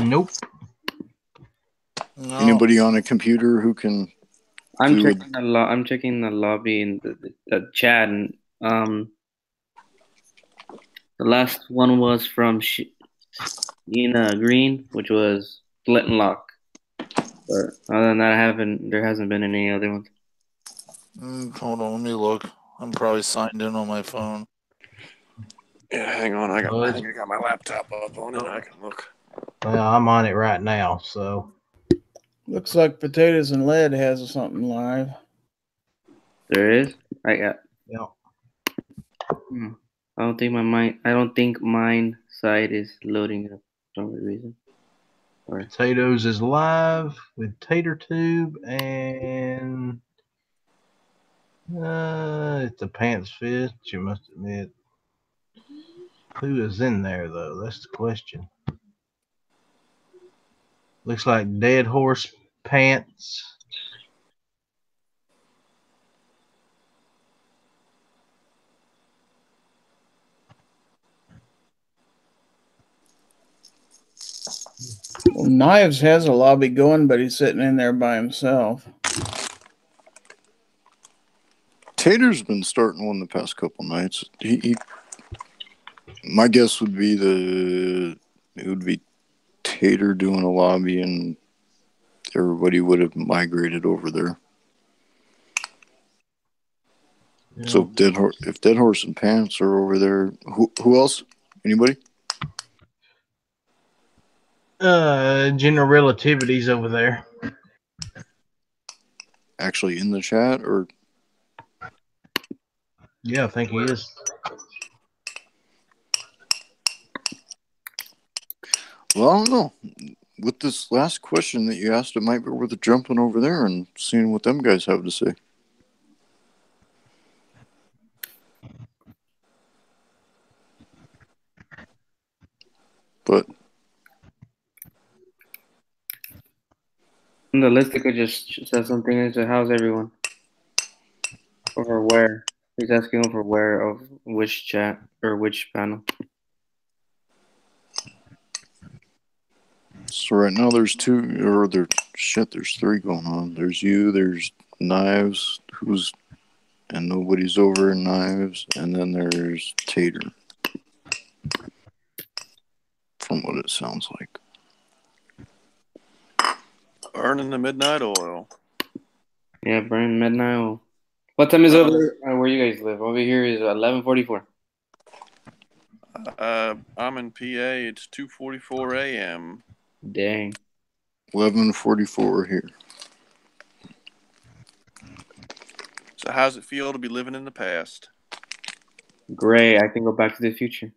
Nope. No. Anybody on a computer who can? I'm checking the lobby in the chat, and the last one was from Sheena Green, which was split and lock. But other than that, there hasn't been any other ones. Hold on, let me look. I'm probably signed in on my phone. Yeah, hang on. I think I got my laptop up on it. I can look. Well, I'm on it right now, so. Looks like Potatoes and Lead has something live. There is? I got. Yeah. I don't think mine side is loading up for some reason. Potatoes is live with Tater Tube and it's a Pants Fist, you must admit. Who is in there though? That's the question. Looks like Dead Horse Pants. Well, Knives has a lobby going, but he's sitting in there by himself. Tater's been starting one the past couple nights. My guess would be it would be Tater doing a lobby, and everybody would have migrated over there. Yeah. So if Dead Horse and Pants are over there, who else? Anybody? General Relativity's over there. Actually in the chat, or? Yeah, I think he is. Well, I don't know. With this last question that you asked, it might be worth jumping over there and seeing what them guys have to say. But the Listica just said something and said, "How's everyone?" Or where? He's asking for where of which chat or which panel. So right now there's there's three going on. There's you, there's Knives, and nobody's over in Knives, and then there's Tater. From what it sounds like. Burning the midnight oil. Yeah, burning midnight oil. What time is it over there? Where you guys live? Over here is 11:44. I'm in PA. It's 2:44 a.m. Dang. 11:44 here. So how's it feel to be living in the past? Great. I can go back to the future.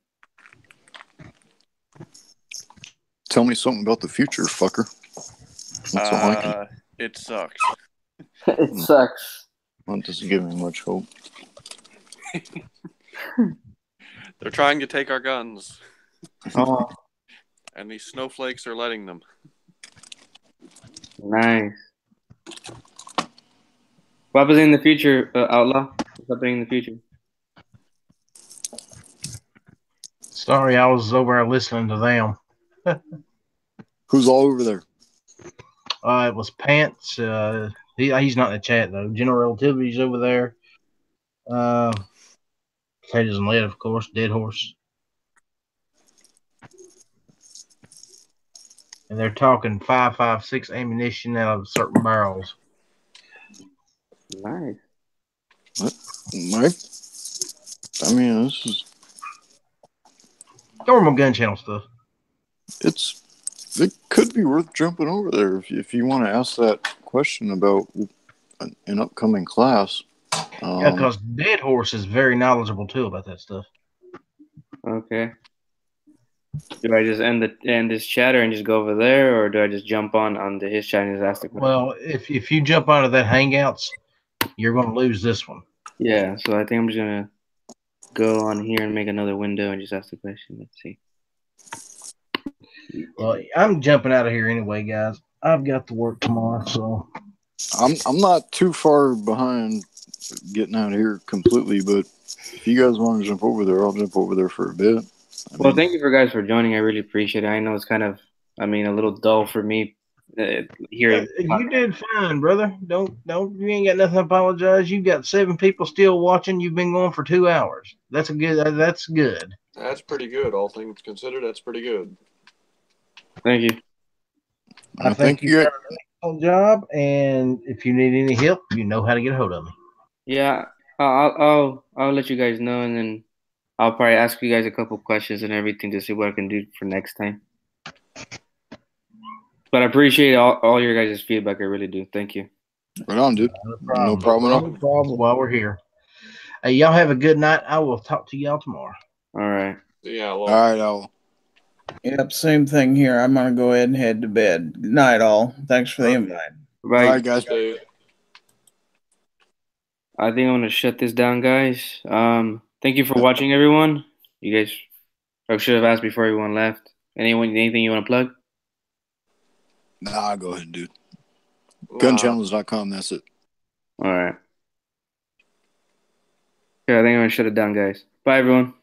Tell me something about the future, fucker. That's all I can. It sucks. It sucks. That doesn't give me much hope. They're trying to take our guns. Oh. And these snowflakes are letting them. Nice. What happens in the future, Outlaw? What's happening in the future? Sorry, I was over there listening to them. Who's all over there? It was Pants. He's not in the chat though. General Relativity's over there. Potatoes and Lead, of course. Dead Horse. And they're talking 5.56 ammunition out of certain barrels. Nice. Mike? I mean, this is normal gun channel stuff. It could be worth jumping over there if you want to ask that question about an upcoming class. Yeah, because Dead Horse is very knowledgeable too about that stuff. Okay. Do I just end this chatter and just go over there, or do I just jump onto his chat and just ask the question? Well, if you jump onto that Hangouts, you're going to lose this one. Yeah, so I think I'm just going to go on here and make another window and just ask the question. Let's see. Well, I'm jumping out of here anyway, guys. I've got to work tomorrow, so I'm not too far behind getting out here completely, but if you guys want to jump over there, I'll jump over there for a bit. Well, thank you for guys for joining. I really appreciate it. I know it's kind of, a little dull for me hearing. you did fine, brother. Don't you ain't got nothing to apologize. You've got 7 people still watching. You've been going for 2 hours. That's good. That's good. That's pretty good, all things considered. That's pretty good. Thank you. I think you've done an excellent job, and if you need any help, you know how to get a hold of me. Yeah, I'll let you guys know, and then I'll probably ask you guys a couple questions and everything to see what I can do for next time. But I appreciate all your guys' feedback. I really do. Thank you. Right on, dude. No problem at all. No problem while we're here. Hey, y'all have a good night. I will talk to y'all tomorrow. All right. Yeah. All right, Owl. Yep, same thing here. I'm gonna go ahead and head to bed. Good night, all. Thanks for the invite. Bye. All right, guys. I think I'm gonna shut this down, guys. Thank you for watching, everyone. You guys, I should have asked before everyone left. Anything you want to plug? Nah, go ahead, dude. Gunchannels.com, that's it. All right. Okay, I think I'm gonna shut it down, guys. Bye, everyone.